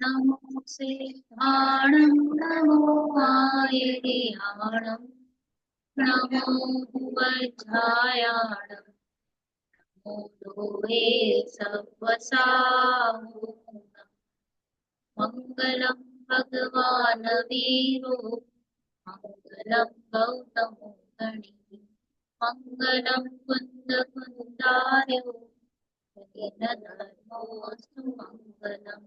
नमो सिंहाणं नमो आयर्याणं नमो भुवज्जायाणं नमो लोहे सवसाहुं मङ्गलं भगवान् वीरो मङ्गलं गौतमो गणी मङ्गलं कुन्दकुन्दार्यो धर्मोऽस्तु मङ्गलम्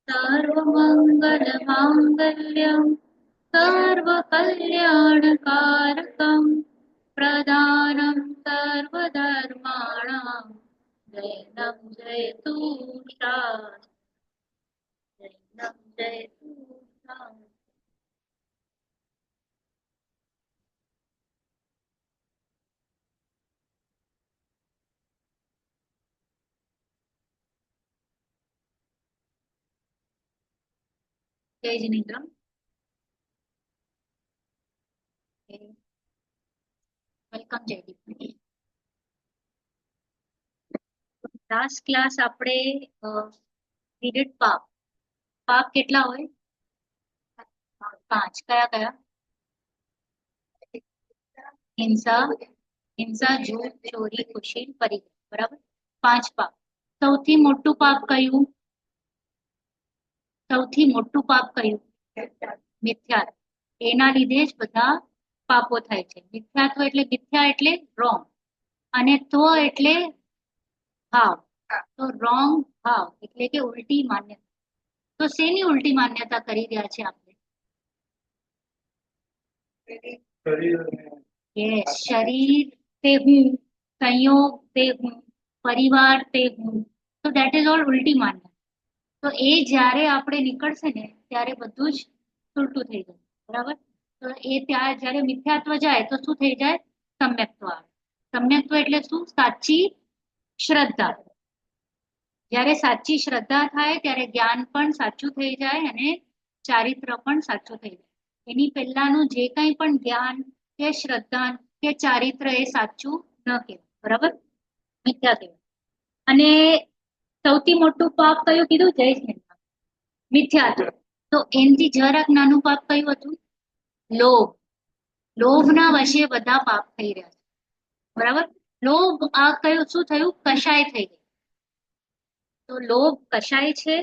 सर्वमङ्गलमाङ्गल्यं सर्वकल्याणकारकं प्रदानं सर्वधर्माणां जैनं जयतु जैनं जयतु जय Jinendra welcome Jaydeep last class આપણે પીરિયડ પાપ પાપ કેટલા હોય 5 કયા કયા હિંસા હિંસા જૂઠ ચોરી ખુશી પરિગ્રહ બરાબર 5 પાપ સૌથી મોટું પાપ કયું સૌથી મોટું પાપ કયું મિથ્યાત્વ એના લીધે જ બધા પાપો થાય છે મિથ્યાત્વ એટલે મિથ્યા એટલે રોંગ અને તો એટલે ભાવ તો રોંગ ભાવ એટલે કે ઉલટી માન્યતા તો શેની ઉલટી માન્યતા કરી રહ્યા છે આપણે યસ શરીર તે હું સંયોગ તે હું પરિવાર તે હું તો દેટ ઇઝ ઓલ ઉલટી માન્યતા તો એ જ્યારે આપણે નીકળશે ને ત્યારે બધું જ ઉલટું થઈ જશે બરાબર તો એ ત્યાં જ્યારે મિથ્યાત્વ જાય તો શું થઈ જાય સમ્યક્ત્વ આવે સમ્યક્ત્વ એટલે શું સાચી શ્રદ્ધા જ્યારે સાચી શ્રદ્ધા થાય ત્યારે જ્ઞાન પણ સાચું થઈ જાય અને ચારિત્ર પણ સાચું થઈ જાય એની પહેલાનું જે કંઈ પણ જ્ઞાન કે શ્રદ્ધા કે ચારિત્ર એ સાચું ન કહેવાય બરાબર મિથ્યા કહેવાય અને સૌથી મોટું પાપ કયું કીધું જય શ્રી મિથ્યાત્વ તો એનથી જરાક નાનું પાપ કયું હતું લોભ લોભના વશે બધા પાપ થઈ રહ્યા છે બરાબર લોભ આ કયું શું થયું કશાય થઈ ગઈ તો લોભ કશાય છે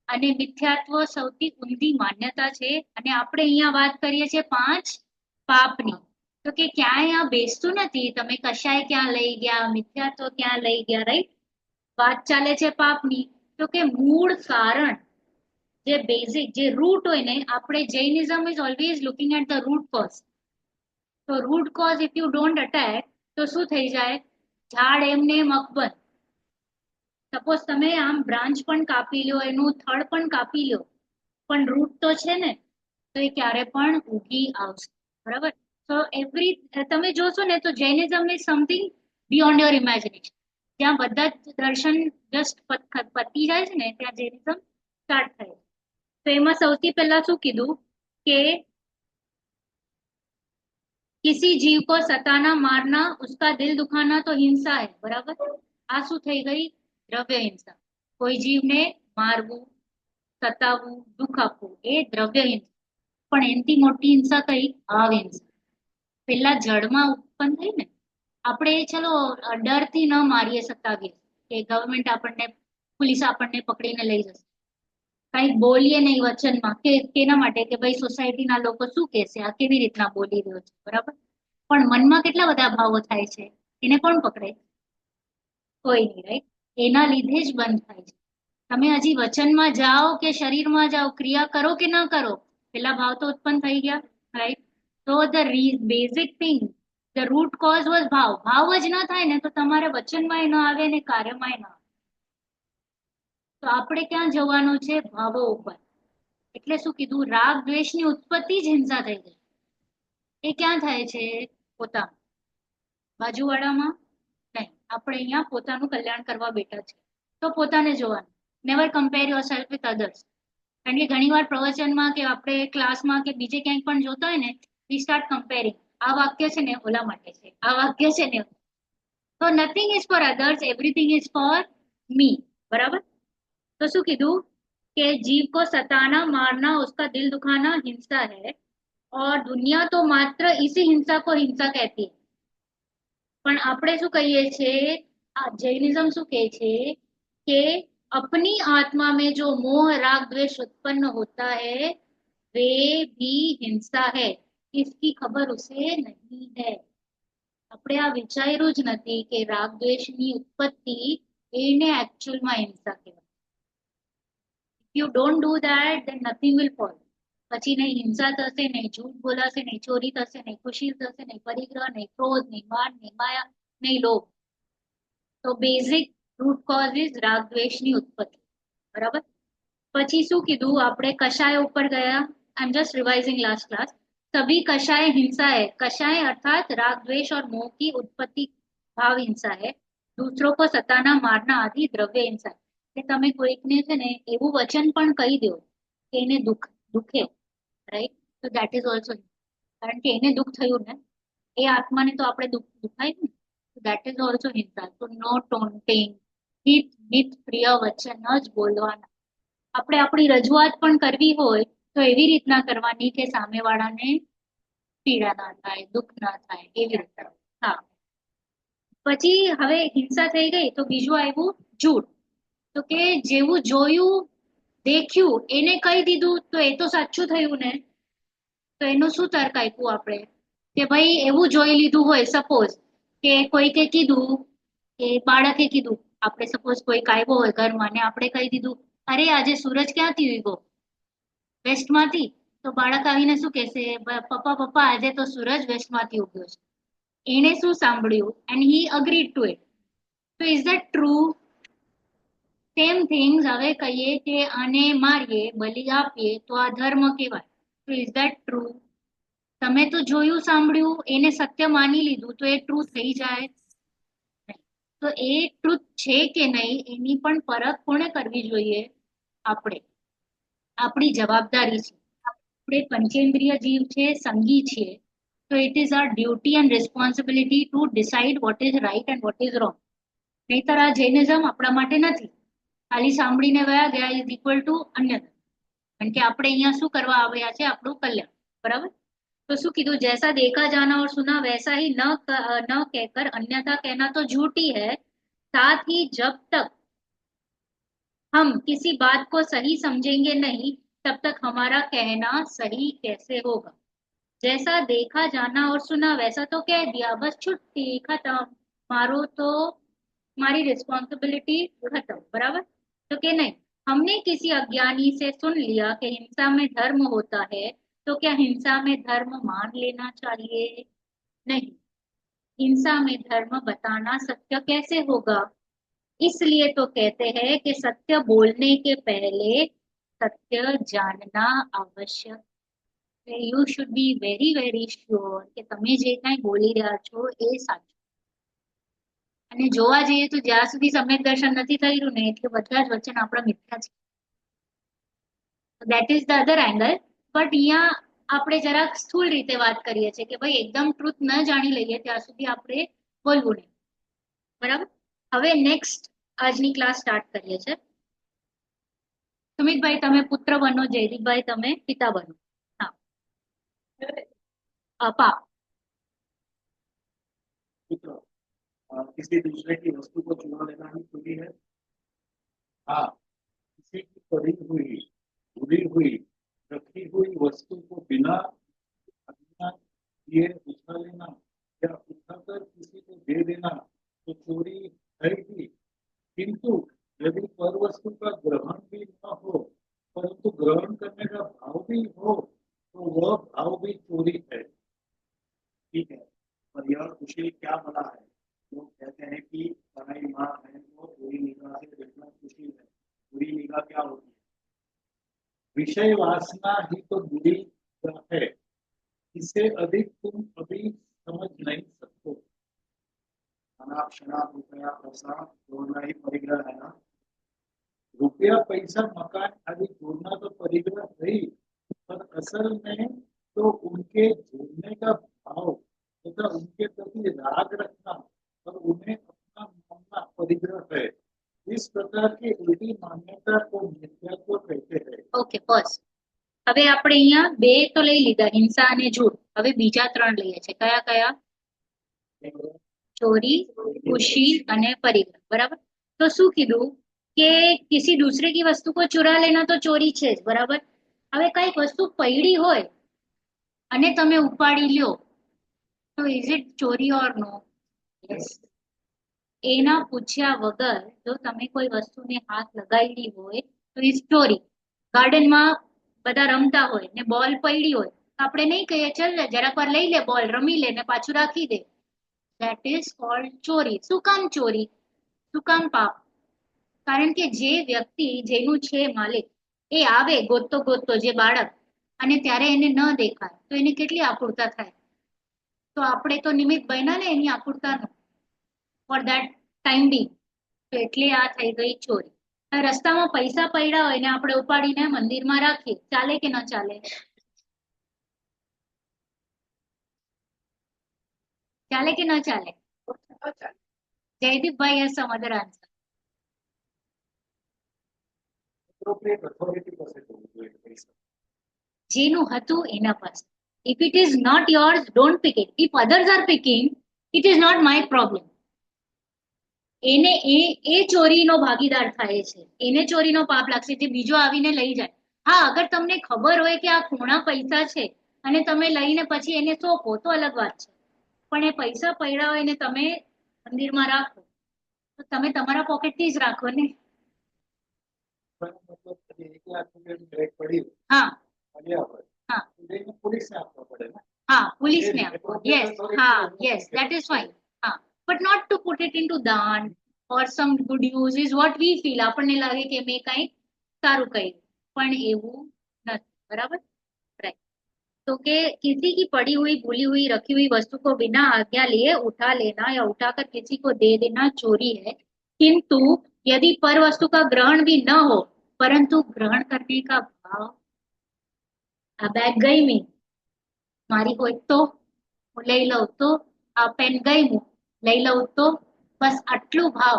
અને મિથ્યાત્વ સૌથી ઊંધી માન્યતા છે અને આપણે અહીંયા વાત કરીએ છીએ 5 પાપની તો કે ક્યાંય આ બેસતું નથી તમે કશાય ક્યાં લઈ ગયા મિથ્યાત્વ ક્યાં લઈ ગયા રાઈટ વાત ચાલે છે પાપની તો કે મૂળ કારણ જે બેઝિક જે રૂટ હોય ને આપણે Jainism is always looking at the root cause તો root cause if you don't attack તો શું થઈ જાય ઝાડ એમને મકબંધ સપોઝ તમે આમ બ્રાન્ચ પણ કાપી લો એનું થડ પણ કાપી લો પણ રૂટ તો છે ને તો એ ક્યારે પણ ઉગી આવશે બરાબર તો એવરી તમે જોશો ને તો Jainism is something beyond your imagination ત્યાં બધા જ દર્શન જસ્ટ પતી જાય છે ને ત્યાં જૈનિઝમ સ્ટાર્ટ થાય તો એમાં સૌથી પહેલા શું કીધું કે किसी जीव को सताना मारना उसका दिल दुखाना तो हिंसा है बराबर आ शू थई गई द्रव्य हिंसा कोई जीव ने मारवू सतावू दुख आपवू ए द्रव्य हिंसा पण एनथी मोटी हिंसा कई भाव हिंसा पेला जड़मां उत्पन्न थई ने आपणे चलो डरथी न मारीए सतावीए के गवर्नमेंट आपणने पुलिस आपणने पकड़ीने लई जशे कई बोलीए नहीं वचन में के केना माटे के भाई सोसायटी ना लोग शू कहेशे आ केवी रीतना बोली रह्यो छे बराबर पण मन में केटला बधा भावो थाय छे एने कोण पकड़े कोई नहीं राइट एना लीधे ज बंध थाय छे तमे हजी वचन में जाओ के शरीर में जाओ क्रिया करो के ना करो पेला भाव तो उत्पन्न थई गया राइट तो the basic thing the root cause was भाव भाव ज ना थाय ने तो तमारे वचन में न आवे ने कार्य में न आवे तो આપણે ક્યાં જવાનું છે ભાવો ઉપર એટલે શું કીધું રાગ દ્વેષની ઉત્પત્તિ જ હિંસા થઈ ગઈ એ ક્યાં થાય છે પોતા બાજુવાળામાં નહીં આપણે અહીંયા પોતાનું કલ્યાણ કરવા બેઠા છે તો પોતાને જોવાનું never compare yourself with others કારણ કે ઘણીવાર પ્રવચનમાં કે આપણે ક્લાસમાં કે બીજે ક્યાંક પણ જોતા હોય ને વી સ્ટાર્ટ કમ્પેરિંગ આ વાક્ય છે ને ઓલા માટે છે આ વાક્ય છે ને તો nothing is four others everything is for me બરાબર તો શું કીધું कि जीव को सताना मारना उसका दिल दुखाना हिंसा है और दुनिया तो मात्र इसी हिंसा को हिंसा कहती है। પણ આપણે શું કહીએ છીએ, આ જૈનિઝમ શું કહે છે કે अपनी आत्मा में जो मोह राग द्वेष उत्पन्न होता है वे भी हिंसा है, इसकी खबर उसे नहीं है। આપણે આ વિચાર્યું જ નથી કે રાગ દ્વેષની ઉત્પત્તિ એને એકચ્યુઅલમાં હિંસા કહેવાય. If you don't do that, then nothing will fall. પછી નહીં હિંસા થશે, નહીં झूठ બોલાશે, નહીં ચોરી થશે, નહીં ખુશી થશે, નહીં પરિગ્રહ, નહીં ક્રોધ, નહીં માન, નહીં માયા, નહીં લોભ. તો બેઝિક રૂટ કોઝ ઇઝ રાગ દ્વેષની ઉત્પત્તિ. બરાબર. પછી શું કીધું આપણે કષાય ઉપર ગયા. I am just revising last class. सभी कषाय हिंसा है. कषाय अर्थात राग द्वेष और मोह की उत्पत्ति भाव हिंसा है. दूसरों को सताना मारना आदि द्रव्य हिंसा है. કે તમે કોઈકને છે ને એવું વચન પણ કહી દો કે એને દુખે, રાઈટ, તો ધેટ ઇઝ ઓલ્સો, કારણ કે એને દુઃખ થયું ને, એ આત્માને તો આપણે દુખાયું ને, તો ધેટ ઇઝ ઓલ્સો હિંસા. તો નો ટોન્ટિંગ, હિત મિત પ્રિય વચન જ બોલવાના. આપણે આપણી રજૂઆત પણ કરવી હોય તો એવી રીતના કરવાની કે સામેવાળાને પીડા ના થાય, દુઃખ ના થાય, એવી રીતના. હા. પછી હવે હિંસા થઈ ગઈ તો બીજું આવ્યું જૂઠ. તો કે જેવું જોયું દેખ્યું એને કહી દીધું તો એ તો સાચું થયું ને. તો એનું શું તર્ક આપ્યું આપણે કે ભાઈ એવું જોઈ લીધું હોય, સપોઝ કે કોઈકે કીધું કે બાળકે કીધું, આપણે સપોઝ કોઈક આવ્યો હોય ઘરમાં ને આપણે કહી દીધું અરે આજે સૂરજ ક્યાંથી ઉગ્યો, વેસ્ટમાંથી. તો બાળક આવીને શું કહેશે, પપ્પા પપ્પા આજે તો સૂરજ વેસ્ટમાંથી ઉગ્યો છે. એને શું સાંભળ્યું and he agreed to it. તો is that true? Same things હવે કહીએ કે આને મારીએ, બલિ આપીએ તો આ ધર્મ કહેવાય. તો ઇઝ ધેટ ટ્રુ? તમે તો જોયું સાંભળ્યું એને સત્ય માની લીધું તો એ ટ્રુ થઈ જાય? તો એ ટ્રુથ છે કે નહીં એની પણ પરખ કોણે કરવી જોઈએ? આપણે. આપણી જવાબદારી છે. આપણે પંચેન્દ્રિય જીવ છે, સંગી છીએ. તો it is our duty and responsibility to decide what is right and what is wrong. નહીતર આ જૈનિઝમ આપણા માટે નથી. ખાલી સાંભળીને વયા ગયા ઇઝ ઇક્વલ ટુ અન્ય. કારણ કે આપણે અહીંયા શું કરવા આવ્યા છે? આપણું કલ્યાણ. બરાબર. तो શું કીધું, जैसा देखा जाना और सुना वैसा ही न कहकर अन्यथा कहना तो झूठ ही है. साथ ही जब तक हम किसी बात को सही समझेंगे नहीं तब तक हमारा कहना सही कैसे होगा. जैसा देखा जाना और सुना वैसा तो कह दिया, बस छुट्टी खत्म, मारो तो हमारी रिस्पॉन्सिबिलिटी खत्म. बराबर. तो क्या नहीं, हमने किसी अज्ञानी से सुन लिया कि हिंसा में धर्म होता है, तो क्या हिंसा में धर्म मान लेना चाहिए? नहीं. हिंसा में धर्म बताना सत्य कैसे होगा? इसलिए तो कहते हैं कि सत्य बोलने के पहले सत्य जानना आवश्यक. You should be very very sure કે તમે જે કાંઈ બોલી રહ્યા છો એ સાચું. અને જોવા જઈએ તો જ્યાં સુધી સમ્યક દર્શન નથી થયું ને એટલે બધા જ વચન આપણા મિથ્યા છે. That is the other angle. But અહીંયા આપણે જરાક સ્થૂળ રીતે વાત કરીએ છીએ કે ભાઈ એકદમ ટ્રુથ ન જાણી લઈએ ત્યાં સુધી આપણે બોલવું નહીં. બરાબર. હવે નેક્સ્ટ આજની ક્લાસ સ્ટાર્ટ કરીએ છીએ. સુમિતભાઈ તમે પુત્ર બનો, જયદીપભાઈ તમે પિતા બનો. હા. પાપ. किसी दूसरे की वस्तु को चुरा लेना ही चोरी है? हाँ, किसी की पड़ी हुई, भूली हुई, रखी हुई वस्तु को बिना ये उठा लेना या उठाकर किसी को दे देना तो चोरी है ही. किंतु यदि पर वस्तु का ग्रहण भी न हो परंतु ग्रहण करने का भाव भी हो तो वह भाव भी चोरी है. ठीक है, पर यह खुशी क्या बना है? लोग कहते हैं कि पराई माँ बहन को बुरी निगाह से देखना खुशी है. बुरी निगाह क्या होती है? विषय वासना ही तो बुरी है. इससे अधिक तुम अभी समझ नहीं सकते. अनाप शनाप रुपया पैसा जोड़ना ही परिग्रह है ना. रुपया पैसा मकान आदि जोड़ना तो परिग्रह है, पर असल में तो उनके जोड़ने का भाव तथा उनके प्रति राग रखना और उन्हें अपना मानना परिग्रह है. इस प्रकार की उल्टी मान्यता को मिथ्यात्व कहते ઓકે ફર્સ્ટ. હવે આપણે અહીંયા બે તો લઈ લીધા, હિંસા અને જૂઠ. હવે બીજા ત્રણ લઈએ છે. કયા કયા? ચોરી, खुशी અને परिग्रह. बराबर. तो શું કીધું કે किसी दूसरे की वस्तु को चुरा लेना तो चोरी છે જ. બરાબર. હવે કઈક વસ્તુ પડી હોય અને તમે ઉપાડી લ્યો તો ઇઝ ઇટ ચોરી ઓર નો? યસ. એના પૂછ્યા વગર જો તમે કોઈ વસ્તુને હાથ લગાડી હોય તો ઇઝ ચોરી. ગાર્ડનમાં બધા રમતા હોય ને બોલ પડી હોય તો આપણે નહીં કહીએ ચલ ને જરાક વાર લઈ લે બોલ, રમી લે ને પાછું રાખી દે. that is called ચોરી. શું કામ ચોરી? શું કામ પાપ? કારણ કે જે વ્યક્તિ જેનું છે માલિક એ આવે ગોતતો ગોતતો, જે બાળક, અને ત્યારે એને ન દેખાય તો એને કેટલી આકુળતા થાય. તો આપણે તો નિમિત્ત બન્યા ને એની આકુળતાનું ફોર ધેટ ટાઈમ બી. તો એટલે આ થઈ ગઈ ચોરી. હવે રસ્તામાં પૈસા પડ્યા હોય ને આપણે ઉપાડીને મંદિરમાં રાખીએ, ચાલે કે ન ચાલે? ચાલે કે ન ચાલે? જયદીપભાઈ has some other answer. appropriate authority પાસે જવું જોઈએ પૈસા. જેનું હતું એના પાસે. If it is not yours, don't pick it. If others are picking, it is not my problem. એને એ ચોરીનો ભાગીદાર થાય છે, એને ચોરીનો પાપ લાગશે જે બીજો આવીને લઈ જાય. હા, અગર તમને ખબર હોય કે આ ખૂણા પૈસા છે અને તમે લઈને પછી એને સોંપો તો અલગ વાત છે. પણ એ પૈસા પડ્યા હોય ને તમે મંદિરમાં રાખો તો તમે તમારા પોકેટથી જ રાખો ને. મતલબ કે 1 લાખ રૂપિયાની બેગ પડી હોય, હા પડ્યા હોય, હા તો જઈને પોલીસને આપવા પડે ને. હા, પોલીસને આપો. યસ, હા, યસ, that is fine. હા, but not to put it into દાન or some good use is what we feel. આપણને લાગે કે મેં કંઈ સારું કર્યું, પણ એવું નથી. बराबर. राइट. तो के किसी की पड़ी हुई, भूली हुई, रखी हुई वस्तु को बिना आज्ञा लिए उठा लेना या उठाकर किसी को दे देना चोरी है. किंतु यदि पर वस्तु का ग्रहण भी न हो परंतु ग्रहण करने का भाव, આ બેગ ગઈ મી મારી હોય તો હું લઈ લઉં, તો આ પેન ગઈ હું લઈ લઉં તો બસ આટલું ભાવ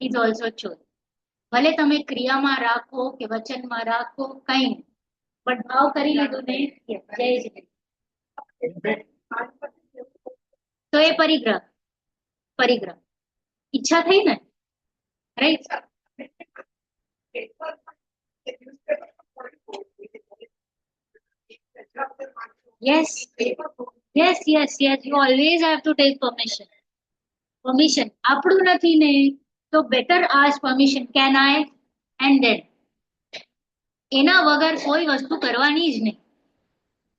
ઇઝ ઓલ્સો ચોરી. ભલે તમે ક્રિયામાં રાખો કે વચનમાં રાખો કઈ નહીં, બટ ભાવ કરી લીધું ને. જય શ્રી. તો એ પરિગ્રહ. પરિગ્રહ ઈચ્છા થઈ ને, right? Yes, yes, yes, yes. You always have to take permission. Permission. આપણું નથી ને તો better ask permission. Can I? And then. એના વગર કોઈ વસ્તુ કરવાની જ નહીં.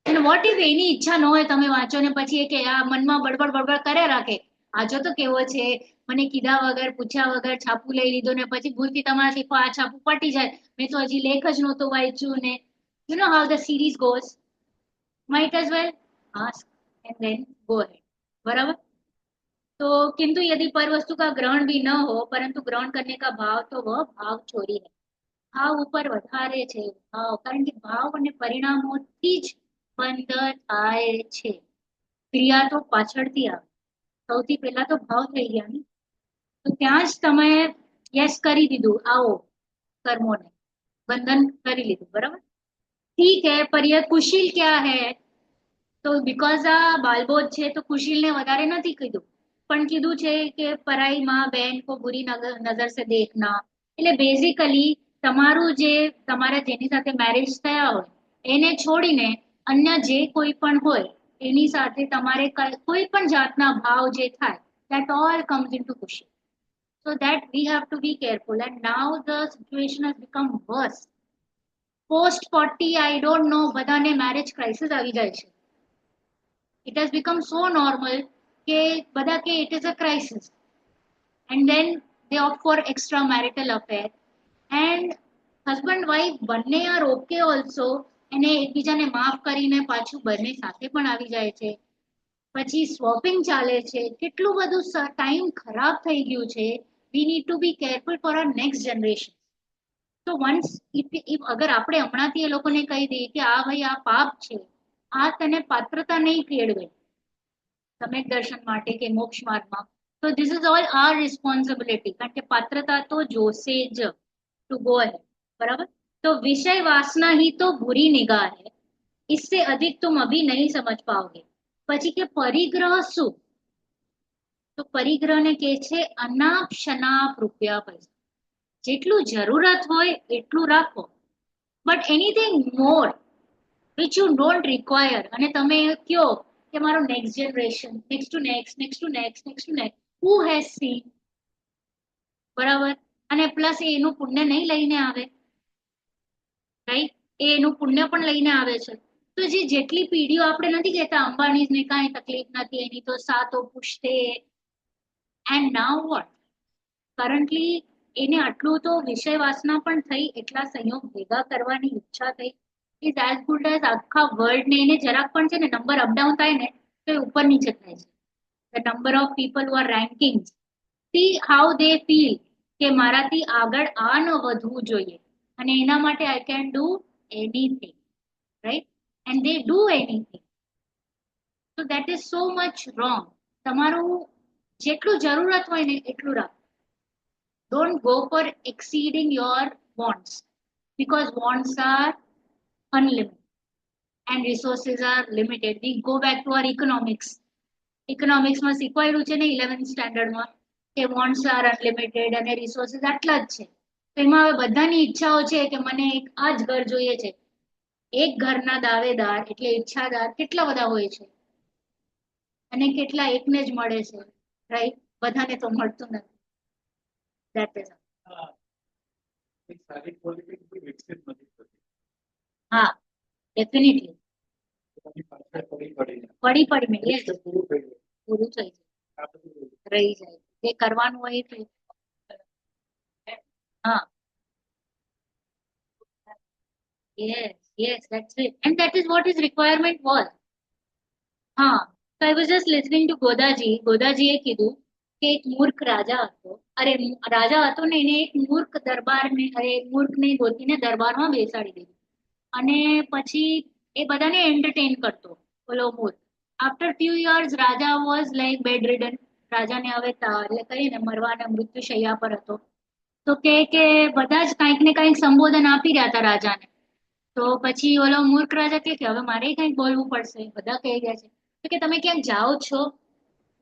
And what if એની ઈચ્છા ન હોય, તમે વાંચો ને પછી એ કે આ મનમાં બડબડ બડબડ કરે રાખે, આજો તો કેવો છે, મને કીધા વગર પૂછ્યા વગર છાપું લઈ લીધો ને પછી ભૂલથી તમારાથી આ છાપું પટી જાય, મેં તો હજી લેખ જ નહોતો વાંચ્યું ને. You know how the series goes. Might as well ask and then go ahead. बराबर. तो किंतु यदि पर वस्तु का ग्रहण भी न हो परंतु ग्रहण करने का भाव तो वह भाव चोरी है. भाव ઉપર વધારે છે. ભાવ, કારણ કે ભાવ અને પરિણામોથી જ બંધ થાય છે. ક્રિયા તો પાછળથી આવે, સૌથી પહેલા તો ભાવ થઈ ગયા ને. તો ત્યાં જ તમે યસ કરી દીધું, આવો કર્મોને બંધન કરી લીધું. બરાબર. ठीक है, पर यह कुशील क्या है? તો બીકોઝ આ બાલબોધ છે તો કુશીલને વધારે નથી કીધું, પણ કીધું છે કે પરાઈ માં બહેન કો બુરી નજર સે દેખના. એટલે બેઝિકલી તમારું જે તમારા જેની સાથે મેરેજ થયા હોય એને છોડીને અન્ય જે કોઈ પણ હોય એની સાથે તમારે કોઈ પણ જાતના ભાવ જે થાય, that all comes into kushil. So that we have to be careful. And now the situation has become worse. Post 40, I don't know, બધાને મેરેજ ક્રાઇસિસ આવી જાય છે. It has become so normal કે બધા કે it is a crisis, and then they opt for extramarital affair, and husband wife બંને are okay also, અને એકબીજાને માફ કરીને પાછું બંને સાથે પણ આવી જાય છે. પછી સ્વોપિંગ ચાલે છે. કેટલું બધું ટાઈમ ખરાબ થઈ ગયું છે. we need to be careful for our next generation. તો once if અગર આપણે હમણાંથી એ લોકોને કહી દઈએ કે આ ભાઈ આ પાપ છે, આ તને પાત્રતા નહીં કેળવે સમ્યક દર્શન માટે કે મોક્ષ માર્ગમાં, તો this is all our responsibility. કારણ કે પાત્રતા તો જોશે જ to go ahead. બરાબર. तो विषय वासना ही तो बुरी निगाह है, इससे अधिक तुम अभी नहीं समझ पाओगे. પછી કે પરિગ્રહ શું? તો પરિગ્રહને કહે છે અનાપ શનાપ રૂપિયા પૈસા. જેટલું જરૂરત હોય એટલું રાખો, but anything more which you don't require, અને તમે કયો કે મારો next generation, next to next, next to next, next to next, who has seen, બરાબર. અને પ્લસ એનું પુણ્ય નહીં લઈને આવે, રાઈટ, એ એનું પુણ્ય પણ લઈને આવે છે. તો જે જેટલી પેઢીઓ, આપણે નથી કહેતા અંબાણીને કાંઈ તકલીફ નથી, એની તો સાતો પૂછતે, એન્ડ નાઉ વોટ, કરન્ટલી એને આટલું તો વિષય વાસના પણ થઈ, એટલા સંયોગ ભેગા કરવાની ઈચ્છા થઈ, ઇઝ એઝ ગુડ એઝ આખા વર્લ્ડ ને એને જરાક પણ છે ને નંબર અપડાઉન થાય ને તો એ ઉપર નીચે થાય છે. The number of people who are ranking, C how they feel કે મારાથી આગળ આ ન વધવું જોઈએ, અને એના માટે I can do anything, right, and they do anything. તો that is so much wrong. તમારું જેટલું જરૂરત હોય ને એટલું રાખો. Don't go for exceeding your wants, because wants are unlimited and resources are limited. We go back to our economics. Economics માં શીખવાયેલું છે ને 11th સ્ટાન્ડર્ડ માં કે wants are unlimited અને resources આટલા જ છે. તો એમાં હવે બધાની ઈચ્છાઓ છે કે મને એક આ જ ઘર જોઈએ છે. એક ઘરના દાવેદાર એટલે ઈચ્છાદાર કેટલા બધા હોય છે, અને કેટલા એકને જ મળે છે, રાઈટ, બધાને તો મળતું નથી. That is હા, એક સારી ક્વોલિટી બી વિકસિત નથી થતી. હા, ડેફિનેટલી પોતાની પાછળ પડી પડી પડીને જાય. yes, પૂરું થઈ જાય. પૂરું થઈ જાય, આ બધું રહી જાય જે કરવાનું હોય તે. હા, yes, yes, that's it, and that is what his requirement was. હા, so I was just listening to ગોદાજી. ગોદાજીએ કીધું કે એક મૂર્ખ રાજા હતો, અરે રાજા હતો ને એને એક મૂર્ખ દરબારને, અરે મૂર્ખને ગોતીને દરબારમાં બેસાડી દીધું, અને પછી એ બધાને એન્ટરટેન કરતો ઓલો મૂર્ખ. After few years raja was like bedridden. રાજાને હવે એટલે કહીને મરવાના મૃત્યુશૈયા પર હતો. તો કે બધા જ કાંઈક ને કાંઈક સંબોધન આપી રહ્યા હતા રાજાને. તો પછી ઓલો મૂર્ખ રાજા કે હવે મારે કંઈક બોલવું પડશે, બધા કહી ગયા છે. તો કે તમે ક્યાંક જાઓ છો?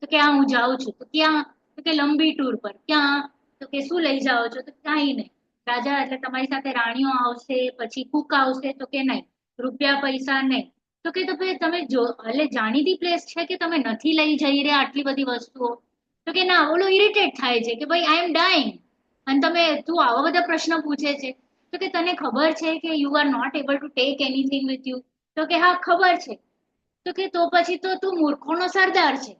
તો કે હા હું જાઉં છું. તો ક્યાં? તો કે લંબી ટૂર પર. ક્યાં? તો કે શું લઈ જાઓ છો? તો કાંઈ નહીં. રાજા એટલે તમારી સાથે રાણીઓ આવશે, પછી કુક આવશે? તો કે નહીં. રૂપિયા પૈસા નહીં. તો કે તમે જો એટલે જાણીતી પ્લેસ છે કે તમે નથી લઈ જઈ રહ્યા આટલી બધી વસ્તુઓ? તો કે ના, ઓલો ઇરિટેટ થાય છે કે ભાઈ આઈ એમ ડાઈંગ અને તું આવા બધા પ્રશ્ન પૂછે છે. તો કે તને ખબર છે કે you are not able to take anything with you? તો કે હા ખબર છે. તો કે તો પછી તો તું મૂર્ખોનો સરદાર છે,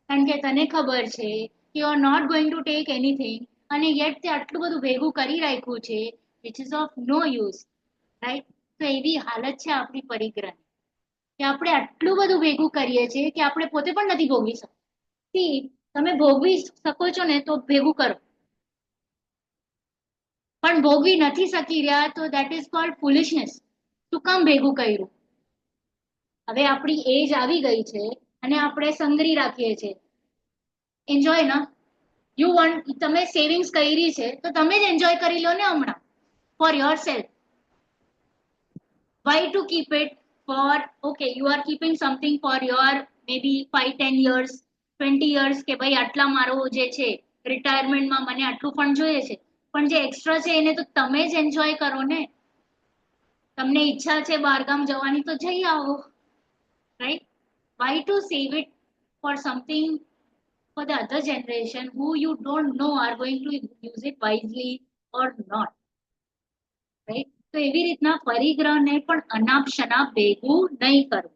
કારણ કે તને ખબર છે કે you are not going to take anything, અને યેટ તે આટલું બધું ભેગું કરી રાખ્યું છે which is of no use, right. તો એવી હાલત છે આપણી પરિગ્રહ, કે આપણે આટલું બધું ભેગું કરીએ છીએ કે આપણે પોતે પણ નથી ભોગવી શકતા. તમે ભોગવી શકો છો ને તો ભેગું કરો, પણ ભોગવી નથી શકી રહ્યા તો દેટ ઇઝ કોલ્ડ ફુલિશનેસ. શું કામ ભેગું કર્યું? હવે આપણી એજ આવી ગઈ છે અને આપણે સંગ્રહી રાખીએ છીએ. એન્જોય ના, યુ વોન્ટ, તમે સેવિંગ્સ કરી છે તો તમે જ એન્જોય કરી લો ને હમણાં, for your self. Why to keep it for, okay, you are keeping something for your maybe 5-10 years, 20 years, કે ભાઈ આટલા મારો જે છે રિટાયરમેન્ટમાં મને આટલું ફંડ જોઈએ છે, પણ જે એક્સ્ટ્રા છે એને તો તમે જ એન્જોય કરો ને. તમને ઈચ્છા છે બહારગામ જવાની તો જઈ આવો, right. Why to save it for something for the other generation who you don't know are going to use it wisely or not, right. તો એવી રીતના પરિગ્રહને પણ અનાપ શનાપ ભેગું નહીં કરવું.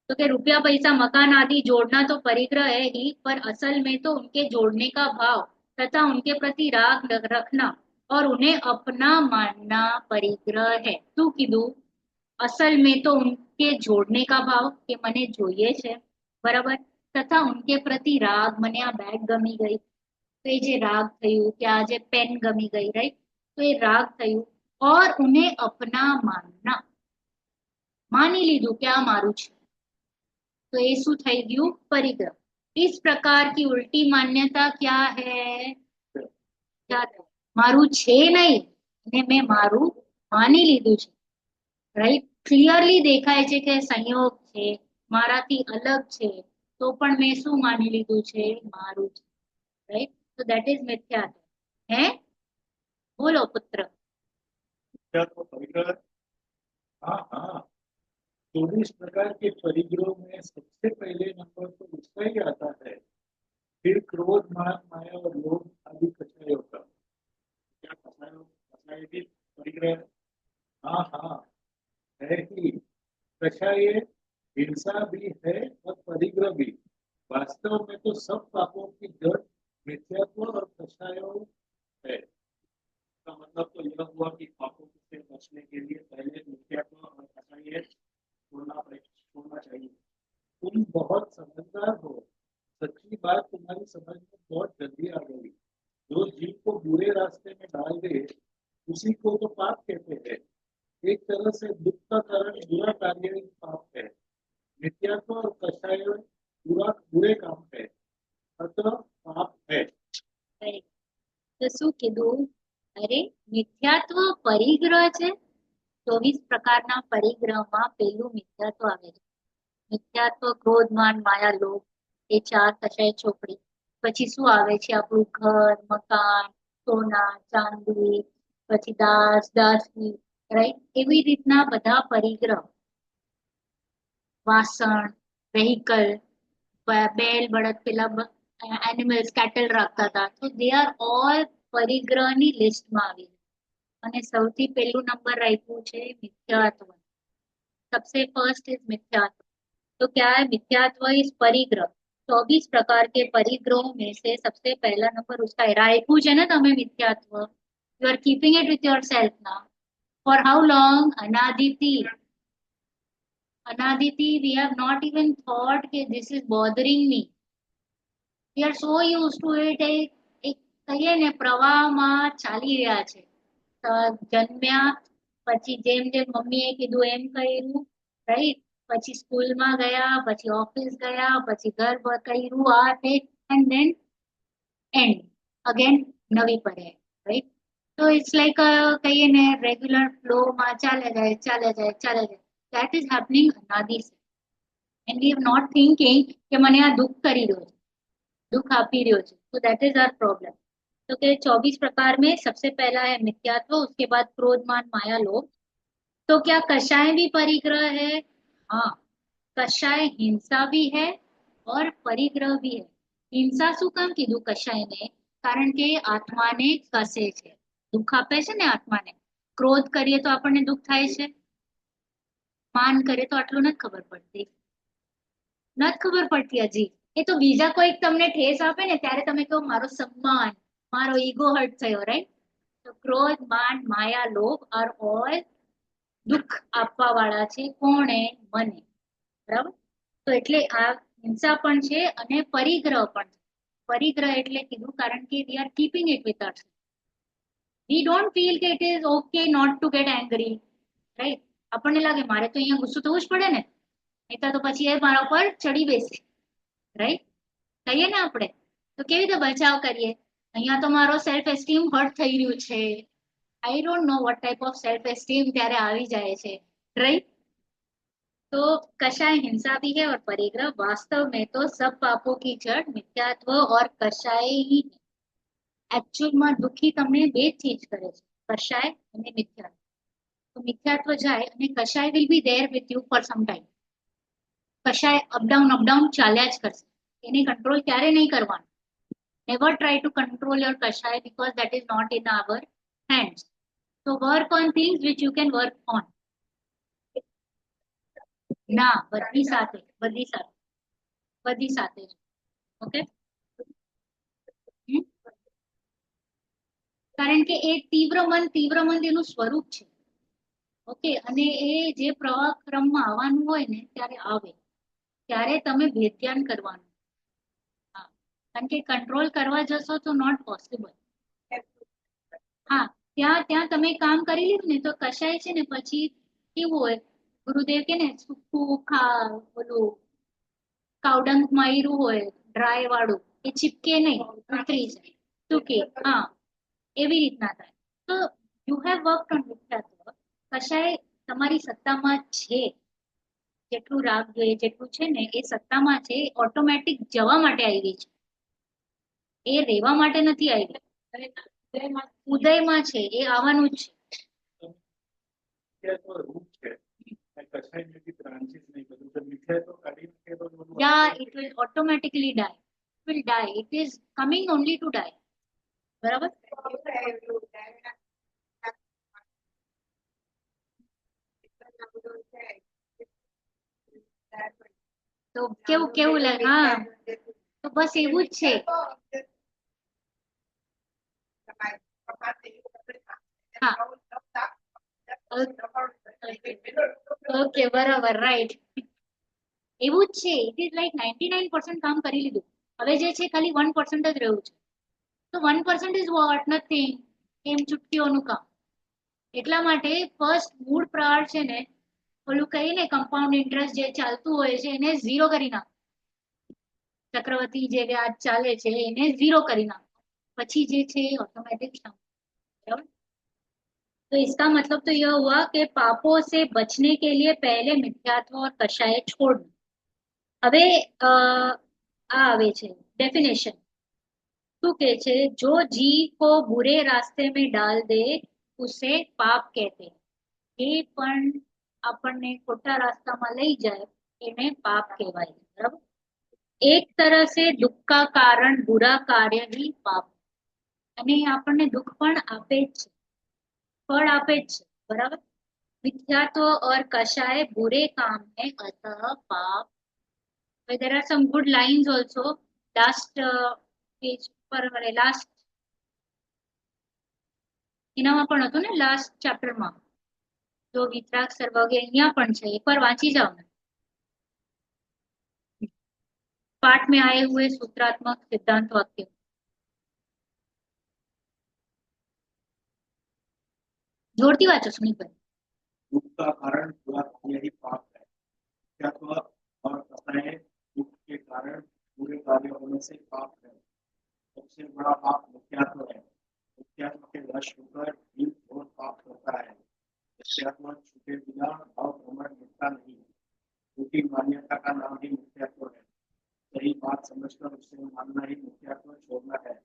तो कि रुपया पैसा मकान आदि जोड़ना तो परिग्रह है ही, पर असल में तो उनके जोड़ने का भाव तथा उनके प्रति राग रखना और उन्हें अपना मानना परिग्रह है. શું કીધું? અસલ में तो उनके जोड़ने का भाव કે મને જોઈએ છે, બરાબર, તથા उनके प्रति राग, મને આ બેગ ગમી ગઈ તો એ જે રાગ થયું, કે આ જે પેન ગમી ગઈ, રાઈટ, તો એ રાગ થયું. और उन्हें अपना मानना, માની લીધું કે આ મારું છે, तो ये શું થઈ ગયું? परिग्रह. इस प्रकार की उल्टी मान्यता क्या है? મારું છે નહીં અને મેં મારું માની લીધું છે, રાઈટ. ક્લિયરલી દેખાય છે કે સંયોગ છે, મારાથી અલગ છે, તો પણ મેં શું માની લીધું છે? મારું છે, રાઈટ. તો દેટ ઇઝ મિથ્યાત્વ. હે, બોલો પુત્ર. क्या तो परिग्रह? हाँ हाँ, 24 प्रकार के परिग्रहों में सबसे पहले नंबर तो उसका ही आता है, फिर क्रोध मान माया और लोभ आदि कषायों का। क्या कषाय भी परिग्रह? हाँ हाँ, है ही। कषाय हिंसा भी है और परिग्रह भी। वास्तव में तो सब पापों की जड़ मिथ्यात्व और कषायों है। इसका मतलब तो यह हुआ कि पापों से बचने के लिए पहले मिथ्यात्व और कषाय छोड़ना चाहिए। तुम बहुत समझदार हो, सच्ची बात तुम्हारी समझ में बहुत जल्दी आ गई। जो जीव को बुरे रास्ते में डाल दे उसी को तो पाप कहते हैं। एक तरह से दुख का कारण बुरा कार्य ही पाप है। मिथ्यात्व और कषाय बुरे काम है, अतः पाप है। Right. તો શું કીધું? અરે, મિથ્યાત્વ પરિગ્રહ છે. 24 પ્રકારના પરિગ્રહમાં પેલું મિથ્યાત્વ આવે છે. મિથ્યાત્વ, ક્રોધ, માન, માયા, લોભ, એ 4 કષાય ચોપડી. પછી શું આવે છે? આપણું ઘર, મકાન, સોના, ચાંદી, પછી દાસ, દાસી, રાઈટ. એવી રીતના બધા પરિગ્રહ, વાસણ, વેહિકલ, બેલ બળદ, પેલા એનિમલ્સ, કેટલ રાખતા હતા, તો દે આર ઓલ પરિગ્રહની લિસ્ટમાં આવી. અને સૌથી પહેલું નંબર રાખ્યું છે મિથ્યાત્વ. सबसे फर्स्ट इज मिथ्यात्व. तो क्या है? मिथ्यात्व इज परिग्रह. 24 प्रकार के परिग्रहों में से सबसे पहला नंबर उसका है. रायखू है ना तमें मिथ्यात्व. You are keeping it with yourself now. For how long? अनादिति. अनादिति we have not even thought कि this is bothering me. We are so use to it. એક કહીએ ને પ્રવાહમાં ચાલી રહ્યા છે. જન્મ્યા પછી જેમ જેમ મમ્મીએ કીધું એમ કર્યું, રાઈટ. પછી સ્કૂલમાં ગયા, પછી ઓફિસ ગયા, પછી ઘર કર્યું, આ તે, એન્ડ ધેન એન્ડ અગેન નવી પડે, રાઈટ. તો ઇટ્સ લાઈક કહીએ ને રેગ્યુલર ફ્લોમાં ચાલે જાય, ચાલે જાય, ચાલે જાય. દેટ ઇઝ હેપનિંગ અનાદિ સે. એન્ડ વી નોટ થિંકિંગ કે મને આ દુઃખ કરી રહ્યો છે, दुख आपी रहो है. तो दैट इज आवर प्रॉब्लम. तो के 24 प्रकार में सबसे पहला है मिथ्यात्व, उसके बाद क्रोध, मान, माया, लोभ. तो क्या कषाय भी परिग्रह है? हाँ, कषाय हिंसा भी है और परिग्रह भी है. हिंसा શું કામ કીધું કષાયને? કારણ કે આત્માને કસે છે, દુઃખ આપે છે ને આત્માને. ક્રોધ કરીએ તો આપણને દુઃખ થાય છે, માન કરીએ તો આટલું નથી ખબર પડતી, નથી ખબર પડતી હજી. એ તો બીજા કોઈક તમને ઠેસ આપે ને ત્યારે તમે કહો મારો સન્માન, મારો ઈગો હર્ટ થયો, રાઈટ. તો ક્રોધ, માન, માયા, લોભ આર ઓલ દુઃખ આપવા વાળા છે. કોણે? મને. બરાબર. તો એટલે આ હિંસા પણ છે અને પરિગ્રહ પણ છે. પરિગ્રહ એટલે કીધું કારણ કે we are keeping it with us. We don't feel કે it is okay not to get angry, right. આપણને લાગે મારે તો અહીંયા ગુસ્સો થવું જ પડે ને, નહીં તો પછી એ મારા ઉપર ચડી બેસે, રાઈટ. કહીએ ને આપણે તો કેવી રીતે બચાવ કરીએ? અહીંયા તો મારો સેલ્ફ એસ્ટીમ હર્ટ થઈ રહ્યું છે, I don't know what type of self esteem ત્યારે આવી જાય છે, રાઈટ. तो कषाय हिंसा भी है और परिग्रह. वास्तव में तो सब पापों की जड़ मिथ्यात्व और कषाय ही है. એકચ્યુઅલમાં દુઃખી તમને બે ચીજ કરે છે, કષાય અને મિથ્યાત્વ. તો મિથ્યાત્વ જાય અને કષાય will be there with you for some time. કષાય અપડાઉન ચાલ્યા જ કરશે. એને કંટ્રોલ ક્યારે નહીં કરવાનું. Never try to control your kashaya because that is not in our hands. So work on things which you can work on. ના, બધી સાથે, બધી સાથે, બધી સાથે. ઓકે. કારણ કે એ તીવ્ર મન એનું સ્વરૂપ છે. ઓકે. અને એ જે પ્રવાહ ક્રમમાં આવવાનું હોય ને ત્યારે આવે, ત્યારે તમે ભેદ્યાન કરવાનું. હા, કારણ કે કંટ્રોલ કરવા જશો તો નોટ પોસિબલ. હા, ત્યાં ત્યાં તમે કામ કરી લીધું ને તો કશાય છે ને પછી કેવું હોય, ગુરુદેવ કે ને સૂકું ઓલું કાવડંગ માર્યું હોય ડ્રાય વાળું, એ ચીપકે નહીં, ઉતરી જાય, સૂકે. હા, એવી રીતના થાય. તો યુ હેવ વર્કડ ઓન મિથ્યાત્વ. કશાય તમારી સત્તામાં છે, જેટલું રાગ જોઈએ જેટલું છે ને એ સત્તામાં છે, ઓટોમેટિક જવા માટે આવી છે, એ રહેવા માટે નથી આવી. ઉદયમાં છે, એ આવવાનું જ છે. મિથ્યાત્વ રૂપ છે કશાય નથી બ્રાન્ચીસ નહીં બધું તો મિથ્યાત્વ કાઢી નાખે તો બધું Yeah, it will automatically die. It will die. It is coming only to die. બરાબર? તો કેવું કેવું લાગે? હા, તો બસ એવું જ છે. હા, ઓકે, બરાબર, રાઈટ. એવું જ છે. ઇટ ઇઝ લાઈક 99% કામ કરી લીધું. હવે જે છે ખાલી 1% જ રહ્યું છે. તો 1% ઇઝ વોટ નથિંગ, એમ ચૂટકીઓનું કામ. એટલા માટે ફર્સ્ટ મૂળ પ્રહાર છે ને, ઓલું કહીને કમ્પાઉન્ડ ઇન્ટરેસ્ટ જે ચાલતું હોય છે એને ઝીરો કરી નાખો. चक्रवर्ती જે વ્યાજ ચાલે છે એને ઝીરો કરી નાખો, પછી જે છે ऑटोमेटिक बराबर. तो इसका मतलब तो यह हुआ कि पापों से बचने के लिए पहले मिथ्यात्व और कषाय छोड़ना. હવે આ આવે છે ડેફિનેશન. શું કે છે? जो जीव को बुरे रास्ते में डाल दे उसे पाप कहते हैं. એ પણ આપણને ખોટા રાસ્તામાં લઈ જાય એને પાપ કહેવાય છે. બરાબર. એક तरह से दुख का कारण बुरा कार्य ही पाप. અને એ આપણને દુઃખ પણ આપે જ છે, ફળ આપે જ છે. બરાબર. मिथ्यात्व और कषाय बुरे काम है, अतः पाप. There are some good lines also last page पर, लास्ट એનામાં પણ હતું ને, લાસ્ટ ચેપ્ટરમાં જો વિતરાગ સર્વગે અહીંયા પણ છે, એકવાર વાંચી જાઓ ને. पाठ में आए हुए सूत्रात्मक सिद्धांत वाक्य. जोरती वाचो सुनीलભાઈ. दुख का कारण बुरा कार्य ही पाप है मिथ्यात्व और कषाय दुख के कारण बुरे कार्य होने से पाप है सबसे बड़ा पाप मिथ्यात्व है मिथ्यात्व के वश होकर जीव घोर पाप करता है मिथ्यात्व छूटे बिना भाव भ्रमण मिटता नहीं झूठी मान्यता का नाम ही मिथ्यात्व है सही बात समझकर उसे मानना ही मिथ्यात्व छोड़ना है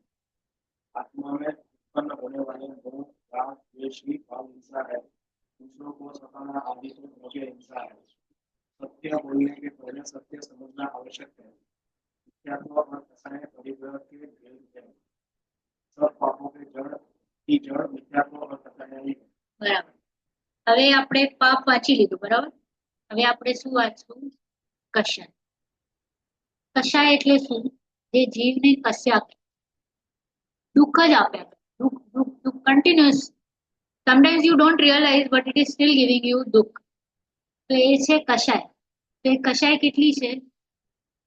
आत्मा में उत्पन्न होने वाले मोह राग द्वेष ही भाव हिंसा है दूसरों को सताना आदि तो द्रव्य हिंसा है सत्य बोलने के पहले सत्य समझना आवश्यक है मिथ्यात्व और कषाय परिग्रह के भेद है सब पापों के जड़ की जड़ मिथ्यात्व और कषाय ही है. બરાબર. હવે આપણે પાપ વાંચી લીધું. બરાબર. હવે આપણે શું વાંચવું? કષાય. કષાય એટલે શું? જે જીવને કશ્યા આપે, દુઃખ જ આપે. દુઃખ દુઃખ દુઃખ continuous. Sometimes you don't realize but it is still giving you દુઃખ. તો એ છે કષાય. તો એ કષાય કેટલી છે?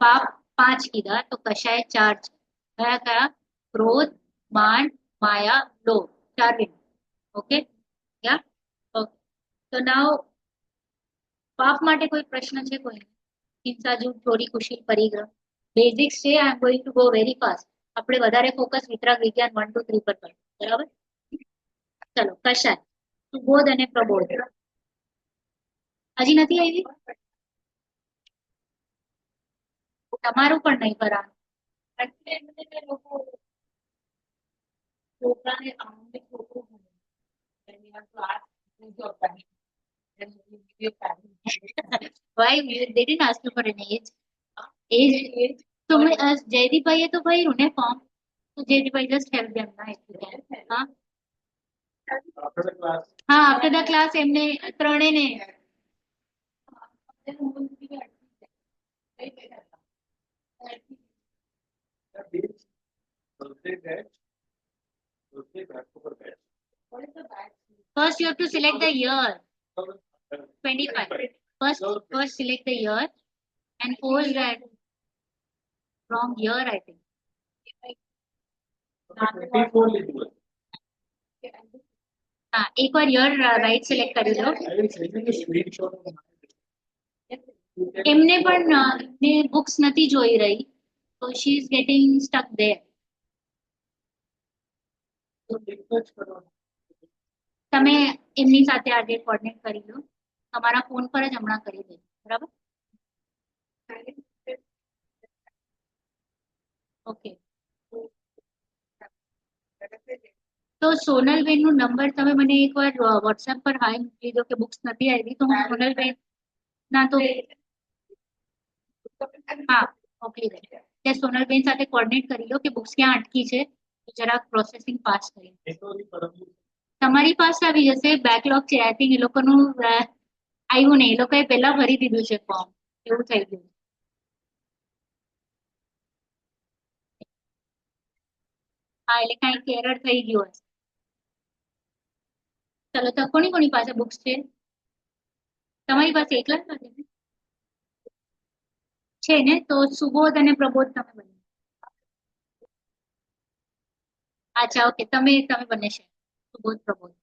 પાપ 5 કીધા તો કષાય 4 છે. કયા કયા? ક્રોધ, માન, માયા, લોભ. 4 વિન. Okay, yeah okay. તો નાउ પાપ માટે કોઈ પ્રશ્ન છે? કોઈ? હિંસા, જૂઠ, ચોરી, કુશલ, પરિગ્રહ. બેઝિક્સ છે. I am going to go very fast. આપણે વધારે ફોકસ વિતરાગ વિજ્ઞાન 1 2 3 પર કરીએ. બરાબર. ચલો, કષાય. સુબોધ અને પ્રબોધ. હજી નથી આવી? તમારું પણ નહીં કરવાનું. Why they didn't ask you for an age? Age. तो मैं जयदीप भाई तो भाई रुने फॉर्म. तो जयदीप भाई just help them ना if you can. हाँ After the class हाँ after the class એમને ત્રણેયને that means Thursday batch over batch first you have to select the year 25. First select the year and post that wrong year I think. 24 લીધું હતું. हाँ एक बार year right select કરી લો. I will send you the screenshot of my એમને પણ એમને books નથી જોઈ રહી, so she is getting stuck there. તો એક જ કરવાનું. તમે એમની સાથે આજે કોર્ડિનેટ કરી લો, તમારા ફોન પર જ હમણાં કરી દેજો, બરાબર? ઓકે. તો સોનલબેન નું નંબર તમે મને એકવાર વોટ્સએપ પર હાઈ મોકલી દો કે બુક્સ નથી આવી, તો હું સોનલબેન ના તો હા મોકલી દે, તે સોનલબેન સાથે કોર્ડિનેટ કરી લો કે બુક્સ ક્યાં અટકી છે, તો જરાક પ્રોસેસિંગ પાસ કરી. તમારી પાસે આવી જશે, બેકલોગ છે આઈ થિંક એ લોકોનું આવ્યું નહીં, એ લોકોએ પહેલા ભરી દીધું છે ફોર્મ, એવું થઈ ગયું. હા એટલે કાંઈક એરર થઈ ગયું હશે. ચલો તો કોની કોની પાસે બુક્સ છે? તમારી પાસે એકલા જ નથી ને? છે ને, તો સુબોધ અને પ્રબોધ તમે બંને. અચ્છા ઓકે, તમે તમે બંને છે, સુબોધ પ્રબોધ.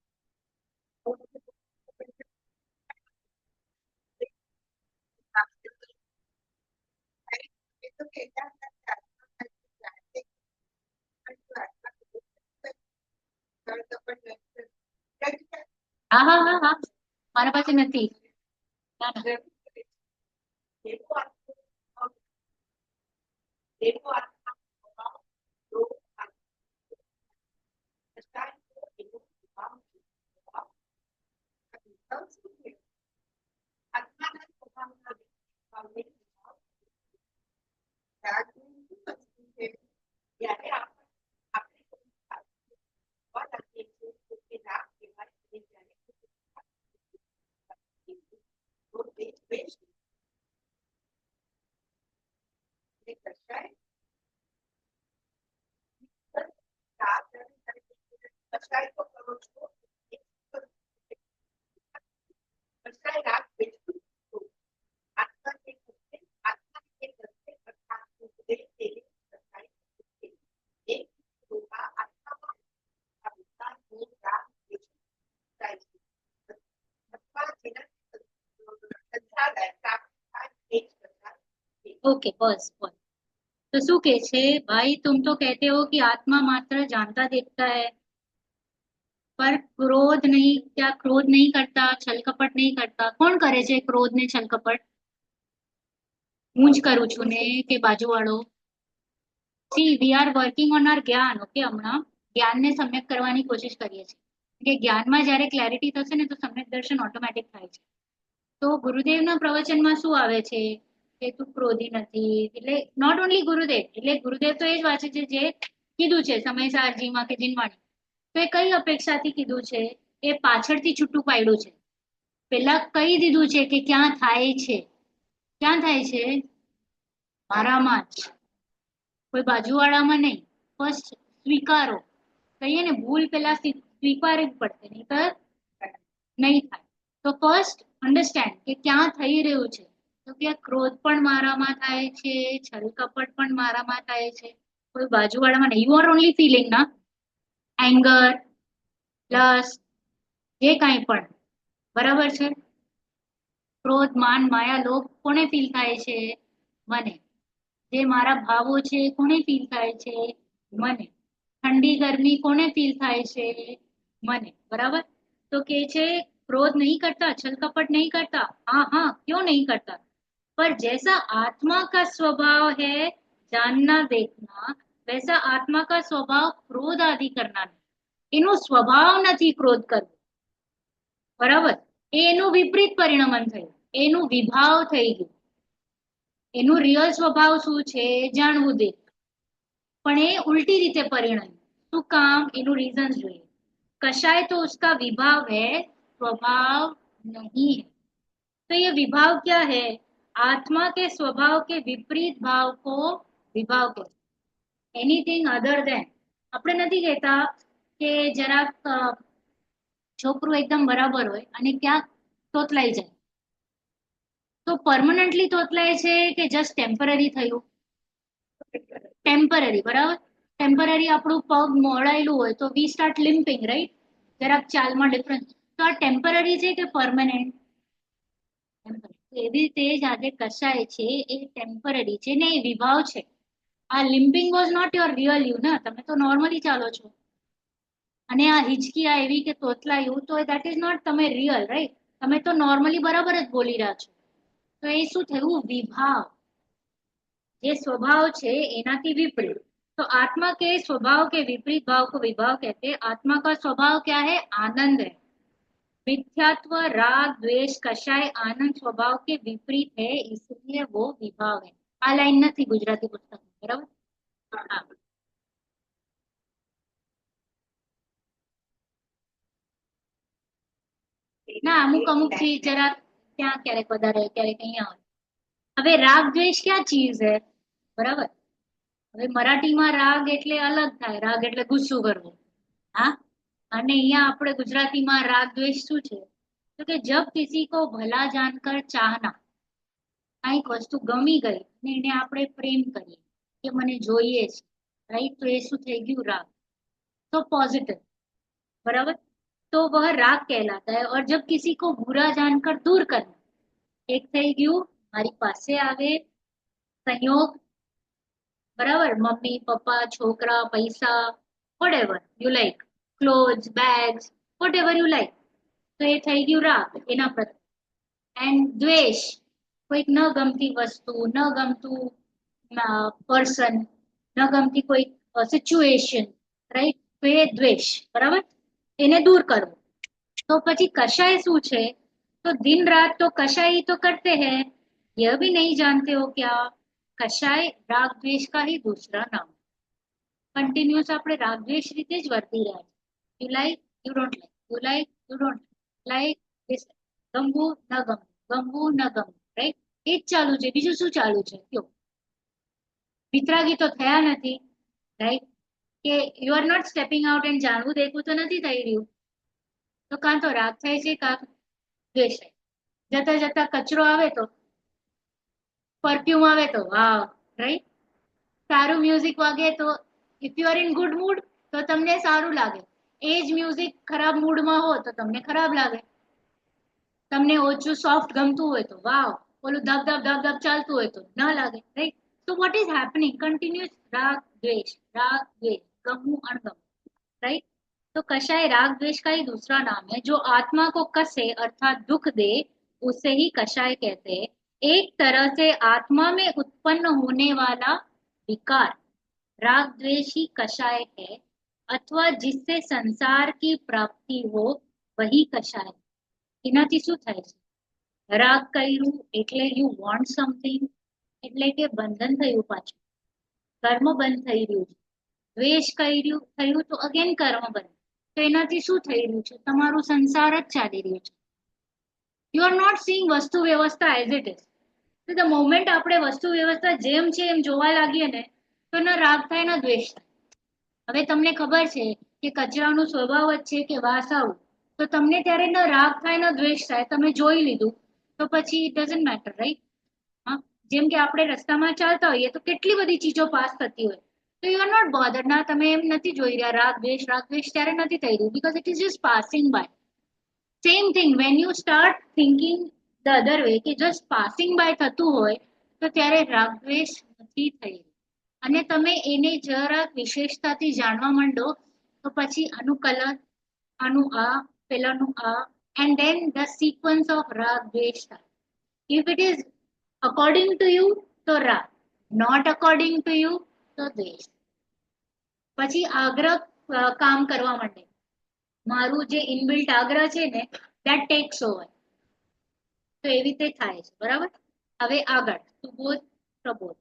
હા હા હા હા, મારા પાસે નથી. ના ના. ओके बस बस। तो शू के छे भाई, तुम तो कहते हो कि आत्मा मात्र जानता देखता है, पर क्रोध नहीं, क्या क्रोध नहीं करता, छल कपट नहीं करता? કોણ કરે છે ક્રોધ ને છલ કપટ? હું જ કરું છું ને કે બાજુવાળો? See we are working on our જ્ઞાન, ઓકે, હમણાં જ્ઞાનને સમ્યક કરવાની કોશિશ કરીએ છીએ કે જ્ઞાનમાં જ્યારે ક્લેરિટી થશે ને તો સમ્યક દર્શન ઓટોમેટિક થાય છે. તો ગુરુદેવના પ્રવચનમાં શું આવે છે કે તું ક્રોધી નથી, એટલે નોટ ઓનલી ગુરુદેવ, એટલે ગુરુદેવ તો એ જ વાંચે છે જે કીધું છે સમયસારજીમાં કે જીનવાણી. તો એ કઈ અપેક્ષાથી કીધું છે? એ પાછળથી છૂટું પાડ્યું છે. પેલા કહી દીધું છે કે ક્યાં થાય છે, ક્યાં થાય છે? મારામાં જ, કોઈ બાજુવાળામાં નહીં. ફર્સ્ટ સ્વીકારો, કહીએ ને ભૂલ પેલા સ્વીકારવી પડશે, નહીં તો નહીં થાય. તો ફર્સ્ટ અન્ડરસ્ટેન્ડ કે ક્યાં થઈ રહ્યું છે, તો કે ક્રોધ પણ મારામાં થાય છે, છલ કપટ પણ મારામાં થાય છે, કોઈ બાજુવાળામાં નહીં. યુ આર ઓનલી ફિલિંગ ના, એંગર પ્લસ જે કાંઈ પણ, બરાબર છે? ક્રોધ માન માયા લોભ કોને ફીલ થાય છે? મને. જે મારા ભાવો છે કોને ફીલ થાય છે? મને. ઠંડી ગરમી કોને ફીલ થાય છે? મને. બરાબર? તો કે છે क्रोध नहीं करता, छल कपट नहीं करता, हाँ हाँ क्यों नहीं करता, पर जैसा आत्मा का स्वभाव है जानना देखना, वैसा आत्मा का स्वभाव क्रोध आदि करना नहीं. એનો સ્વભાવ નથી ક્રોધ કરવો, બરાબર? એ એનું વિપરીત પરિણમન થયું, એનું વિભાવ થઈ ગયું. એનું રિયલ સ્વભાવ શું છે જાણવું દે, પણ એ ઉલટી રીતે પરિણમ્યું. શું કામ? એનું રીઝન જોઈએ. कषाय तो उसका विभाव है, स्वभाव नहीं है. तो ये विभाव क्या है? आत्मा के स्वभाव के विपरीत भाव को विभाव कहते. एनीथिंग अदर देन, આપણે નથી કહેતા કે જરાક છોકરું એકદમ બરાબર હોય અને ક્યાંક તોતલાઈ જાય, તો પરમનન્ટલી તોતલાય છે કે જસ્ટ ટેમ્પરરી થયું? ટેમ્પરરી, બરાબર? ટેમ્પરરી આપણું પગ મોડાયેલું હોય તો વી સ્ટાર્ટ લિમ્પિંગ, રાઈટ? જરાક ચાલમાં ડિફરન્સ. તો આ ટેમ્પરરી છે કે પરમનન્ટ? એવી રીતે જ આજે કશાય છે એ ટેમ્પરરી છે ને, એ વિભાવ છે. આ limping was not your real you, ને તમે તો નોર્મલી ચાલો છો, અને આ હિચકી આ એવી કે તોતલાયું, તો દેટ ઇઝ નોટ તમે રિયલ, રાઈટ? તમે તો નોર્મલી બરાબર જ બોલી રહ્યા છો. તો એ શું થયું? વિભાવ. જે स्वभाव છે એનાથી વિપરીत. तो आत्मा के स्वभाव के विपरीत भाव को विभाव कहते हैं. आत्मा का स्वभाव क्या है? आनंद है. मिथ्यात्व, राग, द्वेष, कषाय आनंद स्वभाव के विपरीत है, इसलिए वो विभाव है. આ લાઈન નથી ગુજરાતી પુસ્તકમાં, બરાબર? હા. ના, અમુક અમુક ચીજ જરા ત્યાં ક્યારેક વધારે ક્યારેક અહીંયા હોય. હવે રાગ દ્વેષ ક્યાં ચીજ હે, બરાબર? હવે મરાઠીમાં રાગ એટલે અલગ થાય, રાગ એટલે ગુસ્સો કરવો. હા. અને અહીંયા આપણે ગુજરાતીમાં રાગ દ્વેષ શું છે? તો કે જબ કિસી કો ભલા જાણકર ચાહના, કઈક વસ્તુ ગમી ગઈ અને એને આપણે પ્રેમ કરીએ કે મને જોઈએ છે, રાઈટ? તો એ શું થઈ ગયું? રાગ. तो पॉजिटिव, बराबर? तो वह राग कहलाता है. और जब किसी को बुरा जानकर दूर करना, एक થઈ ગયું મારી પાસે આવે, સંયોગ, બરાબર? મમ્મી, પપ્પા, છોકરા, પૈસા, whatever you like, clothes, bags, whatever you like. તો એ થઈ ગયું રાગ એના પ્રત્યે. એન્ડ દ્વેષ, કોઈક ન ગમતી વસ્તુ, ન ગમતું પર્સન, ન ગમતી કોઈ સિચ્યુએશન, રાઈટ? તો એ દ્વેષ, બરાબર? એને દૂર કરવું. तो પછી कषाय શું છે? तो दिन रात तो कषाय ही तो करते हैं, यह भी नहीं जानते हो क्या? कषाय राग द्वेष का ही दूसरा नाम. કન્ટિન્યુઅસ આપણે રાગ દ્વેષ રીતે જ વર્તી રહ્યા છે. You like, you don't like, you like, you don't like, ગમવું ન ગમવું, ગમવું ન ગમવું, રાઈટ? એ જ ચાલુ છે. બીજું શું ચાલુ છે કયો? વિતરાગી તો થયા નથી, રાઈટ? કે you are not stepping out and જાણવું દેખવું તો નથી થઈ રહ્યું. તો કાં તો રાગ થાય છે, કાં દ્વેષ થાય. જતા જતા કચરો આવે તો, પરફ્યુમ આવે તો વાવ, રાઈટ? સારું મ્યુઝિક વાગે તો, if you are in good mood તો તમને સારું લાગે. એ જ મ્યુઝિક ખરાબ મૂડમાં હો તો તમને ખરાબ લાગે. તમને ઓછું સોફ્ટ ગમતું હોય તો વાવ, ઓલું ધબ ધબ ધબ ધબ ચાલતું હોય તો ના લાગે, રાઈટ? તો વોટ ઇઝ હેપનિંગ? કન્ટિન્યુઅસ રાગ द्वेष, राग द्वेष, गमू अणगम, राइट? तो कषाय राग द्वेष का ही दूसरा नाम है. जो आत्मा को कसे अर्थात दुख दे, उसे ही कषाय कहते हैं. एक तरह से आत्मा में उत्पन्न होने वाला विकार राग द्वेष ही कषाय है, अथवा जिससे संसार की प्राप्ति हो वही कषाय. એનાથી શું થાય છે? રાગ કર્યું એટલે યુ વોન્ટ સમથિંગ, એટલે કે બંધન થયું, પાછું કર્મ બંધ થઈ રહ્યું છે. દ્વેષ કર્યું થયું તો અગેન કર્મ બંધ. તો એનાથી શું થઈ રહ્યું છે? તમારું સંસાર જ ચાલી રહ્યું છે. યુ આર નોટ સીઈંગ વસ્તુ વ્યવસ્થા એઝ ઇટ ઇઝ. તો ધ મોમેન્ટ આપણે વસ્તુ વ્યવસ્થા જેમ છે એમ જોવા લાગીએ ને, તો ના રાગ થાય ના દ્વેષ થાય. હવે તમને ખબર છે કે કચરાનો સ્વભાવ જ છે કે વાસ આવું, તો તમને ત્યારે ન રાગ થાય ન દ્વેષ થાય. તમે જોઈ લીધું તો પછી ઇટ ડઝન્ટ મેટર, રાઈટ? હા. જેમ કે આપણે રસ્તામાં ચાલતા હોઈએ તો કેટલી બધી ચીજો પાસ થતી હોય, તો યુ આર નોટ બોધર. ના, તમે એમ નથી જોઈ રહ્યા રાગ દ્વેષ ત્યારે નથી થઈ રહ્યું, because it is just passing by. Same thing when you start thinking the other way, કે જસ્ટ પાસિંગ બાય થતું હોય, તો ત્યારે રાગ દ્વેષ નથી થઈ રહ્યું. અને તમે એને જરાક વિશેષતાથી જાણવા માંડો તો પછી આનું કલર, આનું આ, પેલાનું આ, and then the sequence of રાગ દ્વેષ થાય. If it is according to you તો રાગ, નોટ અકોર્ડિંગ ટુ યુ તો દ્વેષ. પછી આગ્રહ કામ કરવા માંડે. મારું જે ઇનબિલ્ટ આગ્રહ છે ને, દેટ ટેક્સ ઓવર. તો એવી રીતે થાય છે, બરાબર? હવે આગળ તું બોલ, પ્રબોધ.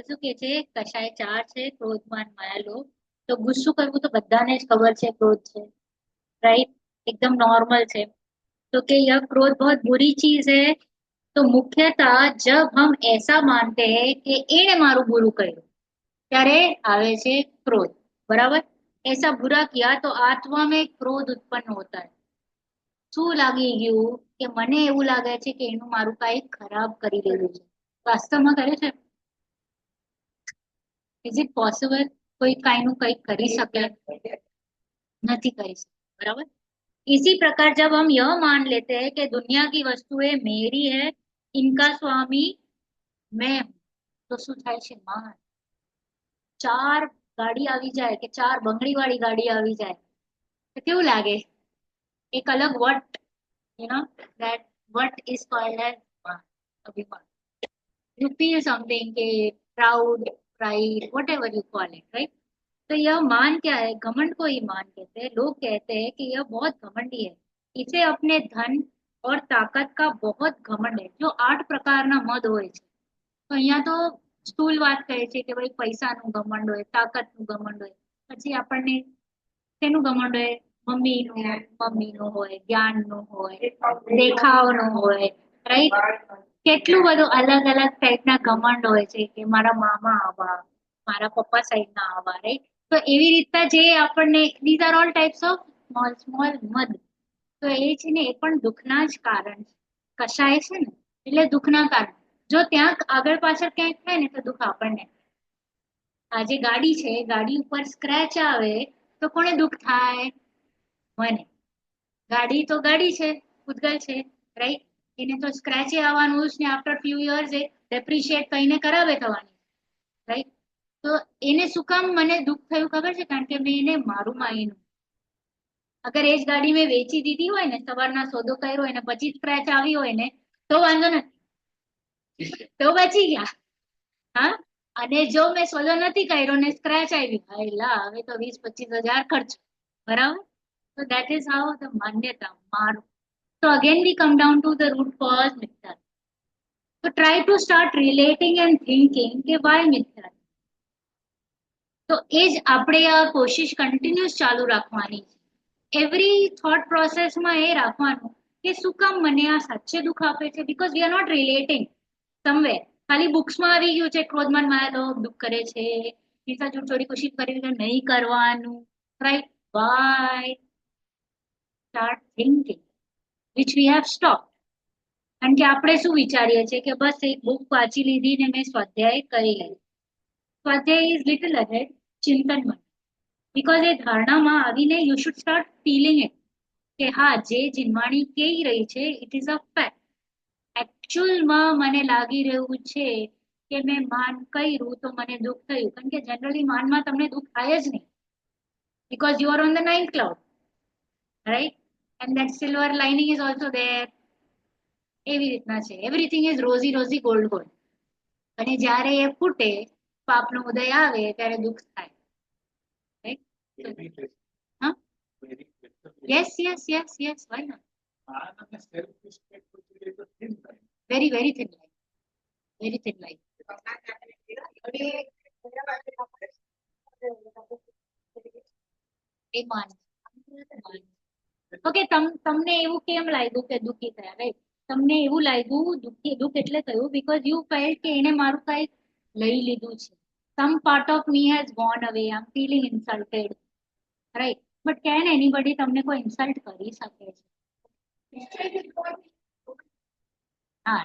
શું કે છે, કશાય 4 છે, ક્રોધ માન માયા લોભ. તો ગુસ્સો કરવું તો બધાને જ ખબર છે ક્રોધ છે, राइट, एकदम नॉर्मल है। तो कि यह क्रोध बहुत बुरी चीज है। तो मुख्यतः जब हम ऐसा मानते हैं कि एने मारू बुरु કર્યું ત્યારે આવે છે क्रोध, बराबर। ऐसा बुरा किया तो आत्मा में क्रोध उत्पन्न होता है। શું લાગી ગયું કે મને એવું લાગે છે કે એનું મારું કઈ ખરાબ કરી રહ્યું છે, વાસ્તવમાં કરે છે? ઇઝ ઇટ પોસિબલ કોઈ કાઈનું કઈ કરી શકે? નથી કરી सकते, बराबर। इसी प्रकार जब हम यह मान लेते हैं कि दुनिया की वस्तुएं मेरी है, इनका स्वामी मैं हूं, तो શું થાય છે? માન। 4 ગાડી આવી જાય કે 4 બંગડી વાળી ગાડી આવી જાય તો કેવું લાગે? એક અલગ વટ, you know, that what is called as मान, अभिमान। You feel something के proud, pride, whatever you call it, right? तो यह मान क्या है? घमंड को ही मान कहते हैं। लोग कहते हैं कि यह बहुत घमंडी है, इसे अपने धन और ताकत का बहुत घमंड है। जो 8 પ્રકારના મદ હોય છે, તો અહીંયા તો સ્થૂલ વાત કહે છે કે ભાઈ પૈસાનું ઘમંડ હોય, તાકાતનું ઘમંડ હોય, પછી આપણને શેનું ઘમંડ હોય? મમ્મીનું હોય, જ્ઞાનનું હોય, દેખાવનું હોય, રાઈટ? કેટલું બધું અલગ અલગ ટાઈપના ઘમંડ હોય છે કે મારા મામા આવા, મારા પપ્પા સાઈડના આવા, રાઈટ? તો એવી રીતના જે આપણને these are all types of small small મદ। તો એ છે ને, એ પણ દુઃખના જ કારણ છે। કશાય છે ને એટલે દુઃખના કારણ। જો ત્યાં આગળ પાછળ ક્યાંક થાય ને તો દુઃખ આપણને। આ જે ગાડી છે, ગાડી ઉપર સ્ક્રેચ આવે તો કોને દુઃખ થાય? મને। ગાડી તો ગાડી છે, પૂતગલ છે, રાઈટ? એને તો સ્ક્રેચે આવવાનું જ ને, આફ્ટર ફ્યુ યર્સ એ ડેપ્રિશિએટ કહીને કરાવે થવાની, રાઈટ? તો એને શું કામ મને દુઃખ થયું ખબર છે? કારણ કે મેં એને મારું માયનું। અગર એ જ ગાડી મેં વેચી દીધી હોય ને, સવારના સોદો કર્યો હોય ને પછી સ્ક્રેચ આવી હોય ને તો વાંધો નથી, તો બચી ગયા। હા, અને જો મેં સોદો નથી કર્યો ને સ્ક્રેચ આવી, હાયલા હવે તો 20-25 હજાર ખર્ચ, બરાબર? So that is how the manyata, maru. So again we come down to the root cause, mithya। So try to start relating and thinking કે why mithya। તો એ જ આપણે આ કોશિશ કન્ટિન્યુઅસ ચાલુ રાખવાની છે। એવરી થોટ પ્રોસેસમાં એ રાખવાનું કે શું કામ મને આ સાચે દુઃખ આપે છે? Because we are not relating somewhere. ખાલી બુક્સમાં આવી ગયું છે ક્રોધમાન માયા લોભ દુઃખ કરે છે, હિંસા જૂઠ ચોરી કોશિશ કરી તો નહીં કરવાનું, right? Why start thinking which we have stop. કારણ કે આપણે શું વિચારીએ છીએ કે બસ એક બુક વાંચી લીધી ને મેં સ્વાધ્યાય કરી લીધી। સ્વાધ્યાય ઇઝ લિટલ અહેડ, ચિંતન મન। બીકોઝ એ ધારણામાં આવીને you should start feeling it કે હા, જે જીનવાણી કહી રહી છે ઇટ ઇઝ અ ફેક્ટ। એકચ્યુઅલમાં મને લાગી રહ્યું છે કે મેં માન કર્યું તો મને દુઃખ થયું, કારણ કે જનરલી માનમાં તમને દુઃખ થાય જ નહીં, because you are on the 9th cloud, right? And that silver lining is also there. એવી રીતના છે, everything is rosy rosy gold gold. અને જ્યારે એ ફૂટે, પાપનો ઉદય આવે ત્યારે દુઃખ થાય, રાઈટ? હા, yes yes yes yes, why not? Very very thin line, very thin line. એ માન, ઓકે, તમને એવું કેમ લાગ્યું કે દુઃખી થયા, રાઈટ? તમને એવું લાગ્યું દુઃખ એટલે થયું બીકોઝ યુ ફેલ્ટ કે એને મારું કઈ લઈ લીધું છે। Some part of me has gone away, I am feeling insulted, right? But can anybody તમને કોઈ ઇન્સલ્ટ કરી શકે છે? હા,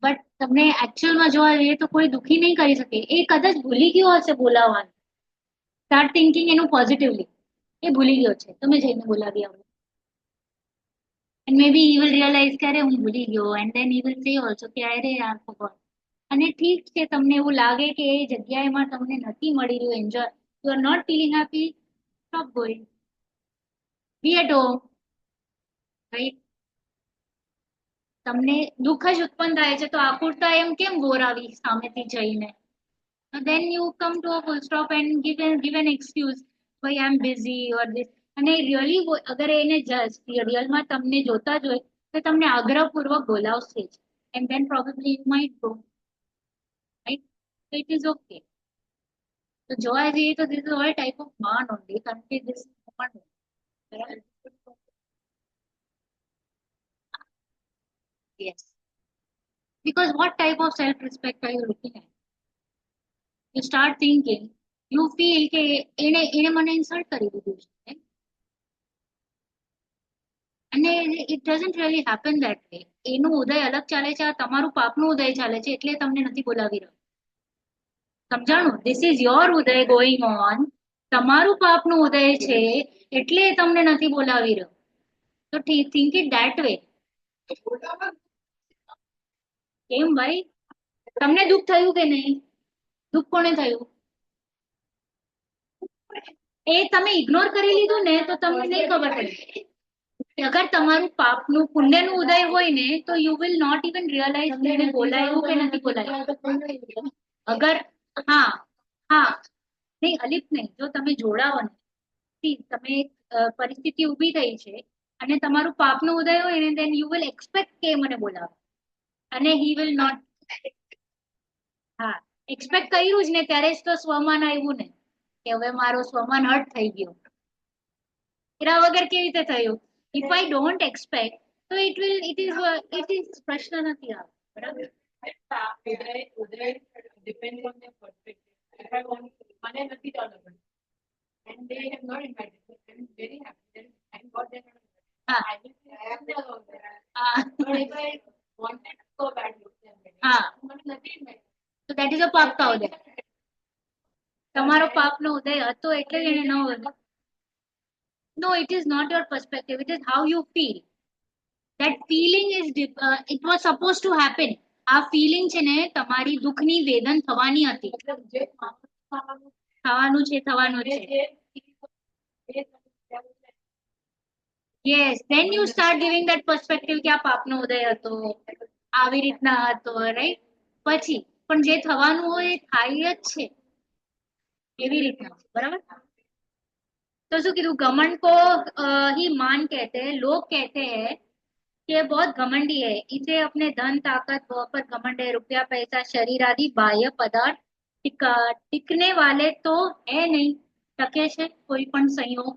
બટ તમને એકચ્યુઅલમાં જોવા જઈએ તો કોઈ દુઃખી નહીં કરી શકે। એ કદાચ ભૂલી ગયો હશે બોલાવવાનું। સ્ટાર્ટ થિંકિંગ એનું પોઝિટિવલી, એ ભૂલી ગયો છે, તમે જઈને બોલાવી આવો। and maybe he will realize કે અરે હું ભૂલી ગયો, and then he will say also કે અરે યાર forgot। અને ઠીક છે, તમને એવું લાગે કે એ જગ્યાએમાં તમને નથી મળી રહ્યું enjoy, you are not feeling happy, stop going, be at home, right? તમને દુઃખ જ ઉત્પન્ન થાય છે તો આકુરતા એમ કેમ ગોરાવી સામેથી જઈને? then you come to a full stop and give an excuse, ભાઈ આઈ એમ બિઝી ઓર ધીસ। અને રિયલી અગર એને રિયલમાં તમને જોતા જ હોય તો તમને આગ્રહપૂર્વક બોલાવશે જ and then probably you might go, right? So it is okay. So જોવા જઈએ તો this is all type of man only, કારણ કે this is man only, બરાબર? Yes. Because what type of self-respect are you looking at? You start thinking, you feel કે એને મને insult કરી દીધું છે, અને it doesn't really happen that way. એનું ઉદય અલગ ચાલે છે, આ તમારું પાપનું ઉદય ચાલે છે, એટલે તમને નથી બોલાવી રહ્યો. સમજાણું? This is your Uday going on. તમારું પાપનું ઉદય છે, એટલે તમને નથી બોલાવી રહ્યો. So think it that way. કેમ ભાઈ? તમને દુઃખ થયું કે નહીં? દુઃખ કોને થયું? એ તમે ઇગ્નોર કરી લીધું ને તો તમને નહીં ખબર પડે. અગર તમારું પાપનું પુણ્યનું ઉદય હોય ને તો you will not even realize કે એને બોલાયું કે નથી બોલાયું. અગર હા હા નહીં અલિપ નહીં, જો તમે જોડાવો ને, તમે પરિસ્થિતિ ઊભી થઈ છે અને તમારું પાપનું ઉદય હોય ને, then you will expect કે મને બોલાવે, અને he will not. હા, એક્સપેક્ટ કર્યું જ ને ત્યારે જ તો સ્વમાન આવ્યું ને, કે હવે મારો સ્વમાન હર્ટ થઈ ગયો. એના વગર કેવી રીતે થયું? If I don't expect, so it is પ્રશ્ન નથી આવતો, બરાબર? ઉદય depends on their perspective. If I want, મને નથી ચાલતું and they have not invited me, I'm very happy. Then thank God they have not invited me. હા. I will say I am the હા. but if I wanted to go bad with them, હા. મને નથી invited. So that is a પાપકા ઉદય. તમારો પાપનો ઉદય હતો એટલે જ એને ન હોય. No, it is not your perspective. It is how you feel. That feeling is it was supposed to happen. આ ફીલિંગ છે ને તમારી દુઃખની વેદન થવાની હતી. મતલબ જે ખાવાનું થવાનું છે, થવાનું છે. Yes, then you start giving that perspective કે આ પાપનો ઉદય હતો, આવી રીતના હતો, રાઈટ? પછી પણ જે થવાનું હોય એ થાય જ છે, એવી રીતના, બરાબર? तो શું કીધું? घमंड को ही मान कहते हैं. लोग कहते हैं कि ये बहुत घमंडी है, इसे अपने धन ताकत पर घमंड है, रुपया पैसा शरीर आदि बाह्य पदार्थ टिकने वाले तो है नहीं. टके છે કોઈ પણ સંયોગ?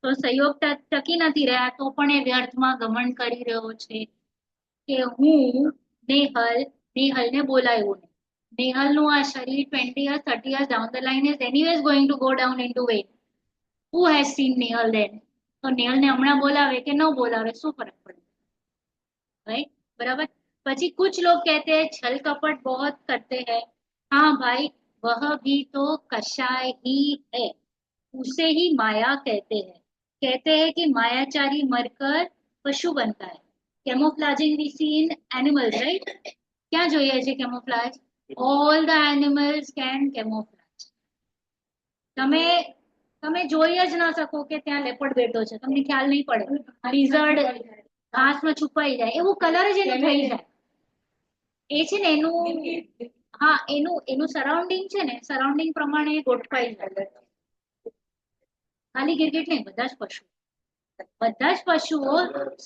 તો સંયોગ ટકી નથી રહ્યા તો પણ એ વ્યર્થમાં ઘમંડ કરી રહ્યો છે કે હું નેહલને બોલાયું ને. નેહલનું આ શરીર 20 years 30 years down the line is anyways going to go down into weight. Who has seen Nehal then? तो नेहल ने हमણાં बोलावे કે ન બોલાવે શું ફરક પડે, राइट? बराबर. પછી कुछ लोग कहते हैं छल कपट बहुत करते हैं. हाँ भाई, वह भी तो कषाय ही है, उसे ही माया कहते हैं. कहते हैं कि मायाचारी मरकर पशु बनता है. Camouflaging we see in animals, right? क्या જોઈએ છે camouflage? All the animals can camouflage. તમે તમે જોઈ જ ન શકો કે ત્યાં લેપડ બેઠો છે, તમને ખ્યાલ નહીં પડે. લિઝર્ડ ઘાસમાં છુપાઈ જાય, એવું કલર જ એનો થઈ જાય. એ છે ને એનું, હા, એનું સરાઉન્ડિંગ છે ને, સરાઉન્ડિંગ પ્રમાણે ગોઠવાઈ જાય. ખાલી गिरगिट નહીં, બધા જ પશુઓ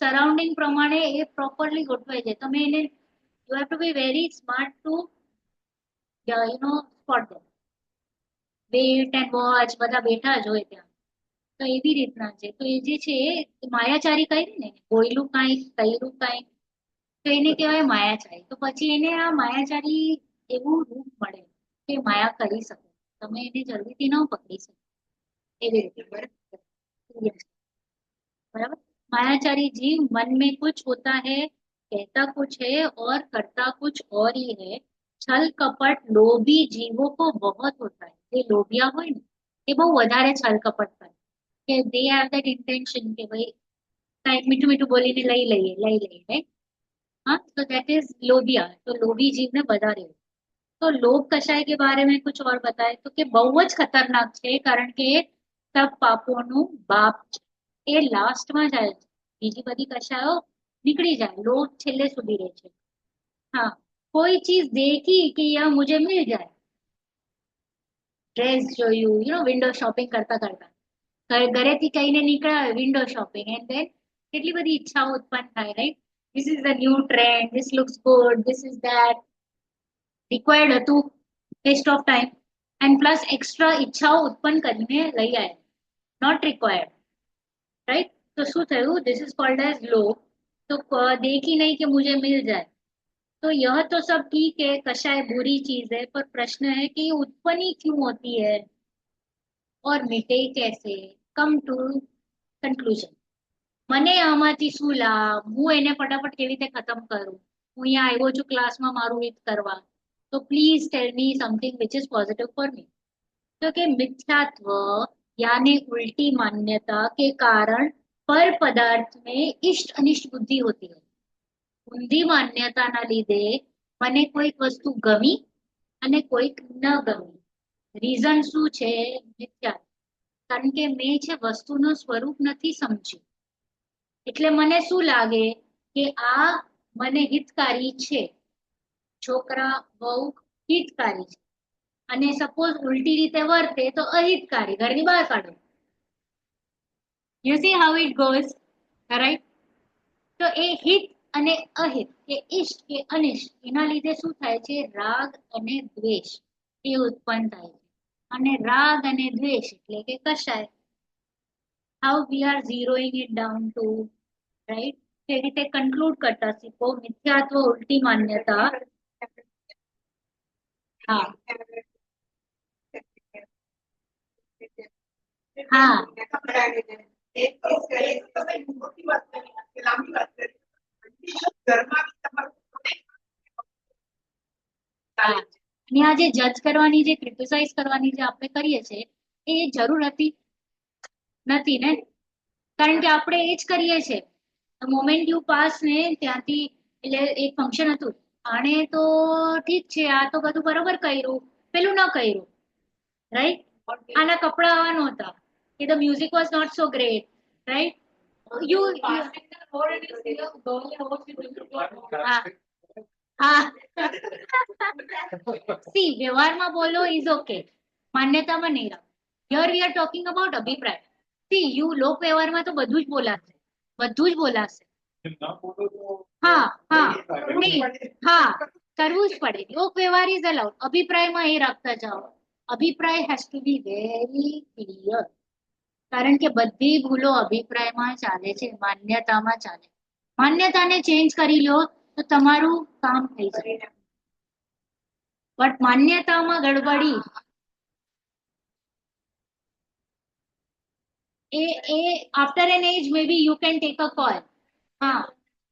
સરાઉન્ડિંગ પ્રમાણે એ પ્રોપરલી ગોઠવાઈ જાય. તમે એને you have to be very smart to spot them. Wait and watch બધા બેઠા જ હોય ત્યાં. તો એવી રીતના છે. તો એ જે છે માયાચારી કહી ને, બોયલું કાંઈક કર્યું કાંઈક, તો એને કહેવાય માયાચારી. તો પછી એને આ માયાચારી એવું રૂપ મળે કે માયા કરી શકે, તમે એને જલ્દીથી ન પકડી શકો, એવી રીતે, બરાબર? बराबर. मायाचारी जीव मन में कुछ होता है, कहता कुछ है और करता कुछ और ही है. छल कपट लोभी जीवों को बहुत होता है. ये लोभिया હોય ને એ બહુ વધારે છલ કપટ કરે, કે they have that intention કે ભાઈ કાંઈક મીઠું મીઠું બોલીને લઈ લઈએ, રાઈટ? हाँ, तो दैट इज लोभिया. तो लोभी जीव ने વધારે. तो लोभ कषाय के बारे में कुछ और बताए तो કે બહુ જ ખતરનાક છે, કારણ કે सब પાપોનું બાપ છે. એ લાસ્ટમાં જાય છે, બીજી બધી કશાયો નીકળી જાય, લોભ છેલ્લે સુધી રહે છે. हाँ, कोई चीज देखी कि यह मुझे मिल जाए, ડ્રેસ જોયું, વિન્ડો શોપિંગ કરતા કરતા ઘરેથી કહીને નીકળ્યા વિન્ડો શોપિંગ, એન્ડ દેન કેટલી બધી ઈચ્છાઓ ઉત્પન્ન થાય, right? this is the new trend, this looks good, this is that. Required હતું waste of time and plus extra ઈચ્છાઓ ઉત્પન્ન કરીને લઈ આવ્યા, not required, right? તો શું થયું? this is called as low. तो देखी नहीं कि मुझे मिल जाए. तो यह तो सब ठीक है, कषाय बुरी चीज है, पर प्रश्न है कि ये उत्पन्न ही क्यों होती है और मिटे कैसे? Come to conclusion. મને આમાંથી શું લાભ? હું એને ફટાફટ કેવી રીતે ખતમ કરું? હું અહીંયા આવ્યો છું ક્લાસમાં મારું હિત કરવા. તો please tell me something which is positive for me. तो कि मिथ्यात्व यानी उल्टी मान्यता के कारण पर पदार्थ में इष्ट अनिष्ट बुद्धि होती है. ઊંધી માન્યતાના લીધે મને કોઈક વસ્તુ ગમી અને કોઈક ન ગમી. રીઝન શું છે? મિથ્યાત્વ. કારણ કે મેં છે વસ્તુનું સ્વરૂપ નથી સમજ્યું. એટલે મને શું લાગે કે આ મને હિતકારી છે, છોકરા બહુ હિતકારી છે, અને સપોઝ ઉલટી રીતે વર્તે તો અહિતકારી, ઘરની બહાર કાઢો. You C how it goes, right? તો એ હિત અને અહિત, કે ઇષ્ટ કે અનિષ્ટ, એના લીધે શું થાય છે? રાગ અને દ્વેષ એ ઉત્પન્ન થાય છે. અને રાગ અને દ્વેષ એટલે કે કશાય. How we are zeroing it down to, right? તે રીતે કન્ક્લુડ કરતા શીખો. મિથ્યાત્વ ઉલટી માન્યતા. હા હા હા. અને આ જે જજ કરવાની, જે ક્રિટિસાઇઝ કરવાની જે આપણે કરીએ છીએ, એ જરૂર હતી નથી ને? કારણ કે આપણે એ જ કરીએ છીએ. મોમેન્ટ યુ પાસ ને ત્યાંથી, એટલે એક ફંક્શન હતું, આણે તો ઠીક છે, આ તો બધું બરોબર કર્યું, પેલું ન કર્યું, રાઈટ? આના કપડા આવા નહોતા, કે the music was not so great, right? You હા હા. સી, વ્યવહારમાં બોલો ઇઝ ઓકે, માન્યતામાં નહીં રાખો. Here we are talking about અભિપ્રાય. સી, યુ લોક વ્યવહારમાં તો બધું જ બોલાશે, બધું જ બોલાશે. ના બોલો તો હા હા નહીં, હા કરવું જ પડે. લોક વ્યવહાર ઇઝ અલાઉડ, અભિપ્રાયમાં એ રાખતા જાઓ. અભિપ્રાય has to be very clear. કારણ કે બધી ભૂલો અભિપ્રાયમાં ચાલે છે, માન્યતામાં ચાલે. માન્યતાને ચેન્જ કરી લો તો તમારું કામ થઈ જાય. બટ માન્યતામાં ગડબડી, એ after an age maybe you can take a call. હા,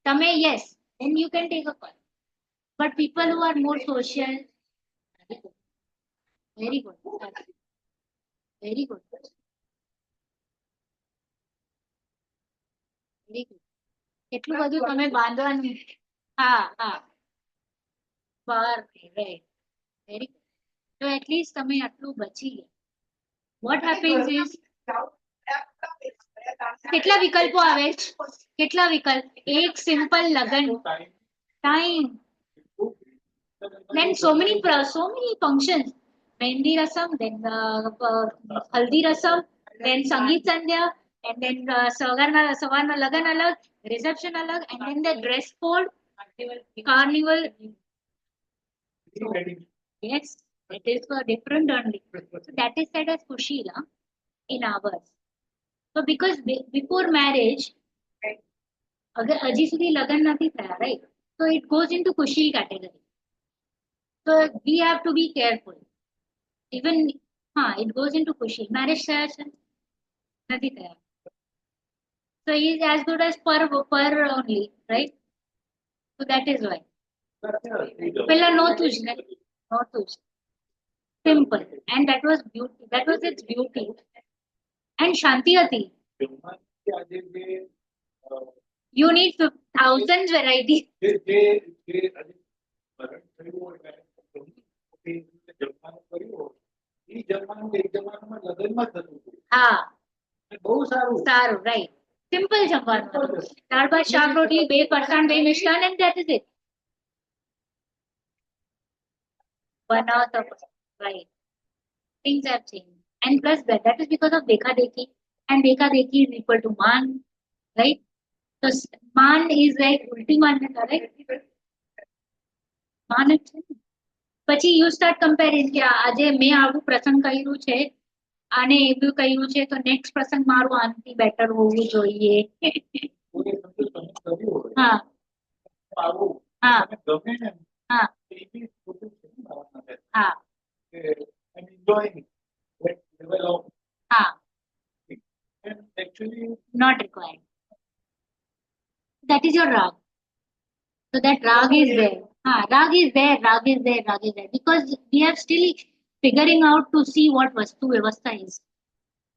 તમે yes, then you can take a call. But people who are more social, very good, very good, very good. એટલું બધું તમે બાંધવાનું. હા હા, બહાર, રાઈટ, વેરી ગુડ. તો એટલીસ્ટ તમે આટલું બચી ગયા. વોટ હેપન્સ ઇઝ, કેટલા વિકલ્પો આવે છે? કેટલા વિકલ્પ? એક સિમ્પલ લગન, time, then so many functions. Mehndi rasam, then haldi rasam, then sangeet sandhya, and then savarna lagan alag, reception alag, and then the dress code, carnival. Yes, it is different only. So that is said as kushila in ours. So because before marriage, अगर हजी સુધી લગન નથી થયા, right? So it goes into kushi category. So we have to be careful. Even it goes into kushi. Marriage થયા છે? નથી થયા. So he is as good as per only, right? So that is why. પેલા નહોતું જ ને, નહોતું જ. Simple. And that was beauty. That was its beauty. And શાંતિ હતી. જમવાની આજે જે You need thousands varieties. જે જે જે આજે મરણ થયું હોય ને, જમવાનું કર્યું હોય, એ જમવાનું એક જમાનામાં લગ્નમાં થતું હતું. હા, અને બહુ સારું. સારું, right. Simple જમવાનું હતું. દાળ ભાત શાક રોટલી, 2 ફરસાણ 2 મિષ્ટાન, and that is it. બનાવતા, right. Things have changed. And plus that is because of dekha dekhi. And dekha dekhi is equal to man, right? So તો માન ઇઝ લાઈક ઉલટી માન્યતા, રાઈટ? માન જ છે ને. પછી યુ સ્ટાર્ટ કમ્પેરિંગ કે આજે મેં આવું પ્રસંગ કર્યું છે, આને એવું કર્યું છે, તો નેક્સ્ટ પ્રસંગ મારું આનાથી બેટર હોવું જોઈએ. કોઈ સમજો તમે કર્યું હોય હા આવું હા મને ગમે ને હા એ બી ખોટું છે ને મારા માટે હા કે I'm enjoying that level of હા and actually not required. That is your rag. So that rag is there. Rag is there, rag is there, rag is there. Because we are still figuring out to see what Vastu Vyavastha is.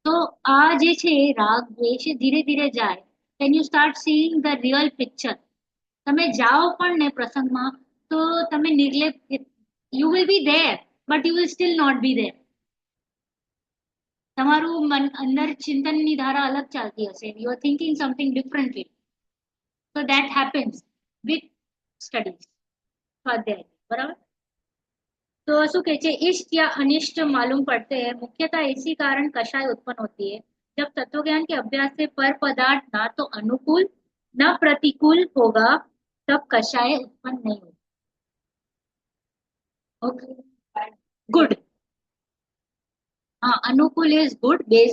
So આ જે છે એ રાગ દ્વેષ એ ધીરે ધીરે જાય. Then you start seeing the real picture. તમે જાઓ પણ ને પ્રસંગમાં તો તમે નિર્લેપ, you will be there, but you will still not be there. તમારું મન અંદર ચિંતનની ધારા અલગ ચાલતી હશે. You are thinking something differently. So that happens with studies. स्वाध्याय, बराबर. तो શું કહે છે, इष्ट या अनिष्ट मालूम पड़ते हैं मुख्यतः इसी कारण कषाय उत्पन्न होती है जब तत्वज्ञान के अभ्यास से पर पदार्थ ना तो अनुकूल न प्रतिकूल होगा, तब कषाय उत्पन्न नहीं होगा. Okay, good. हाँ, अनुकूल इज गुड बेस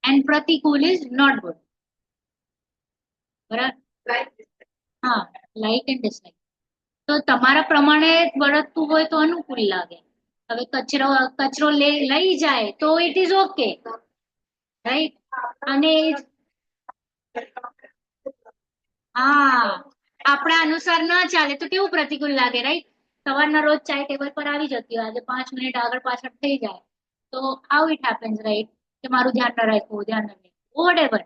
एंड प्रतिकूल इज नॉट गुड. बराबर. हाँ, लाइक एंड डिसलाइक. તો તમારા પ્રમાણે વર્તતું હોય તો અનુકૂળ લાગે. હવે કચરો લઈ જાય તો ઇટ ઇઝ ઓકે, રાઈટ? અને હા, આપણા અનુસાર ના ચાલે તો કેવું પ્રતિકૂળ લાગે, રાઈટ? સવારના રોજ ચાય ટેબલ પર આવી જતી હોય, આજે 5 મિનિટ આગળ પાછળ થઈ જાય તો હાઉ ઇટ હેપન્સ, રાઈટ? કે મારું ધ્યાન ન રાખ્યું, ધ્યાન ન રાખ્યું, whatever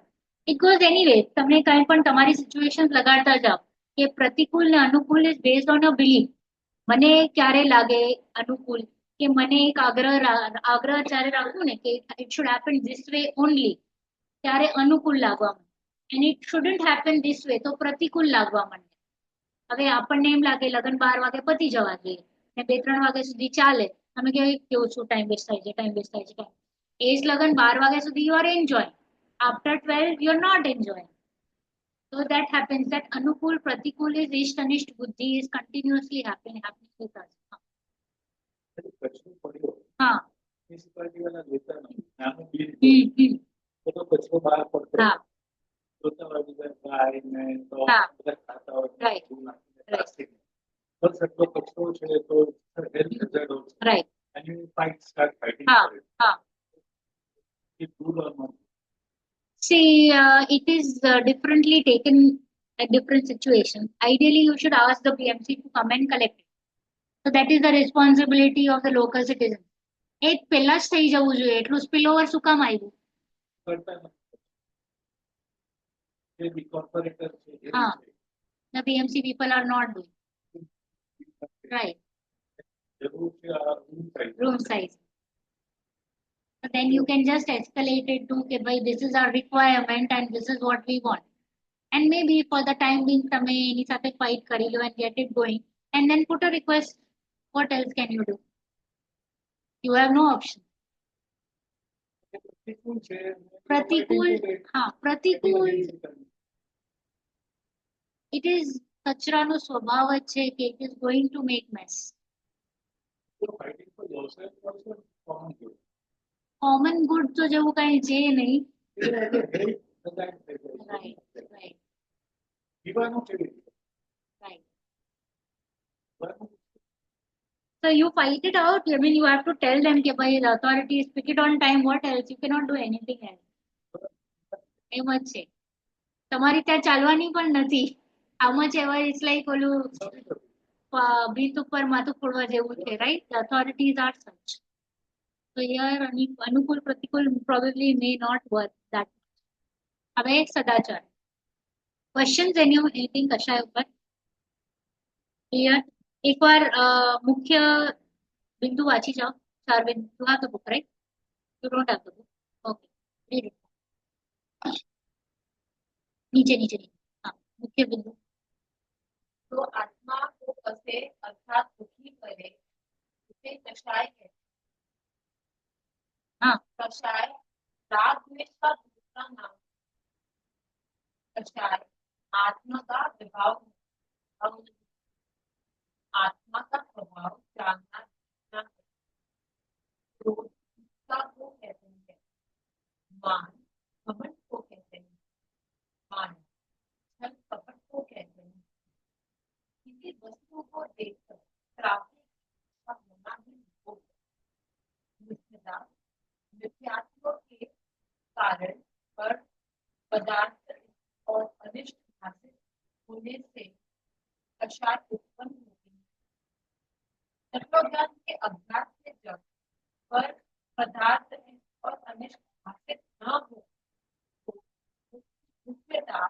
it goes. Anyway, તમને કાંઈ પણ તમારી સિચ્યુએશન લગાડતા જાઓ કે પ્રતિકૂળ ને અનુકૂળ is based on a belief. મને ક્યારે લાગે અનુકૂળ, કે મને એક આગ્રહ જ્યારે રાખું ને કે it should happen this way only, ત્યારે અનુકૂળ લાગવા માંડે. And it shouldn't happen this way, તો પ્રતિકૂળ લાગવા માંડે. હવે આપણને એમ લાગે લગન 12 વાગે પતી જવા જોઈએ ને 2-3 વાગ્યા સુધી ચાલે, અમે કેવું છું ટાઈમ વેસ્ટ થાય છે, ટાઈમ વેસ્ટ થાય છે. એ જ લગન 12 વાગ્યા સુધી you are enjoy, after 12 you are not enjoy. So that happens, that Anukul Pratikul is Ishtanishta Buddhi is continuously happening with us. કચરો પડ્યો हाँ. મ્યુનિસિપાલિટી વાળા લેતા નથી નાનું બિલ हम्म. બધો કચરો બહાર પડતો हाँ. જોતા હોય બધા ગાય ને તો હા. બધા ખાતા હોય Right. ધૂળ નાખીને પ્લાસ્ટિક બસ એટલો કચરો છે તો health હજાર્ડ Right. and you start fighting हाँ. for it. हाँ. It's good or not? See, it is differently taken at different situations. Ideally, you should ask the PMC to come and collect it. So that is the responsibility of the local citizen. એક પહેલા જ થઈ જવું જોઈએ, એટલું spill over શું કામ આવ્યું? કરતા નથી. જે બી કોર્પોરેટર છે એ હા. છે. The PMC people are not doing. Right. જરૂર છે આ room size. Room size. So then you can just escalate it to કે ભાઈ this is our requirement and this is what we want. And maybe for the time being તમે એની સાથે fight કરી લો and get it going and then put a request. What else can you do? You have no option. પ્રતિકૂળ છે પ્રતિકૂળ, હા, પ્રતિકૂળ it is કચરાનો સ્વભાવ જ છે કે it is going to make mess. fighting for yourself also common good. Common good તો જેવું કઈ છે નહીં. Help બધા થઈ જાય. Right. Right. જીવાનું કેવી રીતે? Right. જીવાનું So you fight it out. I mean, you have to tell them that by the authorities pick it on time. What else? You cannot do anything else. એમ જ છે. તમારી ત્યાં ચાલવાની પણ નથી. How much ever it's like ઓલું ભીત ઉપર માથું ફોડવા જેવું છે, right? The authorities are such. So here અનુકૂળ પ્રતિકૂળ probably may not work that much. હવે સદાચાર. Questions anything કશાય ઉપર? Clear? એકવાર મુખ્ય બિંદુ વાંચી જાઓ. 4 બિંદુ. You have the book, right? You don't have the book. Okay. Read it. नीचे नीचे नीचे. हाँ, मुख्य बिंदु. तो आत्मा को कसे अर्थात दुखी करे उसे कषाय कहते हैं. हाँ. कषाय राग द्वेष का दूसरा नाम. कषाय आत्मा का विभाव, हम आत्मा का स्वभाव जानना सीखना है। क्रोध का को कहते हैं, मान घमंड को कहते हैं, मान छल कपट को कहते हैं। किसी वस्तु को देखकर प्राप्ति का होना ही योग है। मिथ्या मिथ्यात्व के कारण पर पदार्थ और अनिष्ट हासिल होने से अशांत उत्पन्न होती है। तत्वज्ञान के अभ्यास से जब पर पदार्थ और अनिष्ट हासिल न हो तो मुख्यतः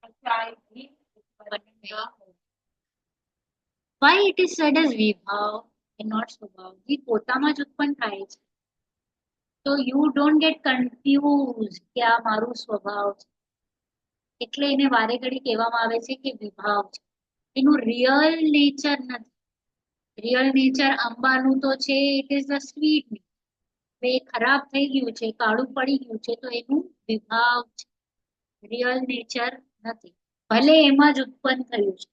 अचाई भी उत्पन्न न हो। Why it is said as વિભાવ and not સ્વભાવ? એ પોતામાં જ ઉત્પન્ન થાય છે. તો you don't get confused કે આ મારું સ્વભાવ છે. એટલે એને વારે ઘડી કહેવામાં આવે છે કે વિભાવ છે. એનું રિયલ નેચર નથી. રિયલ નેચર આંબાનું તો છે, ઇટ ઇઝ ધ સ્વીટ. એ ખરાબ થઈ ગયું છે, કાળું પડી ગયું છે, તો એનું વિભાવ છે, રિયલ નેચર નથી. ભલે એમાં જ ઉત્પન્ન થયું છે,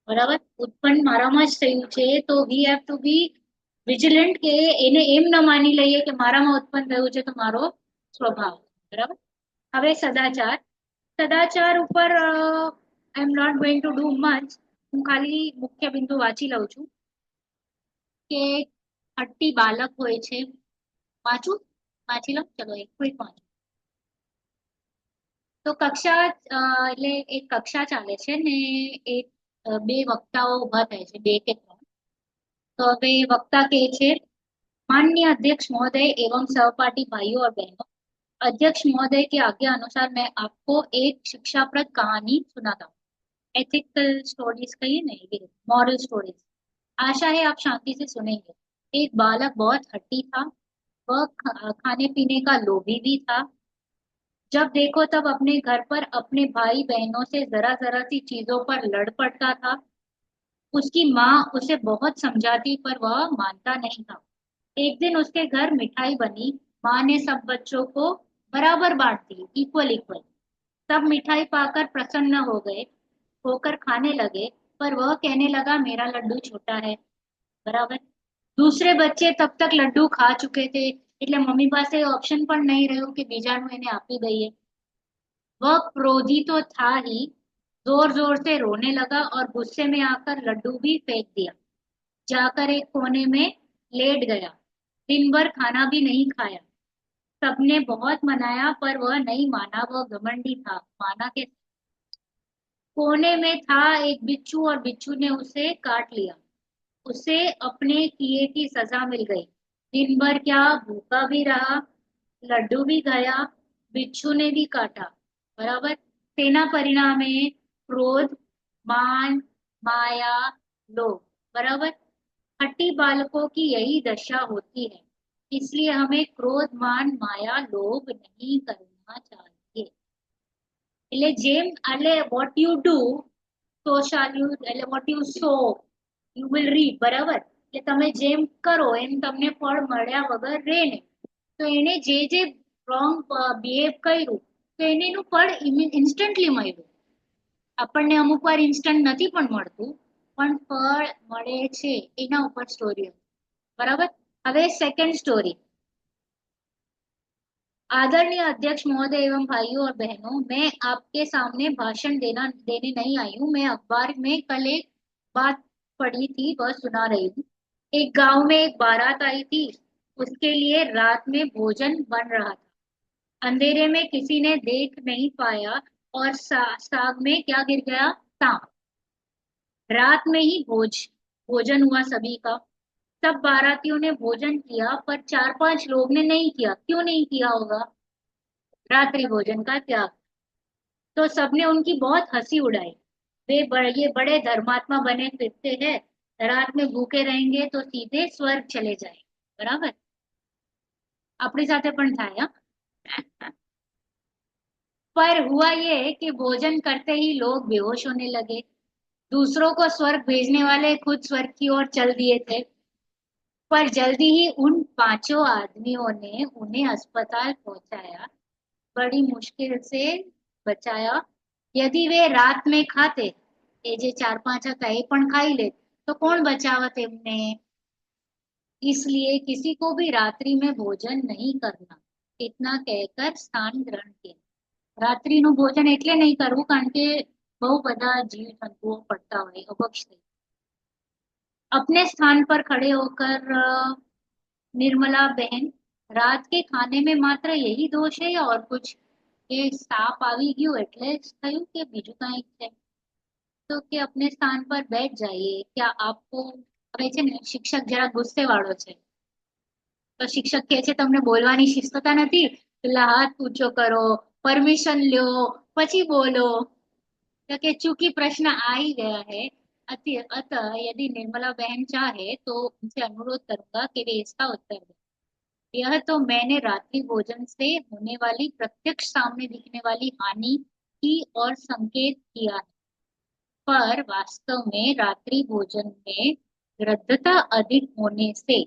બરાબર, ઉત્પન્ન મારામાં જ થયું છે, તો we have to be vigilant કે એને એમ ન માની લઈએ કે મારામાં ઉત્પન્ન થયું છે તો મારો સ્વભાવ, બરાબર. હવે સદાચાર. સદાચાર ઉપર I am not going to do much. હું ખાલી મુખ્ય બિંદુ વાંચી લઉં છું કે 30 બાળક હોય છે. વાંચી લો, ચલો એક ક્વિક વાંચો. તો કક્ષા એટલે એક કક્ષા ચાલે છે ને એક બે વક્તાઓ ઉભા થાય છે, 2 કે 3. तो હવે वक्ता के છે, माननीय अध्यक्ष महोदय एवं सहपाठी भाइयों और बहनों, अध्यक्ष महोदय की आज्ञा अनुसार मैं आपको एक शिक्षाप्रद कहानी सुनाता हूँ. एथिकल स्टोरीज कहिए ना, ये मॉरल स्टोरीज. आशा है आप शांति से सुनेंगे. एक बालक बहुत हट्टी था. वह खाने पीने का लोभी भी था. जब देखो तब अपने घर पर अपने भाई बहनों से जरा जरा सी चीजों पर लड़ पड़ता था. उसकी माँ उसे बहुत समझाती पर वह मानता नहीं था. एक दिन उसके घर मिठाई बनी. माँ ने सब बच्चों को बराबर बांट दी, इक्वल इक्वल. सब मिठाई पाकर प्रसन्न हो गए, होकर खाने लगे, पर वह कहने लगा मेरा लड्डू छोटा है, बराबर. दूसरे बच्चे तब तक लड्डू खा चुके थे, એટલે મમ્મી પાસે ઓપ્શન પણ નહીં રહ્યું કે બીજાનું એને આપી દઈએ. वह क्रोधी तो था ही, जोर जोर से रोने लगा और गुस्से में आकर लड्डू भी फेंक दिया. जाकर एक कोने में लेट गया. दिन भर खाना भी नहीं खाया. सबने बहुत मनाया पर वह नहीं माना. वह घमंडी था, माना के कोने में था एक बिच्छू और बिच्छू ने उसे काट लिया. उसे अपने किए की सजा मिल गई. दिन भर क्या भूखा भी रहा, लड्डू भी खाया, बिच्छू ने भी काटा, बराबर. तेना परिणामे क्रोध, मान, माया, लोभ, बराबर. हट्टी बालकों की यही दशा होती है. इसलिए हमें क्रोध, मान, माया, लोभ नहीं करना चाहिए. એટલે જેમ એટલે what you do so shall you, એટલે what you sow you will reap, બરાબર. એટલે તમે જેમ કરો એમ તમને ફળ મળ્યા વગર રહે ને. તો એને જે જે રોંગ બિહેવ કર્યું તો એને એનું ફળ ઇન્સ્ટન્ટલી મળ્યું. આપણને અમુક વાર ઇન્સ્ટન્ટ નથી પણ મળતું, પણ ફળ મળે છે, એના ઉપર સ્ટોરી, બરાબર. હવે સેકન્ડ સ્ટોરી. आदरणीय अध्यक्ष महोदय एवं भाइयों और बहनों, मैं आपके सामने भाषण देने नहीं आई हूँ. मैं अखबार में कल एक बात पढ़ी थी, वह सुना रही हूँ. एक गांव में एक बारात आई थी. उसके लिए रात में भोजन बन रहा था. अंधेरे में किसी ने देख नहीं पाया और साग में क्या गिर गया, सांप. रात में ही भोजन हुआ सभी का. सब बारातियों ने भोजन किया पर 4-5 लोग ने नहीं किया. क्यों नहीं किया होगा? रात्रि भोजन का त्याग. तो सबने उनकी बहुत हंसी उड़ाई. ये बड़े धर्मात्मा बने फिरते हैं, रात में भूखे रहेंगे तो सीधे स्वर्ग चले जाए, बराबर. अपनी સાથે પણ થાય. पर हुआ ये कि भोजन करते ही लोग बेहोश होने लगे. दूसरों को स्वर्ग भेजने वाले खुद स्वर्ग की ओर चल दिए थे. पर जल्दी ही उन 5 आदमियों ने उन्हें अस्पताल पहुंचाया, बड़ी मुश्किल से बचाया. यदि वे रात में खाते, ये जे 4-5 હતા એ પણ ખાઈ લે તો કોણ બચાવત એમને? इसलिए किसी को भी रात्रि में भोजन नहीं करना, इतना कहकर स्थान ग्रहण किया. રાત્રિનું ભોજન એટલે નહીં કરવું કારણ કે બહુ બધા જીવ જંતુઓ પડતા હોય અપક્ષ થઈ. अपने स्थान पर खड़े होकर निर्मला बहन, रात के खाने में मात्र यही दोष है या और कुछ? કે સાપ આવી ગયું એટલે જ થયું કે બીજું કઈ છે? તો કે अपने स्थान पर बैठ जाइए, क्या आपको? હવે છે ને શિક્ષક જરા ગુસ્સે વાળો છે, તો શિક્ષક કહે છે તમને બોલવાની શિસ્તતા નથી, પેલા હાથ ઊંચો કરો, પરમિશન લ્યો, પછી બોલો. तो कि चूंकि प्रश्न आ ही गया है, अतः यदि निर्मला बहन चाहे तो उनसे अनुरोध करूंगा कि वे इसका उत्तर दें. यह तो मैंने रात्रि भोजन से होने वाली प्रत्यक्ष सामने दिखने वाली हानि की और संकेत किया है, पर वास्तव में रात्रि भोजन में वृद्धता अधिक होने से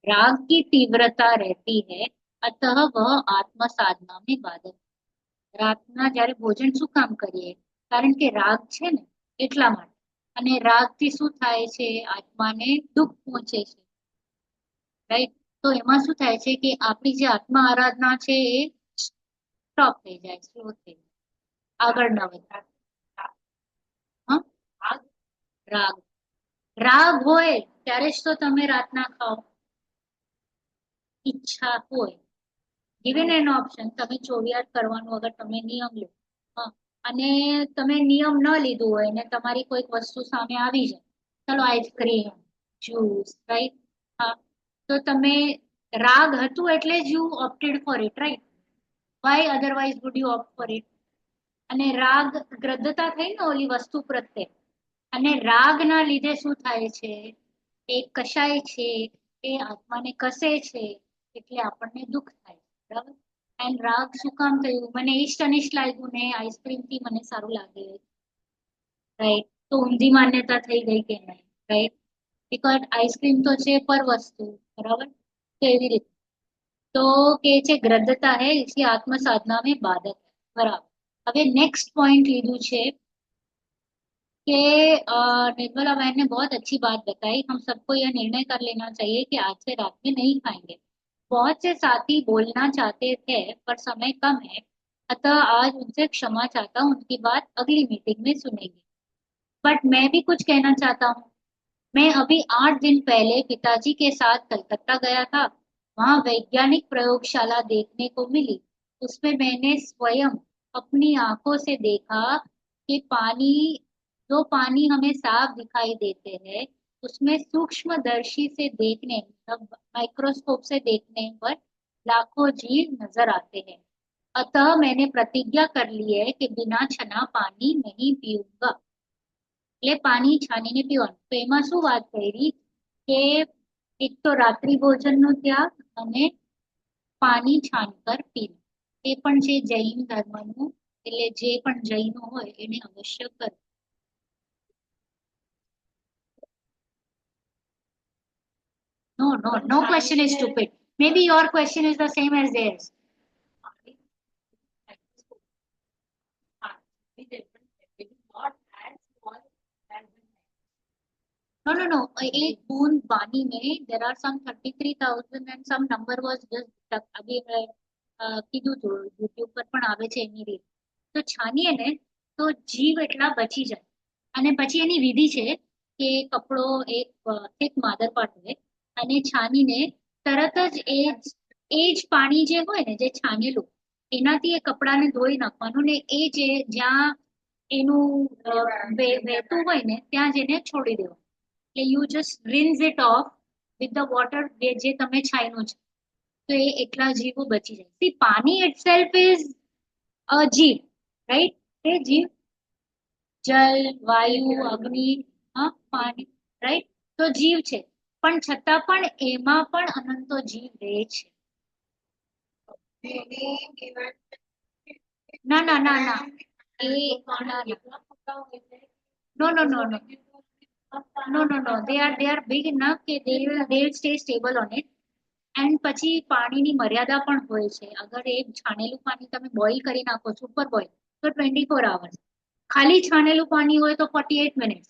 राग की तीव्रता रहती है, अतः वह आत्म साधना में बाधक. રાતના જ્યારે ભોજન શું કામ કરીએ? કારણ કે રાગ છે ને એટલા માટે. અને રાગથી શું થાય છે? આત્માને દુઃખ પહોંચે છે, રાઈટ? તો એમાં શું થાય છે કે આપણી જે આત્મા આરાધના છે એ સ્ટોપ થઈ જાય, સ્લો થઈ જાય, આગળ ન વધે. હા, રાગ રાગ હોય ત્યારે જ તો તમે રાતના ખાઓ, ઈચ્છા હોય. given an option, તમે ચોવિયાર કરવાનું અગર તમે નિયમ લો, હા, અને તમે નિયમ ન લીધું હોય ને તમારી કોઈક વસ્તુ સામે આવી જાય, ચલો આઈસ્ક્રીમ, જ્યુસ, રાઈટ? હા, તો તમે રાગ હતું એટલે જ you opted for it, right? Why otherwise would you opt for it? અને રાગ ગ્રદ્ધતા થઈ ને ઓલી વસ્તુ પ્રત્યે, અને રાગના લીધે શું થાય છે? એ કશાય છે, એ આત્માને કસે છે, એટલે આપણને દુઃખ થાય, બરાબર? એન્ડ રાગ શું કામ થયું? મને ઈષ્ટ અનિષ્ટ લાગ્યું ને આઈસ્ક્રીમ થી મને સારું લાગે, રાઈટ? તો ઊંધી માન્યતા થઈ ગઈ કે નહીં, રાઈટ? બીકોઝ આઈસ્ક્રીમ તો છે પર વસ્તુ, બરાબર? તો એવી રીતે તો કે છે ગ્રદ્ધતા है इसलिए आत्म साधना में बाधक है, बराबर. હવે નેક્સ્ટ પોઈન્ટ લીધું છે कि निर्मला बहन ने बहुत अच्छी बात बताई, हम सबको यह निर्णय कर लेना चाहिए कि आज से रात में नहीं खाएंगे. बहुत से साथी बोलना चाहते थे पर समय कम है, अतः आज उनसे क्षमा चाहता हूँ, उनकी बात अगली मीटिंग में सुनेंगे. बट मैं भी कुछ कहना चाहता हूँ. मैं अभी 8 दिन पहले पिताजी के साथ कलकत्ता गया था. वहाँ वैज्ञानिक प्रयोगशाला देखने को मिली. उसमें मैंने स्वयं अपनी आंखों से देखा कि जो पानी हमें साफ दिखाई देते हैं उसमें सूक्ष्मदर्शी से देखने, मतलब माइक्रोस्कोप से देखने पर लाखों जीव नजर आते हैं. अतः मैंने प्रतिज्ञा कर ली है कि बिना छना पानी नहीं पीऊंगा. એટલે પાણી છાનીને પીવાનું. તો એમાં શું વાત કરી કે એક તો રાત્રિ ભોજનનો ત્યાગ અને પાણી છાનકર પીવું, એ પણ છે જૈન ધર્મનું, એટલે જે પણ જૈનો હોય એને અવશ્ય કરવું. No question is stupid. Maybe your question is the same as theirs. No. एक बूंद पानी में there are some 33,000 and some number was just अभी કીધું હતું યુટ્યુબ પર પણ આવે છે એની રીત. તો છાનીએ ને તો જીવ એટલા બચી જાય. અને પછી એની વિધિ છે કે કપડો એક માદર પાટવે અને છાનીને તરત જ એ જ પાણી જે હોય ને જે છાનેલું એનાથી એ કપડાને ધોઈ નાખવાનું ને એ જે જ્યાં એનું વહેતું હોય ને ત્યાં જ એને છોડી દેવાનું. એટલે you just rinse it off with the water જે તમે છાન્યું છે, તો એ એટલા જીવો બચી જાય. સી પાણી itself is a જીવ, રાઈટ? એ જીવ, જલ, વાયુ, અગ્નિ, હા, પાણી, રાઈટ? તો જીવ છે, પણ છતાં પણ એમાં પણ અનંતો જીવ રહે છે. ના એ ના No. They are big enough કે they will stay stable on it. And પછી પાણીની મર્યાદા પણ હોય છે. અગર એ છાણેલું પાણી તમે બોઇલ કરી નાખો સુપર બોઇલ તો 24 hours, ખાલી છાણેલું પાણી હોય તો 48 મિનિટ્સ,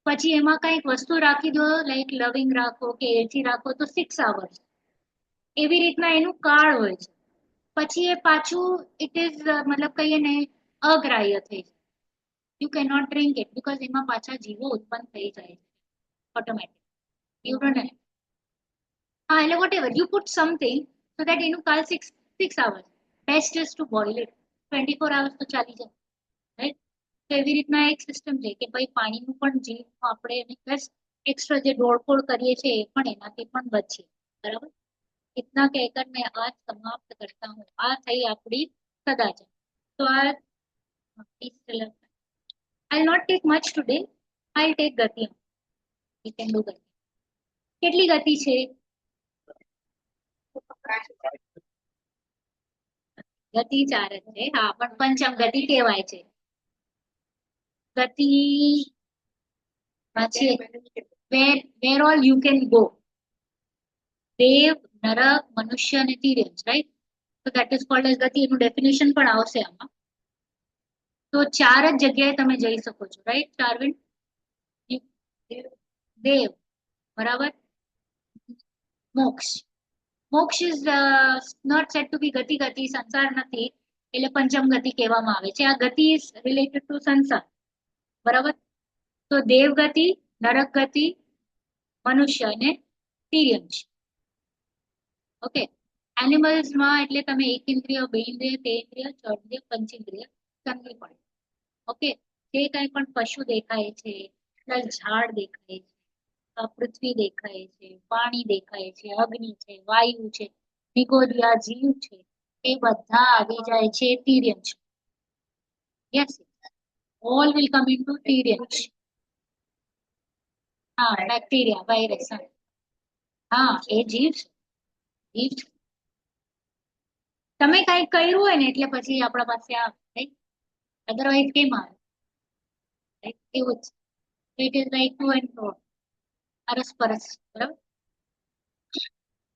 પછી એમાં કંઈક વસ્તુ રાખી દો લાઈક લવિંગ રાખો કે એલચી રાખો તો 6 અવર્સ. એવી રીતના એનું કાળ હોય છે. પછી એ પાછું ઇટ ઇઝ મતલબ કહીએ ને અગ્રાહ્ય થઈ જાય. You can not drink it because એમાં પાછા જીવો ઉત્પન્ન થઈ જાય છે ઓટોમેટિક. યુ ડોન્ટ, હા એટલે whatever you put something so that એનું કાલ 6 hours. Best is to boil it. 24 hours તો ચાલી જાય, રાઈટ? તો એવી રીતના એક સિસ્ટમ છે કે ભાઈ પાણીનું પણ જીવ આપણે એને પ્લસ એક્સ્ટ્રા જે દોડફોડ કરીએ છીએ એ પણ એનાથી પણ બચીએ, બરાબર? इतना कहकर मैं आज समाप्त करता हूँ. आ थई આપણી સદાચાર. તો આ I'll not take much today. I'll take ગતિ. We can do ગતિ. કેટલી ગતિ છે? ગતિ 4 જ છે. હા, પણ પંચમ ગતિ કહેવાય છે. ગતિ છે where all you can go. દેવ, નરક, મનુષ્ય અને તિર્યંશ, રાઈટ? તો that is called as ગતિ. એનું ડેફિનેશન પણ આવશે આમાં. તો 4 જ જગ્યાએ તમે જઈ શકો છો, રાઈટ ચાર્વિન? દેવ, બરાબર. મોક્ષ. મોક્ષ ઇઝ નોટ સેટ ટુ બી ગતિ. ગતિ સંસાર નથી, એટલે પંચમ ગતિ કહેવામાં આવે છે. આ ગતિ ઇઝ રિલેટેડ ટુ સંસાર, બરાબર. તો દેવ ગતિ, નરક ગતિ, મનુષ્ય અને તિર્યંશ. ઓકે. એનિમલ્સમાં એટલે તમે એક ઇન્દ્રિય, બે ઇન્દ્રિય, તે ઇન્દ્રિય, ચોઇન્દ્રિય, પંચેન્દ્રિય સમજવી પડે. ઓકે. જે કઈ પણ પશુ દેખાય છે, પ્લસ ઝાડ દેખાય છે, પૃથ્વી દેખાય છે, પાણી દેખાય છે, અગ્નિ છે, વાયુ છે, નિગોરિયા જીવ છે, એ બધા આવી જાય છે તિર્યંશ. Yes, all will come into તિર્યંશ. હા, બેક્ટેરિયા, વાયરસ. હા, એ જીવ છે. જીવ છે. તમે કઈ કર્યું હોય ને એટલે પછી આપણા પાસે આ અધરવાઇઝ કેમ આવે? એવું જ. It is like to and fro, અરસપરસ, બરાબર.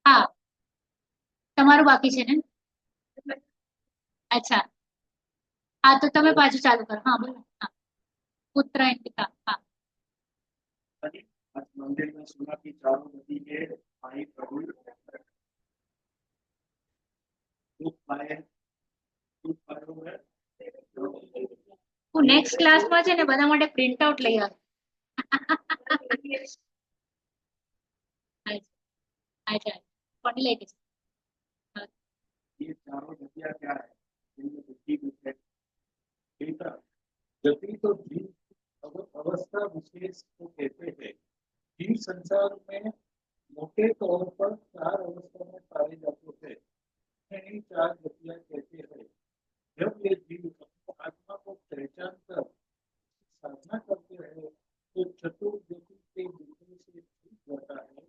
હા, તમારું બાકી છે ને? અચ્છા, હા તો તમે પાછું ચાલુ કરો. હા બોલો. હા, પુત્ર અને પિતા. હા. आज मंदिर में सुना कि चारों नदी के भाई प्रभु दुख पाए, दुख पाए हुए હું નેક્સ્ટ ક્લાસમાં છે ને બધા માટે પ્રિન્ટ આઉટ લઈ આવું. અચ્છા, કોને લઈ જઈશ? ये चारों नदियां क्या है? इनमें बुद्धि भी है, गीता गति तो जीव अवस्था विशेष को कहते हैं. जीव संसार में मोटे तौर पर 4 अवस्था में पाए जाते हैं. इन्हें 4 गतियां कहते हैं. जब ये जीव अपनी आत्मा को पहचान कर साधना करते हैं तो चतुर्गति के विषय से छूट जाता है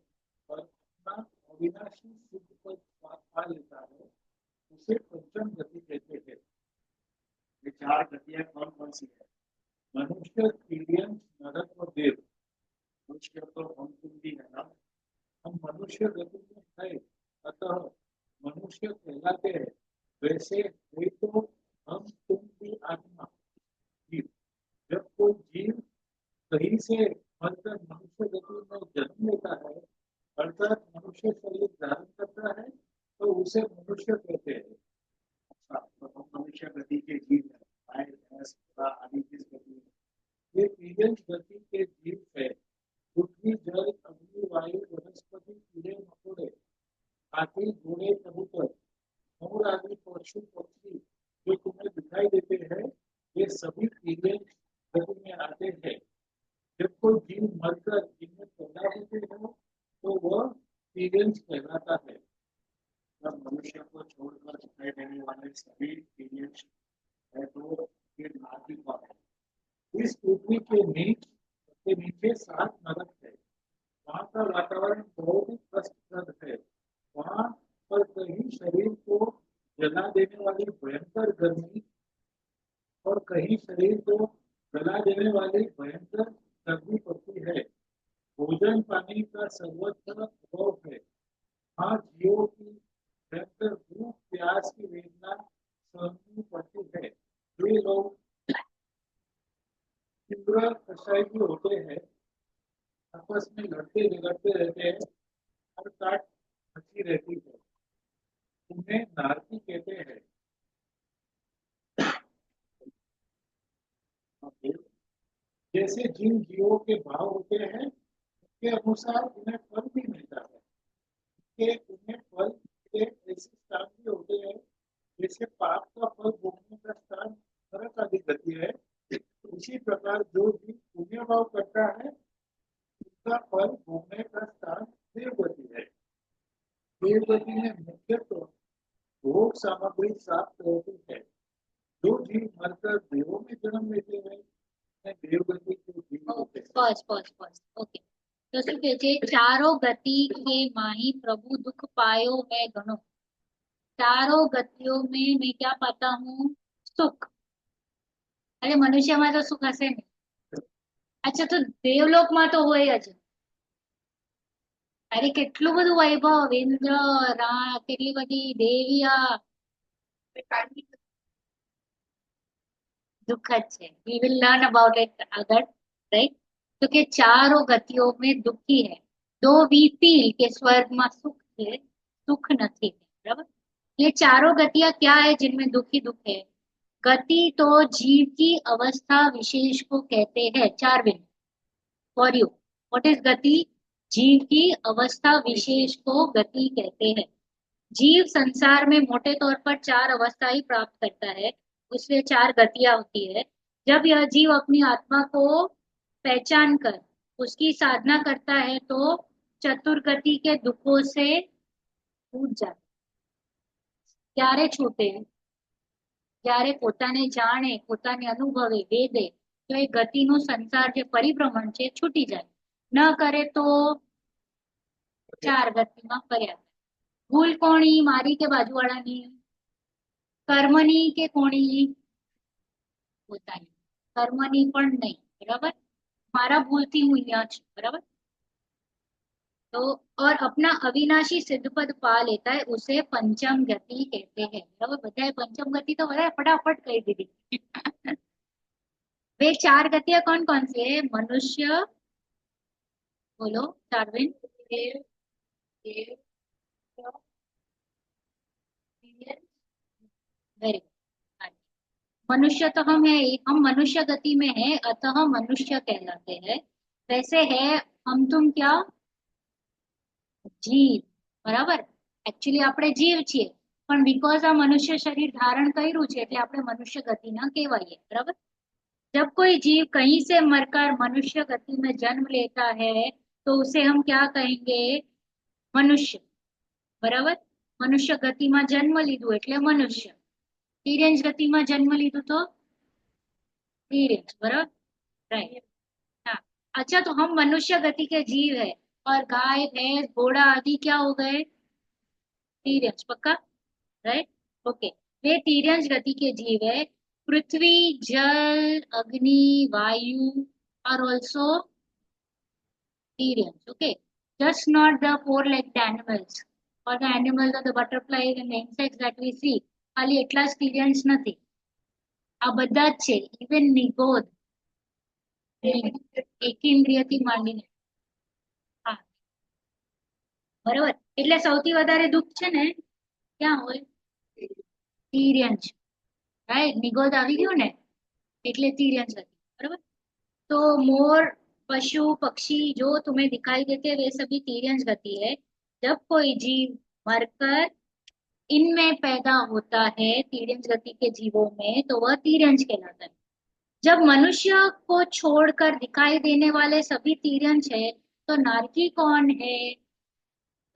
और अपना अविनाशी शुद्ध पद पा लेता है. उसे पंचम गति कहते हैं. ये 4 गतियां कौन कौन सी है? मनुष्य, तिर्यंश, नरक और देव. मनुष्य तो हम तुम भी है ना. हम मनुष्य गति में है, अतः मनुष्य कहलाते हैं. वैसे है तो हम तुम भी आत्मा जीव. जब कोई जीव कहीं से मरकर मनुष्य गति में जन्म लेता है, अर्थात मनुष्य शरीर धारण करता है, तो उसे मनुष्य कहते हैं. अच्छा, तो हम मनुष्य गति के जीव है. गाय, भैंस, घोड़ा आदि किस गति में? ये तिर्यंश गति के जीव है. पृथ्वी, जल, अग्नि, वायु, वनस्पति, कीड़े मकोड़े, हाथी, घोड़े, कबूतर, मोर आदि पशु पक्षी जो तुम्हें दिखाई देते हैं, ये सभी तिर्यंश गति में आते हैं. जब कोई जीव मरकर इनमें पैदा होते हो तो वह तिर्यंश कहलाता है. जब मनुष्य को छोड़कर दिखाई देने वाले सभी तिर्यंश है तो ये नाती का है. इस पृथ्वी के नीचे 7 नरक है. वहाँ का वातावरण बहुत ही कष्टप्रद है. वहाँ पर कहीं शरीर को जला देने वाली भयंकर गर्मी और कहीं शरीर को जला देने वाली भयंकर सर्दी पड़ती है. भोजन पानी का सर्वत्र अभाव है. हाँ, जीवों की भयंकर भूख प्यास की वेदना सहनी पड़ती है. वे लोग कसाई भी होते हैं, आपस में लड़ते झगड़ते रहते हैं, हर काट मची रहती है, उन्हें नारकी कहते हैं। जैसे जिन जीवों के भाव होते हैं उसके अनुसार उन्हें फल भी मिलता है, कि उन्हें फल के ऐसे स्थान भी होते हैं, जैसे पाप का फल भोगने का स्थान नरक आदि गति है, उसी प्रकार जो भी पुण्य भाव करता है उसका फल भोगने का स्थान देवगति है। देवगति में मुख्यतः भोग सामग्री प्राप्त होती है। जो जीव मरकर देवों में जन्म लेते हैं उन्हें देवगति के जीव होते हैं। Pause pause pause okay. તો શું કે છે ચારો ગતિ કે માહી પ્રભુ दुख पायो है गणो। चारों गतियों में मैं क्या पाता हूँ सुख। अरे मनुष्यમાં તો સુખ હશે ને। અચ્છા તો દેવલોકમાં તો હોય જ। અરે કેટલું બધું વૈભવ ઇન્દ્ર કેટલી બધી દેવીયા दुखद છે। We will learn about it अगर राइट। तो કે ચારો ગતિઓ में दुखी है। दो वी फील के स्वर्ग में सुख है सुख નથી बराबर। ये चारों गतियां क्या है जिनमें दुखी दुख है। गति तो जीव की अवस्था विशेष को कहते हैं। चार्विन फॉर यू व्हाट इज गति। जीव की अवस्था विशेष को गति कहते हैं। जीव संसार में मोटे तौर पर चार अवस्था ही प्राप्त करता है, उसमें चार गतियां होती है। जब यह जीव अपनी आत्मा को पहचान कर उसकी साधना करता है तो चतुर्गति के दुखों से छूट जाता है। क्यारे छूटे જ્યારે પોતાને જાણે પોતાને અનુભવે વેદે તો એ ગતિનું સંસાર જે પરિભ્રમણ છે છૂટી જાય। ન કરે તો ચાર ગતિમાં ફર્યા। ભૂલ કોણી મારી કે બાજુવાળાની કર્મની કે કોણી પોતાની। કર્મની પણ નહીં બરાબર। મારા ભૂલથી હું અહીંયા છું બરાબર। तो और अपना अविनाशी सिद्ध पद पा लेता है उसे पंचम गति कहते हैं बराबर। बताए पंचम गति तो बताए फटाफट कही दीदी। वे चार गतियां कौन कौन सी है। मनुष्य बोलो चार्विन। देव देव वेरी गुड। मनुष्य तो हम है ही, हम मनुष्य गति में है अतः मनुष्य कहलाते हैं। वैसे है हम तुम क्या જીવ બરાબર। એકચ્યુઅલી આપણે જીવ છીએ પણ બીકોઝ આ મનુષ્ય શરીર ધારણ કર્યું છે એટલે આપણે મનુષ્ય ગતિના કહેવાઈએ બરાબર। जब कोई जीव कहीं से मरकर मनुष्य गति में जन्म लेता है तो उसे हम क्या कहेंगे मनुष्य बराबर। मनुष्य गति में जन्म लीधું એટલે મનુષ્ય। તિર્યંજ ગતિ में जन्म लीधું तो તિર્યંજ बराबर राइट। हाँ अच्छा तो हम मनुष्य गति के जीव है और गाय भैंस घोड़ा आदि क्या हो गए तिर्यंज पक्का राइट ओके। वे तिर्यंज गति के जीव है। पृथ्वी जल अग्नि वायु आर ऑल्सो तिर्यंज okay. just not the four-legged animals or the animals or the butterflies and the insects that we see ખાલી એટલા જ tiryans નથી આ બધા જ છે even નિગોદ એકેન્દ્રિયથી માંડીને હા બરાબર। એટલે સૌથી વધારે દુઃખ છે ને ક્યાં હોય तिर्यंज राइट। નિગોદ આવી ગયો ને એટલે तिर्यंज હતી બરાબર। तो मोर पशु पक्षी जो तुम्हें दिखाई देते हैं वे सभी तिर्यंज गति है। जब कोई जीव मरकर इनमें पैदा होता है तिर्यंज गति के जीवों में तो वह तिर्यंज कहलाता है। जब मनुष्य को छोड़कर दिखाई देने वाले सभी तिर्यंज है तो नारकी कौन है।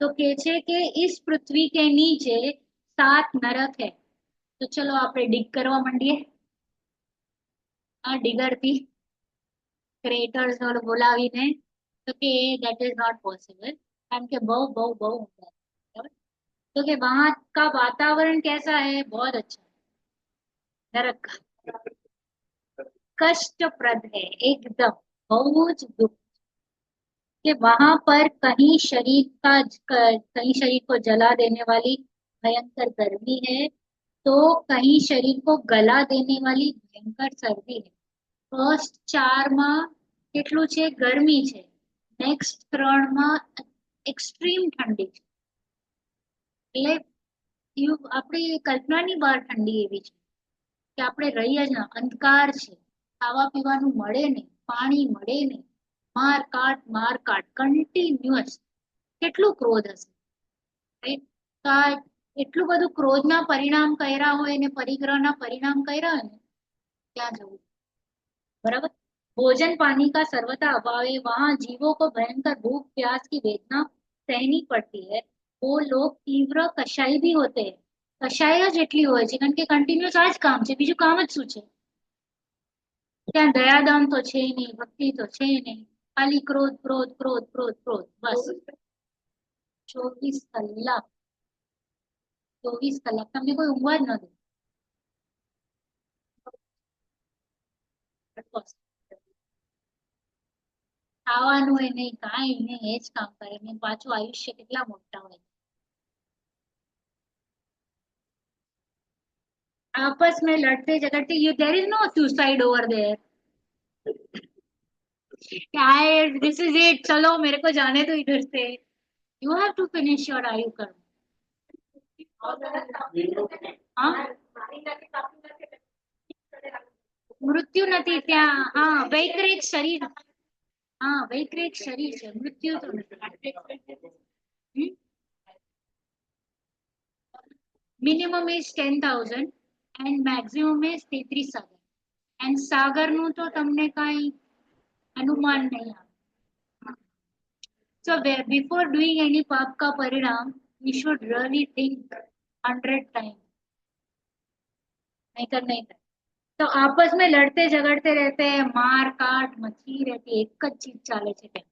तो कहे छे कि इस पृथ्वी के नीचे 7 नरक है। तो चलो આપણે ડીગ કરવા માંડીએ। આ ડીગરથી ક્રિએટર્સ ને બોલાવીને તો કે that is not possible કારણ કે બહુ બહુ બહુ ઊંડા है बराबर। तो कि वहां का वातावरण कैसा है बहुत अच्छा नरक का कष्टप्रद है एकदम बहुत दुख कि वहां पर कहीं शरीर को जला देने वाली भयंकर गर्मी है तो कहीं शरीर को गला देने वाली भयंकर सर्दी है। फर्स्ट 4 में કેટલું છે ગરમી છે, નેક્સ્ટ 3 માં એક્સ્ટ્રીમ ઠંડી છે. એટલે આપણી કલ્પનાની બહાર ઠંડી એવી છે કે આપણે રહી જ ના, અંધકાર છે, ખાવા પીવાનું મળે નહીં, પાણી મળે નહીં, માર કાટ કન્ટિન્યુઅસ. કેટલું ક્રોધ હશે, right? તો આ એટલું બધું ક્રોધના પરિણામ કર્યા હોય ને પરિગ્રહના પરિણામ કર્યા હોય ને ત્યાં જવું, बराबर. भोजन पानी का सर्वथा अभाव है, वहां जीवों को भयंकर भूख प्यास की वेदना सहनी पड़ती है. वो लोग तीव्र कशाई भी होते हैं. કશાય જ એટલી હોય છે કારણ કે કન્ટિન્યુઅસ આ જ કામ છે, બીજું કામ જ શું છે? ત્યાં દયાદાન તો છે નહીં, ભક્તિ તો છે નહીં, ખાલી ક્રોધ ક્રોધ ક્રોધ ક્રોધ ક્રોધ, બસ. 24 કલાક, 24 કલાક તમને કોઈ ઊંઘવા જ ન દે. ખાવાનું એ નહીં, કાંઈ નહીં, એ જ કામ કરે ને પાછું આયુષ્ય કેટલા મોટા હોય. आपस में लड़ते झगड़ते, you there is no suicide over there. क्या है, दिस इज इट, चलो मेरे को जाने दो इधर से. You have to finish your आयु कर्म. हाँ, મૃત્યુ નથી ત્યાં. હા, વૈક્રિક શરીર. હા, વૈક્રિક શરીર છે, મૃત્યુ તો નથી. Minimum is 10,000 and maximum is 33 સાગર. એન્ડ સાગરનું તો તમને કાંઈ अनुमान नहीं आता. So before doing any पाप का परिणाम, we should really think 100 times. नहीं करना ही था. तो आपस में लड़ते झगड़ते रहते हैं, मार काट मची रहती है, एक चीज चाले छे.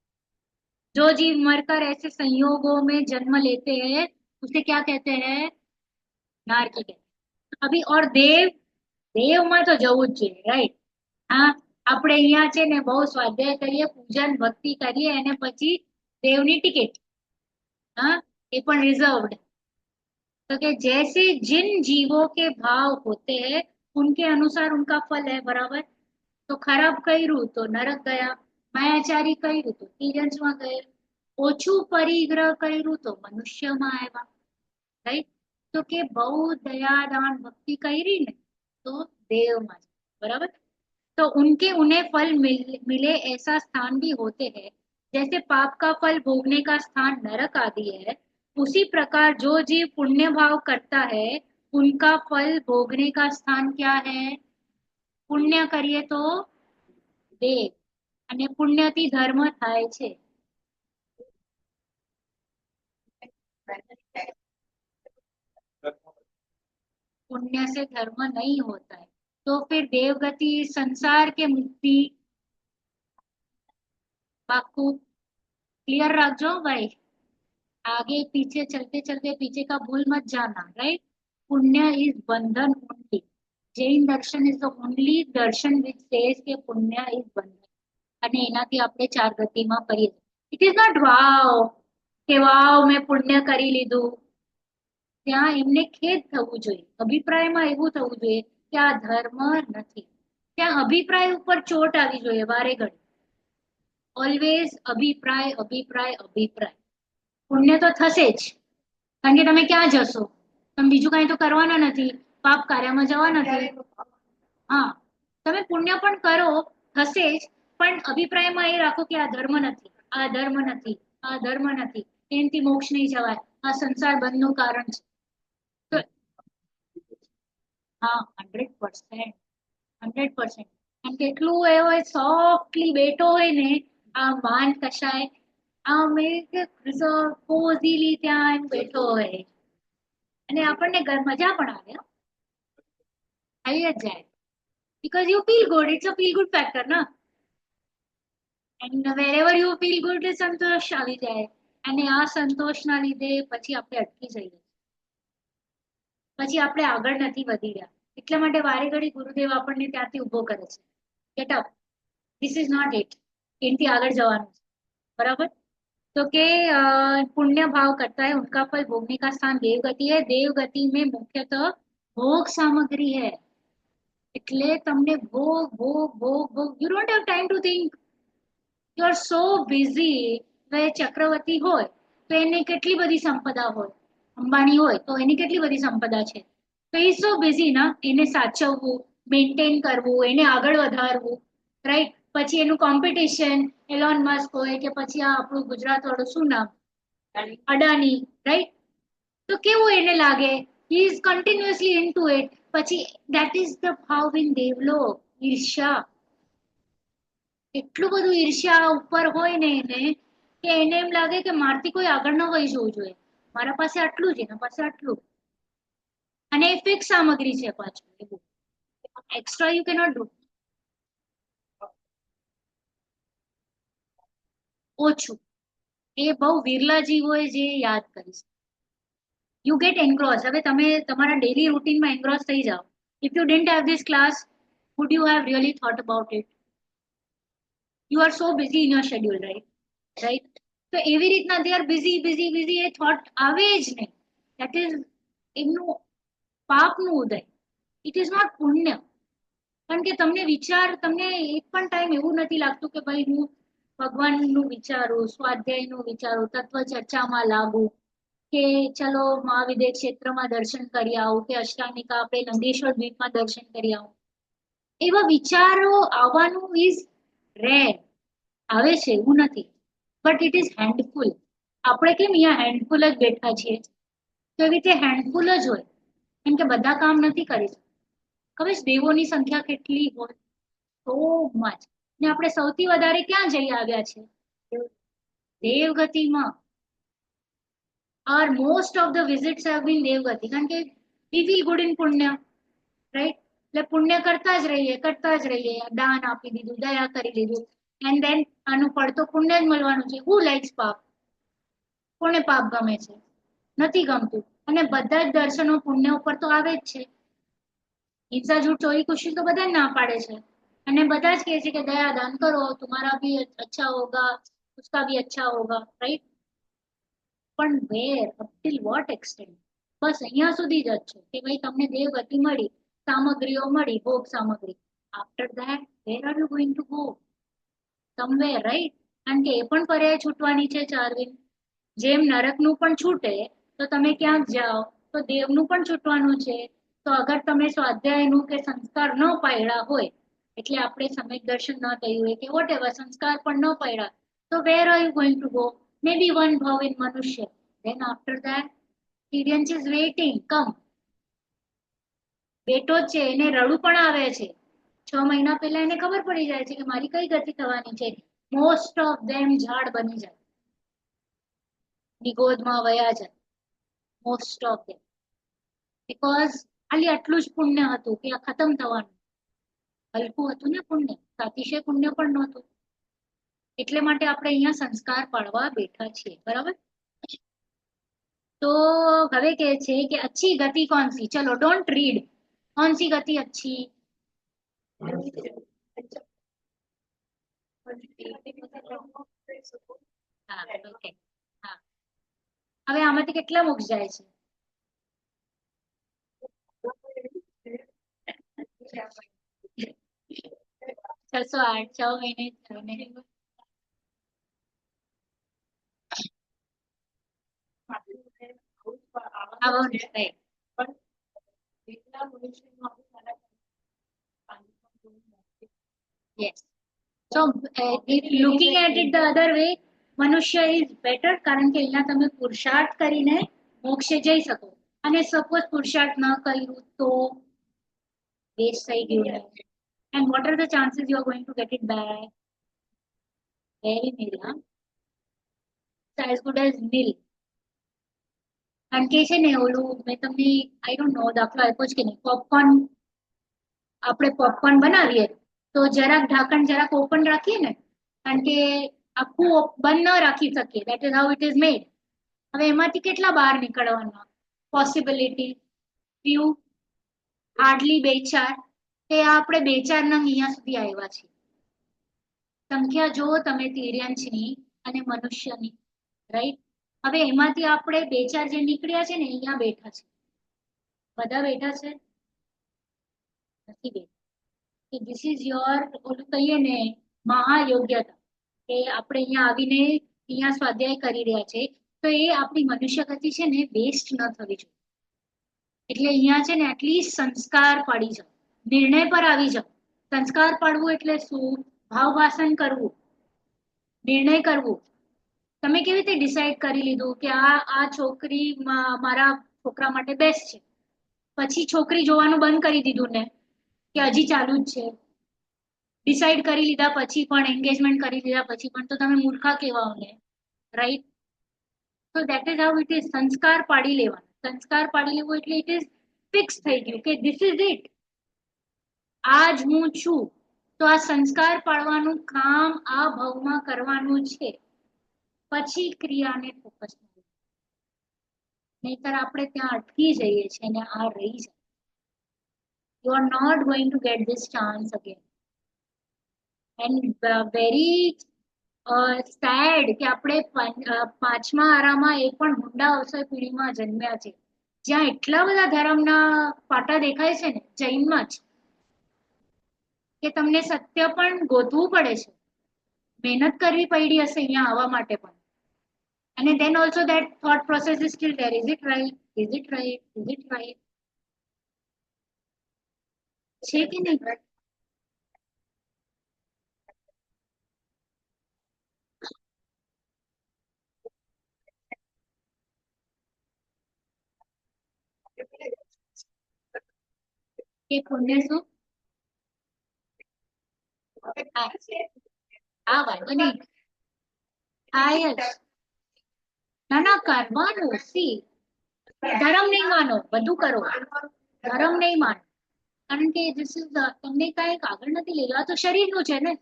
जो जीव मरकर ऐसे संयोगों में जन्म लेते हैं उसे क्या कहते हैं? नारकी कहते हैं. अभी और देव, દેવમાં તો જવું જ જોઈએ, રાઈટ? હા, આપણે અહીંયા છે ને બહુ સ્વાધ્યાય કરીએ, પૂજન ભક્તિ કરીએ અને પછી દેવની ટિકિટ, હા, એ પણ રિઝર્વડ. तो कि जैसे जिन जीवों के भाव होते हैं उनके अनुसार उनका फल है, बराबर. तो खराब કર્યું તો નરક ગયા, માયાચારી કર્યું તો તિર્યંશમાં ગયા, ઓછું પરિગ્રહ કર્યું તો મનુષ્યમાં આવ્યા, રાઈટ? તો કે બહુ દયાદાન ભક્તિ કરી ને तो देव में, बराबर. तो उनके उन्हें फल मिले ऐसा स्थान भी होते हैं. जैसे पाप का फल भोगने का स्थान नरक आदि है, उसी प्रकार जो जीव पुण्य भाव करता है उनका फल भोगने का स्थान क्या है? पुण्य करिए तो देव, અને પુણ્યથી ધર્મ થાય છે. पुण्य से धर्म नहीं होता है. तो फिर देवगति, संसार के मुक्ति, बाकू क्लियर रखो भाई. आगे पीछे चलते चलते पीछे का भूल मत जाना, राइट? पुण्य इज बंधन only. Jain Darshan is the only Darshan which says के पुण्य इज बंधन. અને એનાથી આપણે 4 ગતિમાં કરીએ. ઇટ ઇઝ નોટ વાવ કે વાવ મેં પુણ્ય કરી લીધું. ત્યાં એમને ખેદ થવું જોઈએ, અભિપ્રાયમાં એવું થવું જોઈએ કે આ ધર્મ નથી. ત્યાં અભિપ્રાય ઉપર ચોટ આવી જોઈએ વારે ઘડી. ઓલવેઝ અભિપ્રાય અભિપ્રાય અભિપ્રાય. પુણ્ય તો થશે જ, કારણ કે તમે ક્યાં જશો? તમે બીજું કાંઈ તો કરવાના નથી, પાપ કાર્યમાં જવા નથી. હા, તમે પુણ્ય પણ કરો, થશે જ, પણ અભિપ્રાયમાં એ રાખો કે આ ધર્મ નથી, આ ધર્મ નથી, આ ધર્મ નથી, એનાથી મોક્ષ નહીં જવાય, આ સંસાર બંધનું કારણ છે. તો હા, 100%, 100%. અને કેટલું એવો સોફ્ટલી બેઠો હોય ને, આ માન કશાય આમ કોઝીલી ત્યાં બેઠો હોય અને આપણને મજા પણ આવે, આવી જ જાય. because you feel good, it's a feel good factor na. and wherever you feel good સંતોષ આવી જાય, અને આ સંતોષના લીધે પછી આપણે અટકી જઈએ, પછી આપણે આગળ નથી વધી રહ્યા. એટલા માટે વારે ઘડી ગુરુદેવ આપણને ત્યાંથી ઊભો કરે છે, get up, this is not it, એનાથી આગળ જવાનું છે, બરાબર. तो के पुण्य भाव करता है उनका फल भोगने का स्थान देवगति है. देवगति में मुख्यतः भोग सामग्री है. એટલે તમને ભોગ ભોગ ભોગ ભોગ, you don't have time to think. You are so busy. હવે ચક્રવર્તી હોય તો એને કેટલી બધી સંપદા હોય, અંબાણી હોય તો એની કેટલી બધી સંપદા છે. તો એ સો બિઝી ના, એને સાચવવું, મેન્ટેન કરવું, એને આગળ વધારવું, રાઈટ. પછી એનું કોમ્પિટિશન એલોન મસ્ક હોય કે પછી આ આપણું ગુજરાત વાળું શું નામ, અડાની, રાઈટ. તો કેવું એને લાગે, he is continuously into it. પછી that is the how in develop, ઈર્ષ્યા. એટલું બધું ઈર્ષ્યા ઉપર હોય ને એને, કે એને એમ લાગે કે મારથી કોઈ આગળ ન વહી જવું જોઈએ, મારા પાસે આટલું જ, એના પાસે આટલું. અને એ ફિક્સ સામગ્રી છે પાછું, એવું એક્સ્ટ્રા યુ કેનોટ ડુ. ઓછું, એ બહુ વિરલા જીવો જે યાદ કરીશ. You get engross. હવે તમે તમારા ડેલી રૂટીનમાં એન્ગ્રોસ થઈ જાઓ. If you didn't have this class, would you have really thought about it? You are so busy in your schedule, right. તો એવી રીતના they are busy busy busy, એ થોટ આવે જ નહીં. દેટ ઇઝ એમનું પાપનું ઉદય. ઇટ ઇઝ નોટ પુણ્ય. કારણ કે તમને વિચાર, તમને એક પણ ટાઈમ એવું નથી લાગતું કે ભાઈ હું ભગવાનનું વિચારું, સ્વાધ્યાયનું વિચારું, તત્વ ચર્ચામાં લાગુ, કે ચલો મહાવિદ્ય ક્ષેત્રમાં દર્શન કરી આવું, કે અષ્ટાંગિકા આપણે નંદેશ્વર દ્વીપમાં દર્શન કરી આવું. એવા વિચારો આવવાનું ઇઝ રેર. આવે છે એવું નથી, બટ ઇટ ઇઝ હેન્ડફુલ. આપણે કેમ અહીંયા હેન્ડફુલ જ બેઠા છીએ, તો એવી રીતે હેન્ડફુલ જ હોય. કેમ કે બધા કામ નથી કરી શકતા. ખબર છે દેવોની સંખ્યા કેટલી હોય, સો મચ. ને આપણે સૌથી વધારે ક્યાં જઈ આવ્યા છે, દેવગતિમાં. Are most of the visits have been દેવગતિ. કારણ કે વી ફીલ ગુડ ઇન પુણ્ય, રાઈટ. એટલે પુણ્ય કરતા જ રહીએ, કરતા જ રહીએ. દાન આપી દીધું, દયા કરી દીધું, એન્ડ દેન આનું ફળ તો પુણ્ય જ મળવાનું છે. હુ લાઇક્સ પાપ? કોને પાપ ગમે છે? નથી ગમતું. અને બધા જ દર્શનો પુણ્ય ઉપર તો આવે જ છે. હિંસા જૂઠ ચોરી કુશી તો બધા જ ના પાડે છે, અને બધા જ કહે છે કે દયા દાન કરો, तुम्हारा भी अच्छा होगा, उसका भी अच्छा होगा, राइट. પણ વેર, અપ ટિલ વોટ એક્સટેન્ટ? બસ અહીંયા સુધી જ છે કે ભાઈ તમને દેવગતિ મળી, સામગ્રીઓ મળી, ભોગ સામગ્રી. After that wear are you going to go? Somewhere, right. કારણ કે એ પણ પર્યાય છૂટવાની છે, ચારવિન. જેમ નરકનું પણ છૂટે તો તમે ક્યાંક જાઓ, તો દેવનું પણ છૂટવાનું છે. તો અગર તમે સ્વાધ્યાયનું કે સંસ્કાર ન પાડ્યા હોય, એટલે આપણે સમ્યક દર્શન ન થયું હોય કે વોટ એવર સંસ્કાર પણ ન પાડ્યા, તો where are you going to go? Maybe one ભાવ ઇન મનુષ્ય. ધેન આફ્ટર ધેટ ટીરિયન્સ ઇઝ વેઇટિંગ, કમ. બેટો જ છે, એને રડું પણ આવે છે. 6 મહિના પહેલા એને ખબર પડી જાય છે કે મારી કઈ ગતિ થવાની છે. મોસ્ટ ઓફ ધેમ ઝાડ બની જાય, નિગોદમાં વયા જાય, મોસ્ટ ઓફ ધેમ. બીકોઝ ખાલી આટલું જ પુણ્ય હતું કે આ ખતમ થવાનું. હલકું હતું ને પુણ્ય, અતિશય પુણ્ય પણ નહોતું. એટલે માટે આપણે અહીંયા સંસ્કાર પાડવા બેઠા છીએ, બરાબર. તો હવે કે છે કે અચ્છી ગતિ કોણ સી? ચલો ડોન્ટ રીડ. कौन सी गति अच्छी? હા, ઓકે. હા, હવે આમાંથી કેટલા મોક્ષ જાય છે? 608, 6 મહિને, 6 મહિને. આવો નહીં. Yes. So, if looking at it the other way, મનુષ્ય is better. કારણ કે અહીંયા તમે પુરુષાર્થ કરીને મોક્ષે જઈ શકો. અને સપોઝ પુરુષાર્થ ન કર્યું તો વેસ્ટ થઈ ગયું. And what are the chances you are going to get it back? Very nil, huh? So as good as nil. કારણ કે છે ને ઓલું મેં તમને આઈ ડોન્ટ નો દાખલો આપ્યો છે કે નહીં, પોપકોર્ન. આપણે પોપકોર્ન બનાવીએ તો જરાક ઢાંકણ જરાક ઓપન રાખીએ ને, કારણ કે આખું બંધ ન રાખી શકીએ. That is how it is made. હવે એમાંથી કેટલા બહાર નીકળવાના પોસિબિલિટી? Few, hardly 2-4. તે આપણે 2-4 નંગ અહીંયા સુધી આવ્યા છીએ. સંખ્યા જુઓ તમે તિર્યંશની અને મનુષ્યની, રાઈટ. હવે એમાંથી આપણે 2-4 જે નીકળ્યા છે ને અહીંયા બેઠા છે. બધા બેઠા છે? નથી બેઠા. ધીસ ઇઝ યોર, ઓલું કહીએ ને, મહાયોગ્યતા. કે આપણે અહીંયા આવીને અહીંયા સ્વાધ્યાય કરી રહ્યા છે તો એ આપણી મનુષ્ય ગતિ છે ને વેસ્ટ ન થવી જોઈએ. એટલે અહીંયા છે ને એટલીસ્ટ સંસ્કાર પાડી જાઓ, નિર્ણય પર આવી જાઓ. સંસ્કાર પાડવું એટલે શું? ભાવ ભાષણ કરવું, નિર્ણય કરવું. તમે કેવી રીતે ડિસાઈડ કરી લીધું કે આ છોકરી મારા છોકરા માટે બેસ્ટ છે, પછી છોકરી જોવાનું બંધ કરી દીધું ને કે હજી ચાલુ જ છે? ડિસાઈડ કરી લીધા પછી પણ, એન્ગેજમેન્ટ કરી લીધા પછી પણ તો તમે મૂર્ખા કહેવાઓ ને, રાઈટ? તો that is how it is. સંસ્કાર પાડી લેવાનો. સંસ્કાર પાડી લેવું એટલે ઇટ ઇઝ ફિક્સ થઈ ગયું કે ધીસ ઇઝ ઇટ, આ જ હું છું. તો આ સંસ્કાર પાડવાનું કામ આ ભાવમાં કરવાનું છે, પછી ક્રિયાને ફોકસ કરવું. નહીતર આપણે ત્યાં અટકી જઈએ છીએ અને આ રહી જાય. You are not going to get this chance again. And very sad કે આપણે પાંચમા આરામાં એક પણ હુંડા અવસર પેઢીમાં જન્મ્યા છે જ્યાં એટલા બધા ધર્મના પાટા દેખાય છે ને, જૈનમાં જ, કે તમને સત્ય પણ ગોતવું પડે છે, મહેનત કરવી પડી હશે અહીંયા આવવા માટે પણ. અને then also that thought process is still there. Is it right? Is it right? Is it right? છે કે નહીં? કે પુણ્ય શું? આ વાંધો નહીં. થાય જ. ના ના, કરવાનું. સી, ધર્મ નહીં માનો, બધું કરો, ધર્મ નહીં માનો. કારણ કે તમને કાંઈક આગળ નથી લઈ જવા. આ તો શરીરનું છે ને,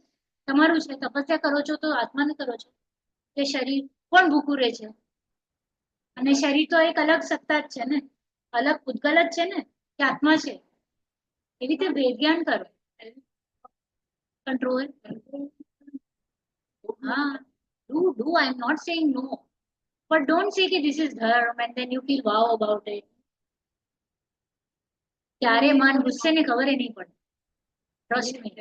તમારું છે. તપસ્યા કરો છો તો આત્માને કરો છો. કે શરીર કોણ ભૂખું રહે છે? અને શરીર તો એક અલગ સત્તા જ છે ને, અલગ પૂતગલ જ છે ને, કે આત્મા છે. એવી રીતે વેદ્યાન કરો. કંટ્રોલ. હા, do. I'm not saying no. But don't say that this is dharma and then you feel wow about it. ક્યારે મન ગુસ્સે ને ખબર નહીં પડે. Trust me.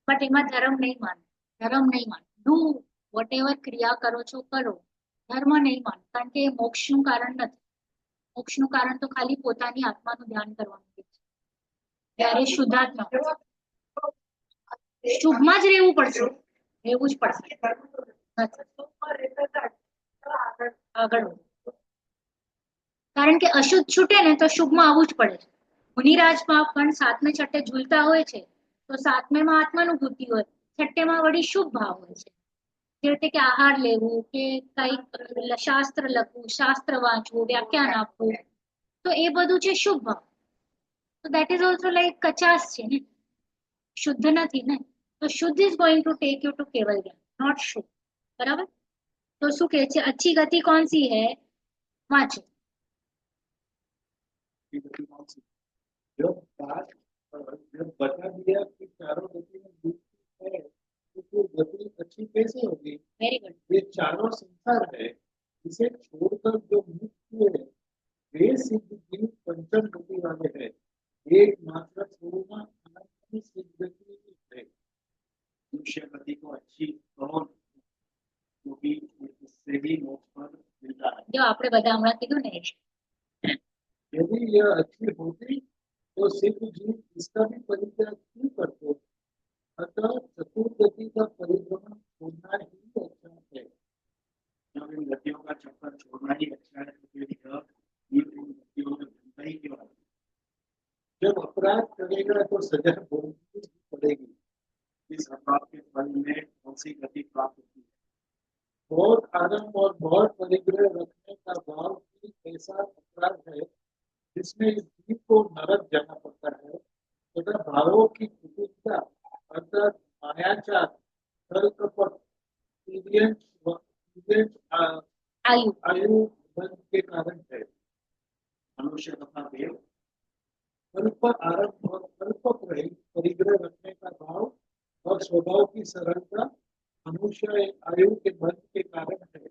બટ એમાં ધર્મ નહીં માનો, ધર્મ નહીં માનો. ડુ વોટ એવર ક્રિયા કરો છો કરો, ધર્મ નહીં માનો. કારણ કે એ મોક્ષનું કારણ નથી. મોક્ષનું કારણ તો ખાલી પોતાની આત્માનું ધ્યાન કરવાનું છે. ત્યારે શુદ્ધાત્મા, શુભમાં જ રહેવું પડશે, રહેવું જ પડશે. આગળ વધો. કારણ કે અશુદ્ધ છૂટે ને તો શુભમાં આવવું જ પડે છે. મુનિરાજમાં પણ સાતમે છઠ્ઠે ઝૂલતા હોય છે તો સાતમેમાં આત્માનુભૂતિ હોય, છઠ્ઠેમાં વળી શુભ ભાવ હોય છે. જે રીતે કે આહાર લેવું, કે કઈક શાસ્ત્ર લખવું, શાસ્ત્ર વાંચવું, વ્યાખ્યાન આપવું, તો એ બધું છે શુભ ભાવ. તો દેટ ઇઝ ઓલ્સો લાઈક કચાસ છે ને, શુદ્ધ નથી ને. તો શુદ્ધ is going to take you to કેવલ જ્ઞાન, નોટ શુભ. બરાબર? તો શું કહે છે? अच्छी गति कौन सी है? वाचो. जब बात जब बता दिया कि चारों गति में दूसरी है तो वो गति अच्छी कैसे होगी? Very good. ये चारों संसार है, इसे छोड़कर जो मुक्त हुए वे सिद्ध जीव पंचम गति वाले हैं. एक मात्र स्वरूप अनंत सिद्ध गति है. मनुष्य गति को अच्छी कौन, क्योंकि इससे भी मोक्ष पर मिलता है. જો આપણે બધા હમણાં કીધું ને, यदि यह अच्छी होती तो सिद्ध जीव इसका भी परित्याग क्यों करते? अतः चतुर्गति का परिभ्रमण छोड़ना ही अच्छा है. जब इन गतियों का चक्कर छोड़ना ही अच्छा है तो फिर ये इन गतियों में बनता ही क्यों है? जब अपराध करेगा तो सजा भोगनी पड़ेगी. इस अपराध के फल में कौन सी गति प्राप्त होती है? बहुत आरंभ और बहुत परिग्रह रखने का भाव भी ऐसा अपराध है जिसमें इस जीव को नरक जाना पड़ता है तथा भावों की कुटिलता अर्थात मायाचार, छल कपट, આયુ आयु बंध के कारण है. मनुष्य तथा देव अल्प आरंभ और अल्प परिग्रह रखने का भाव और स्वभाव की सरलता मनुष्य आयु के बंध के कारण है.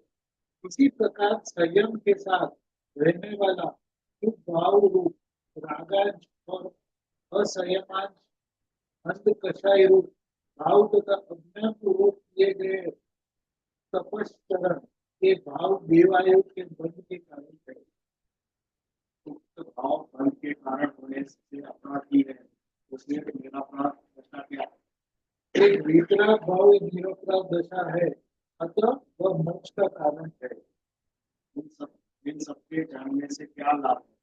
इसी प्रकार संयम के साथ रहने वाला शुभ भाव रूप रागांश और असंयमांश अंध कषाय रूप भाव तथा अज्ञान पूर्वक किए गए तपस्करण के भाव देवायु के बल के कारण है। उक्त भाव बल के कारण होने से अपराधी है, उसने निरपराध दशा किया। एक वितराग भाव एक निरपराध दशा है, अतः वह मोक्ष का कारण है। इन सबके जानने से क्या लाभ है?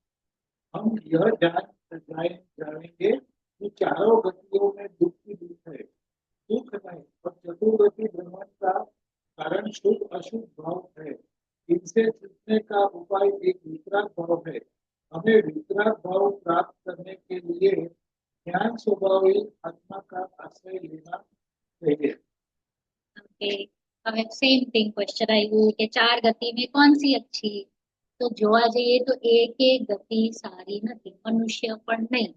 हम यह जानेंगे कि चारों गतियों में दुख ही दुख है, दुख नहीं। और चतुर्गति ब्रह्म का कारण शुभ अशुभ भाव है। इनसे छूटने का उपाय एक वितराग भाव है। हमें वितराग भाव प्राप्त करने के लिए ज्ञान स्वभावी आत्मा का आश्रय लेना चाहिए। ઓકે, હવે સેમ થિંગ ક્વેશ્ચન આવ્યું કે ચાર ગતિ में कौन सी अच्छी? તો જોવા જઈએ તો એક ગતિ સારી નથી, મનુષ્ય પણ નહીં।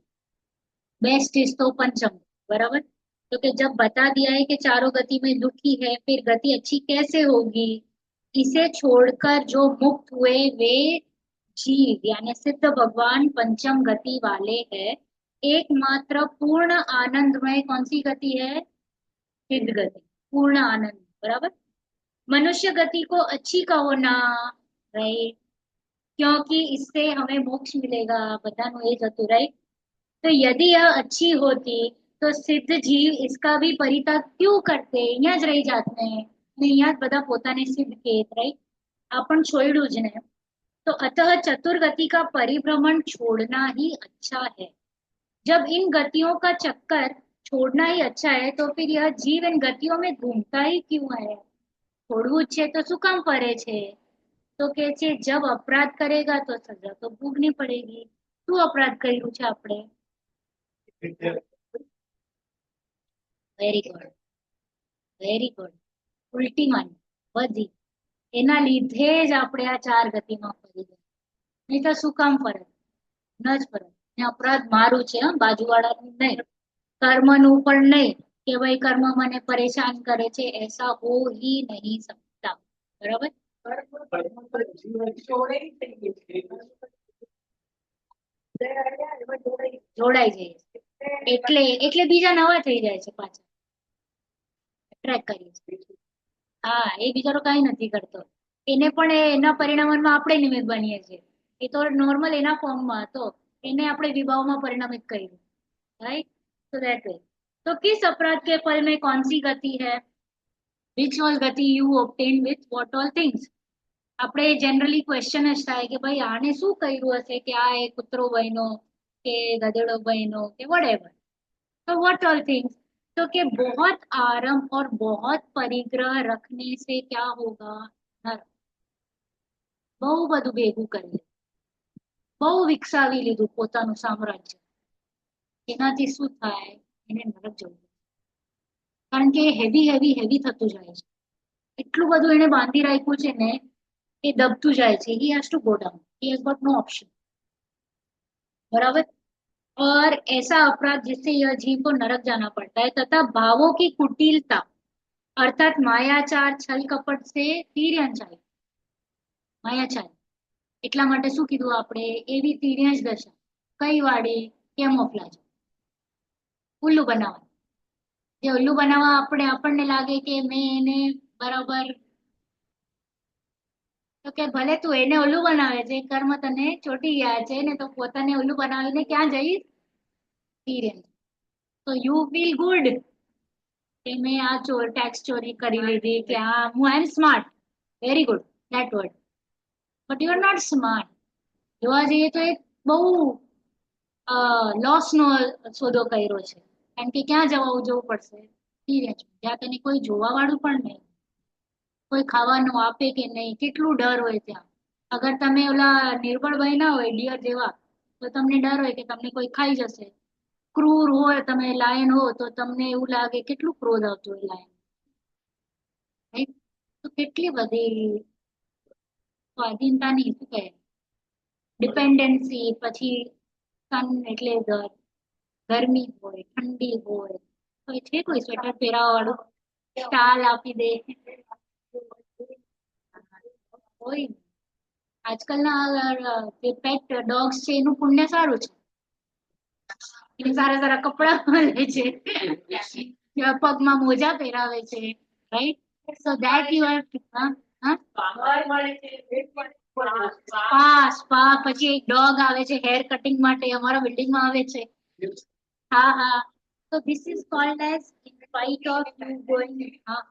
बेस्ट इज तो पंचम, बराबर। तो कि जब बता दिया है कि चारों गति में दुखी है, फिर गति अच्छी कैसे होगी? इसे छोड़कर जो मुक्त हुए वे जीव यानी सिद्ध भगवान पंचम गति वाले हैं। एकमात्र पूर्ण आनंदमय कौन सी गति है? सिद्ध गति, पूर्ण आनंद, बराबर। मनुष्य गति को अच्छी कहो ना, राइट, क्योंकि इससे हमें मोक्ष मिलेगा, बधानु ए जतु, राइट। तो यदि यह अच्छी होती तो सिद्ध जीव इसका भी परित्याग क्यों करते? અહીંયા જ રહી જાતને ને અહીંયા જ બધા પોતાને સિદ્ધ કેત, રાઈટ। આપણ છોડ્યું જ ને। तो अतः चतुर्गति का परिभ्रमण छोड़ना ही अच्छा है। जब इन गतियों का चक्कर छोड़ना ही अच्छा है, तो फिर यह जीव इन गतियों में घूमता ही क्यों है? छोड़વું જ છે તો શું કામ ફરે છે? તો કે છે जब अपराध करेगा तो सजा तो भोगनी पड़ेगी। શું अपराध કર્યું છે આપણે? વેરી ગુડ, વેરી ગુડ, ઉલટી માની બધી એના લીધે જ આપણે આ ચાર ગતિમાં ફરી ગયા, નહીં તો શું કામ ફરક? ન જ ફરક। ને અપરાધ મારું છે, હા, બાજુવાળાનું નહીં, કર્મનું પણ નહીં કે ભાઈ કર્મ મને પરેશાન કરે છે, ऐसा हो ही नहीं सकता, બરાબર। જોડે થઈ ગયું છે। જોડાઈ જાય એટલે એટલે બીજા નવા થઈ જાય છે પાછા, ટ્રેક કરીએ છીએ। હા, એ બિચારો કઈ નથી કરતો, એને પણ એના પરિણામમાં આપણે નિમિત્ત બનીએ છીએ। એ તો નોર્મલ એના ફોર્મમાં હતો, એને આપણે વિભાવમાં પરિણમિત કર્યું, राइट। तो दैट वे। तो किस अपराध के फल में कौन सी गति है? विच ऑल गति you obtain with what all things? આપણે જનરલી ક્વેશ્ચન જ થાય કે ભાઈ આને શું કર્યું હશે કે આ એ કૂતરો બન્યો કે ગધેડો બન્યો કે whatever। तो व्हाट ऑल थिंग्स? तो कि बहुत आरंभ और बहुत परिग्रह रखने से क्या होगा? नर બહુ બધું ભેગું કરી લે, બહુ વિકસાવી લીધું પોતાનું સામ્રાજ્ય, એનાથી શું થાય? એને નરક જવું, કારણ કે હેવી હેવી હેવી થતું જાય છે, એટલું બધું એને બાંધી રાખ્યું છે ને એ દબતું જાય છે। he has to go down, he has got no option, बराबर। और ऐसा अपराध जिससे यह जीव को नरक जाना पड़ता है, तथा भावों की कुटिलता अर्थात मायाचार छल कपट से તિર્યંચાય, માયાચાર એટલા માટે શું કીધું આપણે? એવી તિર્યંચ દશા કઈ વાળી? કેમોફ્લાજ, ઉલ્લુ બનાવવા। જે ઉલ્લુ બનાવવા આપણને લાગે કે મેં એને બરાબર, તો કે ભલે તું એને ઉલ્લુ બનાવે છે, કર્મ તને ચોટી ગયા છે ને, તો પોતાને ઉલ્લુ બનાવીને ક્યાં જઈશ? તિર્યંચ। તો યુ ફીલ ગુડ કે મેં આ ટેક્સ ચોરી કરી લીધી, કે આ હું I am smart, very good, that word, but you are not smart. જોવા જઈએ તો એક બહુ લોસ નો સોદો કર્યો છે, કારણ કે ક્યાં જવું પડશે? તિર્યંચ, જ્યાં તને કોઈ જોવા વાળું પણ નહીં, કોઈ ખાવાનું આપે કે નહીં, કેટલું ડર હોય ત્યાં। અગર તમે ઓલા નિર્બળ બન્યા હોય ડિયર જેવા, તો તમને ડર હોય કે તમને કોઈ ખાઈ જશે। ક્રૂર હોય, તમે લાયન હો, તો તમને એવું લાગે કેટલું ક્રોધ આવતું હોય લાયન, રાઈટ। તો કેટલી બધી સ્વાધીનતાની શું કહે, ડિપેન્ડન્સી, પછી સન એટલે ગરમી હોય, ઠંડી હોય, તો છે કોઈ સ્વેટર પહેરાવા વાળું, સ્ટાલ આપી દે, હોય ને। આજકાલના જે પેટ ડોગ્સ છે એનું પુણ્ય સારું છે, એને સારા સારા કપડા મળે છે, પગમાં મોજા પહેરાવે છે, right? So that you have power મળે છે, વેટ મળે છે. સ્પા, પછી એક ડોગ આવે છે હેર કટિંગ માટે, અમારા બિલ્ડિંગમાં આવે છે. હા હા. તો this is called as in spite of you going, હા,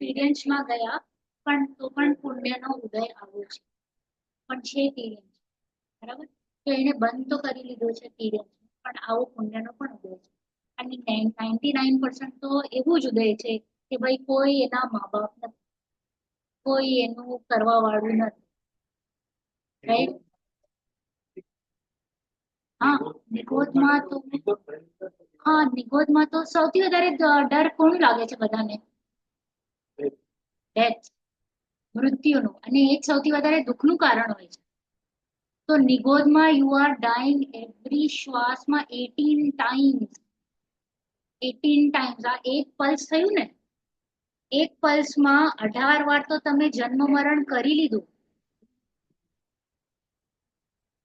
પિરિયડ્સમાં ગયા પણ તો પણ પુણ્યનો ઉદય આવ્યો છે, પણ છે પિરિયડ, બરાબર? તો એને બંધ તો કરી લીધો છે પિરિયડ, પણ આવો પુણ્યનો પણ ઉદય છે. અને 99% તો એવું જ ઉદય છે કે ભાઈ કોઈ એના મા બાપ નથી, કોઈ એનું કરવા વાળું નથી, રાઈટ? હા, નિગોદમાં તો, હા, નિગોદમાં તો સૌથી વધારે ડર કોણ લાગે છે બધાને? ડેથ, મૃત્યુનું, અને એ જ સૌથી વધારે દુઃખનું કારણ હોય છે. તો નિગોદમાં યુ આર ડાઈંગ એવરી શ્વાસમાં 18 ટાઈમ્સ. 18 ટાઈમ્સ. આ એક પલ્સ થયું ને, એક પલ્સમાં 18 વાર તો તમે જન્મ મરણ કરી લીધું.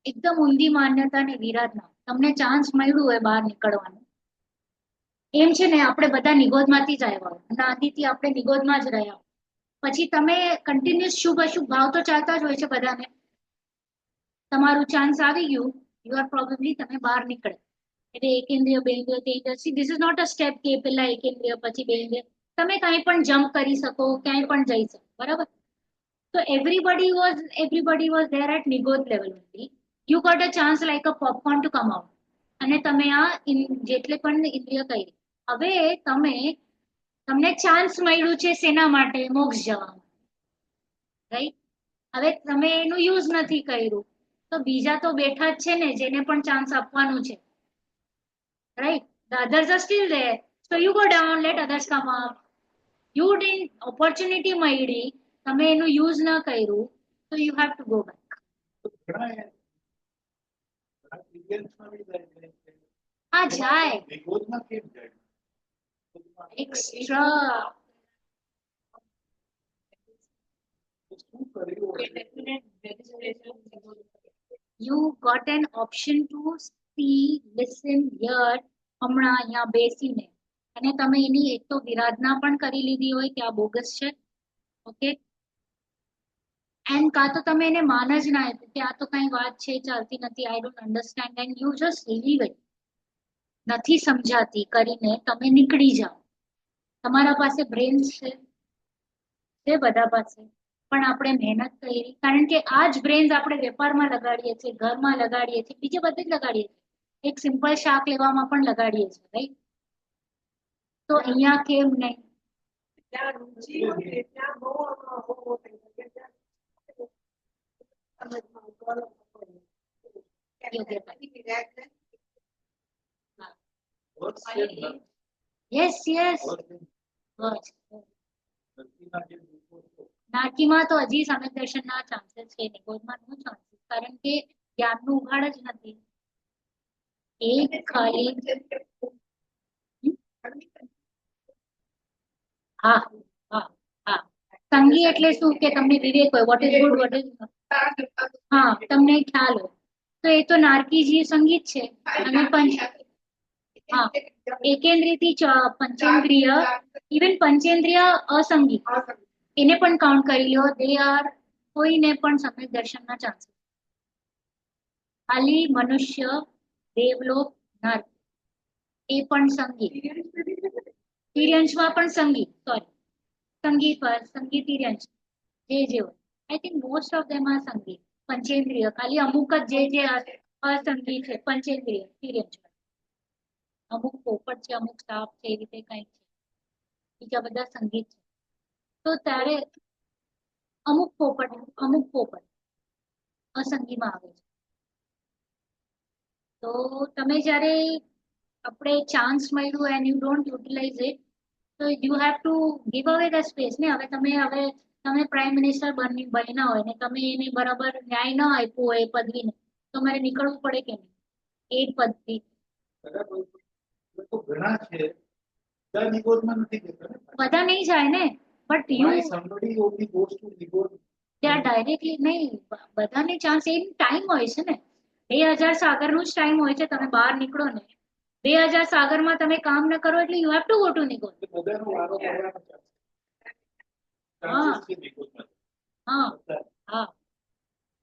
એકદમ ઊંધી માન્યતા ને વિરાટના તમને ચાન્સ મળ્યું હોય બહાર નીકળવાનું. એમ છે ને, આપણે બધા નિગોદમાંથી જ આવ્યા હોય, નાનીથી આપણે નિગોદમાં જ રહ્યા. પછી તમે કન્ટિન્યુઅસ શુભ અશુભ ભાવ તો ચાલતા જ હોય છે બધાને. તમારું ચાન્સ આવી ગયું, યુ આર પ્રોબેબલી, તમે બહાર નીકળે એટલે એકેન્દ્રિય, બેન્દ્રિય, તેન્દ્રિય, this is not a step કે પેલા એકેન્દ્રિય પછી બેન્દ્રિય, તમે કાંઈ પણ જમ્પ કરી શકો, ક્યાંય પણ જઈ શકો, બરાબર? તો everybody was there at નિગોદ level only. You got a chance like a popcorn to come out. અને તમે આ જેટલે પણ ઇન્દ્રિય કરી, હવે તમને ચાન્સ મળ્યું છે શેના માટે? મોક્ષ જવામાં, રાઈટ? હવે તમે એનું યુઝ નથી કર્યું, તો બીજા તો બેઠા જ છે ને જેને પણ ચાન્સ આપવાનું છે, right? The others are still there, so you go down, let others come up. You didn't opportunity મળી, તમે એનું યુઝ ના કર્યું, so you have to go back. હા, જાય extra. Definite registration. You got an option to see, listen, hear હમણાં અહીંયા બેસીને, અને તમે એની એક તો વિરાધના પણ કરી લીધી હોય કે આ બોગસ છે, ઓકે? એન્ડ કાં તો તમે એને માન જ ના આપ્યું કે આ તો કઈ વાત છે ચાલતી નથી, I don't understand, and you just leave it, નથી સમજાતી કરીને તમે નીકળી જાઓ. તમારા પાસે બ્રેન્સ છે બધા પાસે, પણ આપણે મહેનત કરી, કારણ કે આ જ બ્રેન્સ આપણે વેપારમાં લગાડીએ છીએ, ઘરમાં લગાડીએ છીએ, બીજે બધે જ લગાડીએ છીએ, એક સિમ્પલ શાક લેવામાં પણ લગાડીએ છીએ, રાઈટ? તો અહીંયા કેમ નહીં? ત્યાં રુચિ હોય ને, ત્યાં બહુ થઈ શકે. ત્યાં સમજમાં ઉતારો હોય. ત્યાંથી વિરાટને યસ યસ. નાકીમાં તો હજી સમ્યક દર્શનના ચાન્સીસ છે, નિગોદમાં નો ચાન્સીસ, કારણ કે જ્ઞાનનું ઉઘાડ જ નથી. એક ખાલી, હા હા હા, સંગી એટલે શું કે તમને વિવેક હોય, what is good, what is, હા, તમને ખ્યાલ હોય. તો એ તો નારકીજી સંગીત છે, અને હા, એકેન્દ્રિય થી પંચેન્દ્રિય, ઇવન પંચેન્દ્રિય અસંગી, એને પણ કાઉન્ટ કરી લો, દે આર, કોઈને પણ સમ્યક દર્શનના ચાન્સીસ. ખાલી મનુષ્ય, દેવલોક, નર, એ પણ સંગીત. તિર્યંશમાં પણ સંગીત, સોરી, સંગીત તિર્યંશ, જે હોય, I think most of them are સંગીત. પંચેન્દ્રિય ખાલી અમુક જ જે અસંગી છે, પંચેન્દ્રિય તિર્યંશ, અમુક પોપટ છે, અમુક સાપ છે, એ રીતે કઈક છે, બીજા બધા સંગીત છે. તો ત્યારે અમુક પોપટ અસંગીમાં આવે છે. તો તમે જ્યારે આપણે ચાન્સ મળ્યું and you don't utilize it, તો you have to give away the space ને. તમે પ્રાઇમ મિનિસ્ટર બન્યા હોય ને તમે એને બરાબર ન્યાય ન આપ્યો હોય પદવીને, તો મારે નીકળવું પડે કે નહીં એ પદથી? ઘણા છે, બધા નિગોદમાં નથી જતા ને. બધા નહીં જાય ને, but you somebody only goes to નિગોદ. ત્યાં ડાયરેક્ટલી નહીં, બધાને ચાન્સ, એ ટાઈમ હોય છે ને, 2000 સાગરનું જ ટાઈમ હોય છે, તમે બહાર નીકળો ને 2000 સાગરમાં તમે કામ ન કરો એટલે you have to go to Nikol. એટલે બધાનો વારો કરવાનો હા. ચાન્સીસ છે નિકોલમાં. હા હા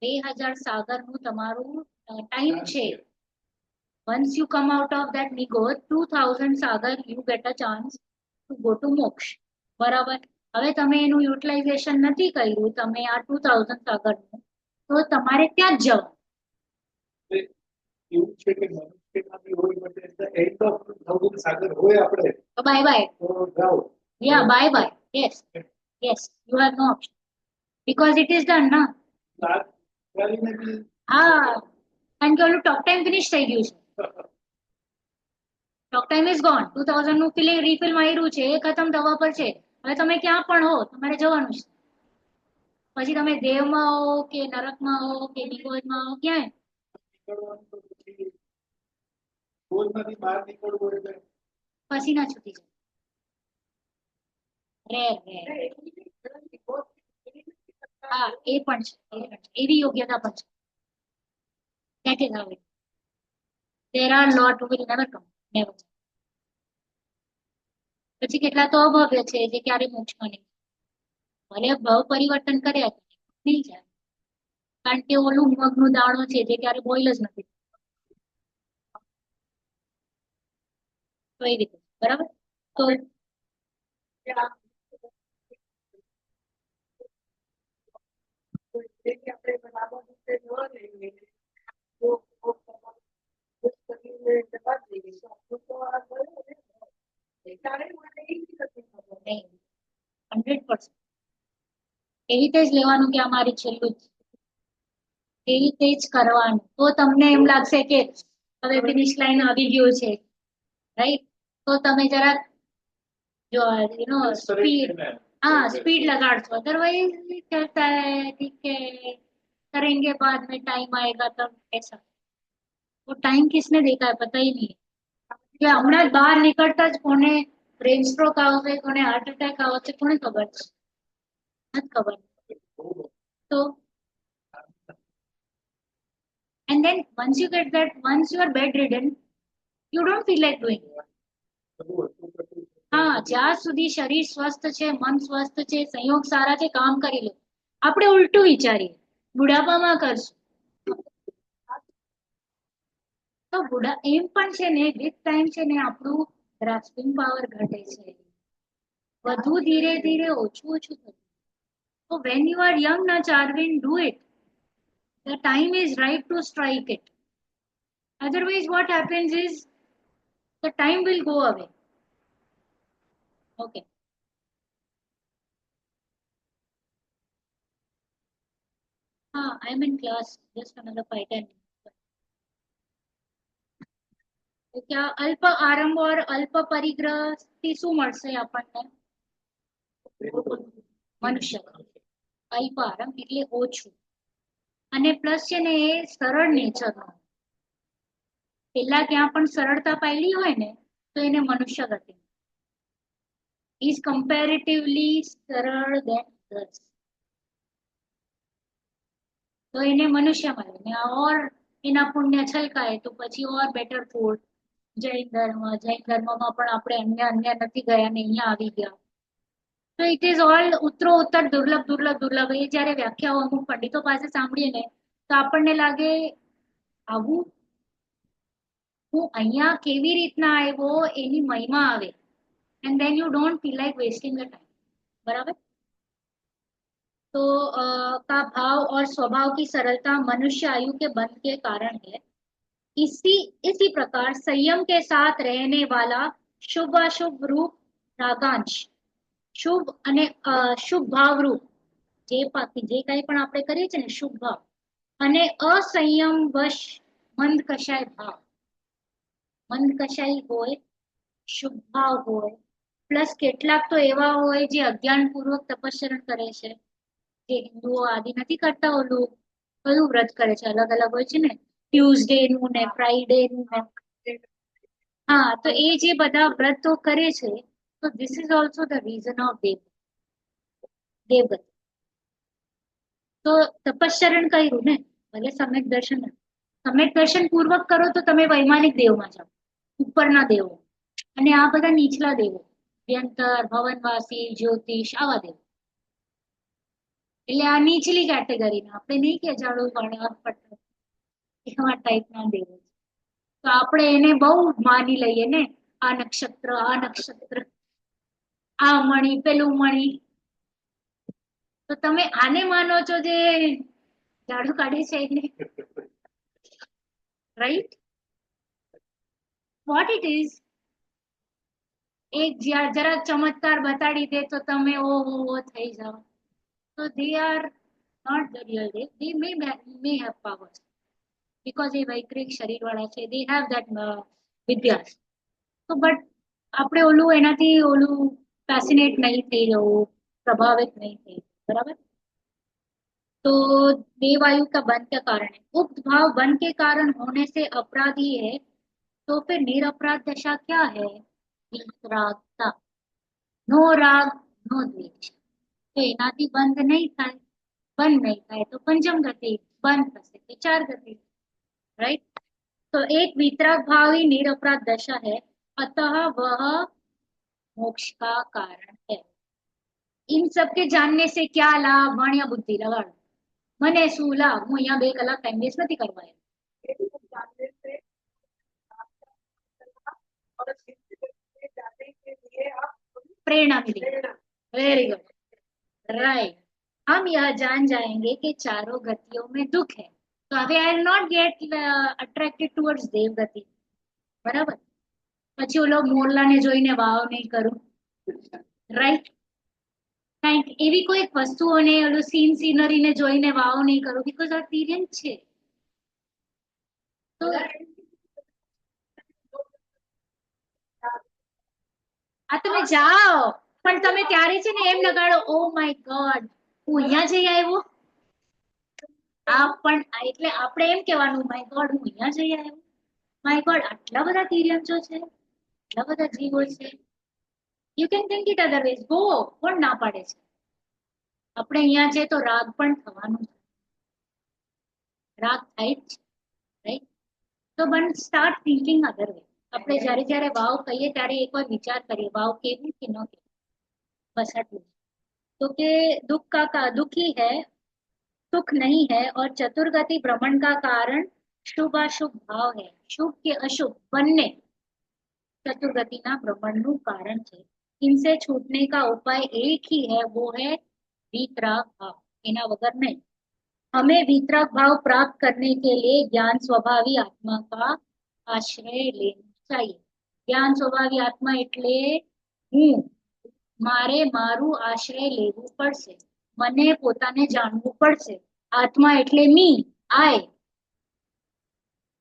2000 સાગરનું તમારું ટાઈમ છે. Once you come out of that Nigot, 2000 Sagar, you get a chance to go to Moksha. બરાબર. હવે તમે એનું યુટિલાઇઝેશન નથી કર્યું, તમે આ 2000 સાગરનું, તો તમારે ત્યાં જ જવાનું. એવું છે કે મનુષ્યમાં બી હોય but at the end of 2000 સાગર હોય આપણે તો બાય બાય. તો જાઓ. Yeah, bye bye. Yes. Yes, you have no option. Because it is done, ના? સાત કરીને બી હા. કારણ કે ઓલું ટોક ટાઈમ ફિનિશ થઈ ગયું છે. Talk time is gone. 2000 નું ફિલિંગ રીફિલ માર્યું છે, એ ખતમ થવા પર છે. હવે તમે ક્યાં પણ હો, તમારે જવાનું છે. પછી તમે દેવમાં હો કે નરકમાં હો કે નિગોજમાં હો, ક્યાંય નીકળવાનું તો પછી ગોલમાંથી બહાર નીકળવું એટલે પછી ના છૂટી જાય. રેર. હા, એ પણ છે. એવી યોગ્યતા પણ છે. That is how it. There are lot who will never come. Never. પછી કેટલા તો અભવ્ય છે જે ક્યારે મોક્ષમાં નહીં. ભલે ભાવ પરિવર્તન કર્યા નહીં જાય. કારણ કે ઓલું મગનું દાણો છે જે ક્યારે બોઇલ જ નથી. તો એ રીતે બરાબર. તો આપણે બરાબર રીતે ન લઈએ તો જવા દઈએ તો આ ગયો ને ત્યારે મને એ નથી ખબર. નહીં 100%. એવી રીતે જ લેવાનું કે અમારી છેલ્લું જ. એવી રીતે જ કરવાનું. તો તમને એમ લાગશે કે હવે ફિનિશ લાઈન આવી ગયું છે, રાઈટ? તો તમે જરા જો સ્પીડ, हाँ स्पीड लगाड़ो, अदरवाइज चलता है ठीक है, करेंगे बाद में टाइम आएगा तब ऐसा. वो टाइम किसने देखा है पता ही नहीं है. કે હમણાં જ બહાર નીકળતા જ કોને બ્રેન સ્ટ્રોક આવશે, કોને હાર્ટ એટેક આવશે, કોને ખબર છે? નથી ખબર. તો and then once you get that, once you are bedridden, you don't feel like doing it. હા, જ્યાં સુધી શરીર સ્વસ્થ છે, મન સ્વસ્થ છે, સંયોગ સારા છે, કામ કરી લો. આપણે ઉલટું વિચારીએ, બુઢાપામાં કરશું તો એમ પણ છે ને વિથ ટાઈમ છે ને આપણું ગ્રાસ્પિંગ પાવર ઘટે છે, વધુ ધીરે ધીરે ઓછું ઓછું થતું. તો વેન યુ આર યંગ ના ચાર્વિન, do it. The time is right to strike it. Otherwise what happens is the time will go away. Okay. I'm in class. Just another 5-10 minutes. તો क्या अल्प आरंभ और अल्प परिग्रह થી શું મળશે આપણને? મનુષ્ય. અલ્પ આરંભ એટલે ઓછું, અને પ્લસ છે ને એ સરળ નેચરનો. પેલા ક્યાં પણ સરળતા પાડી હોય ને તો એને મનુષ્ય ગતિ. ઇઝ કમ્પેરેટિવલી સરળ દેન અધર્સ. તો એને મનુષ્ય મળે ને ઓર એના પુણ્ય છલકાય તો પછી ઓર બેટર ફૂડ. જૈન ધર્મમાં પણ આપણે અન્ય નથી ગયા ને અહીંયા આવી ગયા. તો ઇટ ઇઝ ઓલ ઉત્તરો ઉત્તર દુર્લભ દુર્લભ દુર્લભ. એ જયારે વ્યાખ્યાઓ અમુક પંડિતો પાસે સાંભળીએ ને તો આપણને લાગે આવું હું અહીંયા કેવી રીતના આવ્યો એની મહિમા આવે. And then you don't feel like wasting the time. बराबर. तो का भाव और स्वभाव की सरलता मनुष्य आयु के बंध के कारण है. इसी प्रकार संयम के साथ रहने वाला शुभ अशुभ रूप रागांश, શુભ અને અશુભ ભાવ રૂપ જે કંઈ પણ આપણે કરીએ છીએ ને શુભ ભાવ, અને અસંયમ વશ મંદ કશાય ભાવ. મંદ કશાય હોય, શુભ ભાવ હોય, પ્લસ કેટલાક તો એવા હોય જે અજ્ઞાનપૂર્વક તપસ્યા કરે છે. જે હિન્દુઓ આદિ નથી કરતા, ઓલું કયું વ્રત કરે છે, અલગ અલગ હોય છે ને, ટ્યુઝડે નું ને ફ્રાઈડે નું ને. હા, તો એ જે બધા વ્રતો કરે છે, તો this is also the reason of દેવગતિ. તો તપશ્ચરણ કર્યું ને, ભલે સમ્યક દર્શન પૂર્વક કરો તો તમે વૈમાનિક દેવમાં જાઓ. ઉપરના દેવો અને આ બધા નીચલા દેવો, વ્યંતર, ભવનવાસી, જ્યોતિષ, આવા દેવો. એટલે આ નીચલી કેટેગરીના, આપણે નહીં કે ઝાડુ વાળા એવા ટાઈપના દેવો છે. તો આપણે એને બહુ માની લઈએ ને, આ નક્ષત્ર, આ નક્ષત્ર, આ મણી, પેલું મણી. તો તમે આને માનો છો જે ઝાડુ કાઢે છે એને, રાઈટ? વોટ ઇટ ઇઝ, એક જરા ચમત્કાર બતાડી દે તો તમે ઓ થઈ જાઓ. So they are not the real they. They may have powers because એ વૈક્રિક શરીર વાળા છે. They have that વિદ્યા. તો બટ આપણે ઓલું એનાથી ઓલું ફેસિનેટ નહીં થઈ જવું, પ્રભાવિત નહીં થઈ, બરાબર? तो देवायु का बन के कारण है, उक्त भाव बन के कारण होने से अपराधी है, तो फिर निरपराध दशा क्या है? वितरागता, नो राग नो द्वेष. तो एनाથી બંધ નહીં થાય, બંધ નહીં થાય તો પંચમ ગતિ, બંધ થશે તો ચાર ગતિ, राइट? तो एक वितराग भाव ही निरपराध दशा है, अतः वह मोक्ष का कारण है. इन सबके जानने से क्या लाभ? वाणिया बुद्धि लगाड़ो. મને શું લાભ? હું અહીંયા 2 કલાક ટાઈમ વેસ્ટ નથી કરવા આવ્યો. जानने से और जानने के लिए आप प्रेरणा मिली. Very good, right. हम यह जान जाएंगे कि चारों गतियों में दुख है, तो હવે I will not get attracted towards देव गति, બરાબર? પછી ઓલો મોરલાને જોઈને વાવ નહીં કરું, રાઈટ? કંઈક એવી કોઈ વસ્તુઓને ઓલું સીનરીને જોઈને વાવ નહીં કરું, બીકોઝ આ તિર્યક છે. તો આ તમે જાઓ, પણ તમે ત્યારે છે ને એમ લગાડો, ઓ માય ગોડ, હું અહીંયા જઈ આવ્યો. આ પણ એટલે આપણે એમ કહેવાનું, માય ગોડ, હું અહીંયા જઈ આવ્યો, માય ગોડ, આટલા બધા તિર્યંજો છે, આટલા બધા જીવો છે. You can think it otherwise, go, કોણ ના પાડે છે? આપણે અહીંયા છે તો રાગ પણ થવાનું છે, રાગ થાય જ, રાઈટ? તો બન સ્ટાર્ટ થિંકિંગ અધર વે. આપણે જ્યારે જ્યારે વાવ કહીએ ત્યારે એકવાર વિચાર કરીએ વાવ કેવું કે ન કેવું, બસ આટલું. તો કે दुखी है, सुख नहीं है, और चतुर्गति भ्रमण का कारण शुभ अशुभ भाव है. शुभ के अशुभ બંને चतुर्गति ना भ्रमण નું कारण છે. इनसे छूटने का उपाय एक ही है, वो है वीतराग भाव. એના વગર નહીં. हमें वीतराग भाव प्राप्त करने के लिए ज्ञान स्वभावी आत्मा का आश्रय लेना चाहिए. ज्ञान स्वभावी आत्मा એટલે હું, મારે મારું આશ્રય લેવું પડશે, મને પોતાને જાણવું પડશે. આત્મા એટલે મી, આઈ.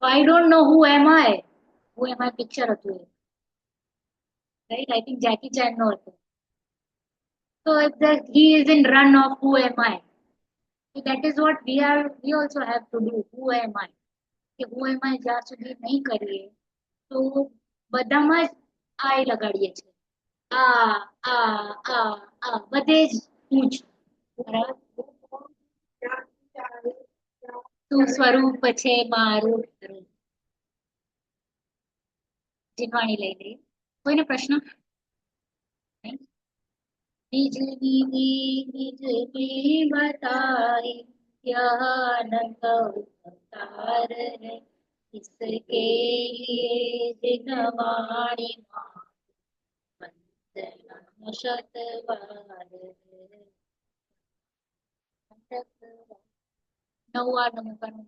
આઈ ડોન્ટ નો હુ એમ આઈ. હુ એમ આઈ પિક્ચર હતું એ, right? I think Jackie Chan નો હતો. So if he is in run of who am I, so that is what we also have to do. Who am I? કે who am I જ્યાં સુધી નહીં કરીએ તો બધામાં જ આઈ લગાડીએ છીએ. આ આ આ આ બધે જ હું છું, બરાબર? તું સ્વરૂપ છે મારું. જીનવાણી લઈ લઈએ. કોઈને પ્રશ્ન? निज की बताई यह अनंत अवतार है, इसके लिए जिनवाणी वंदना शतवार है. નવવા નમુકાનું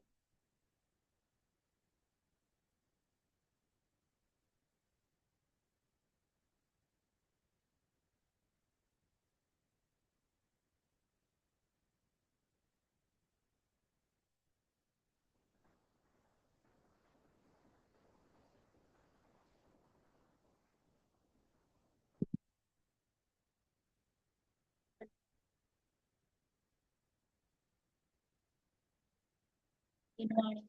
જીનવાણી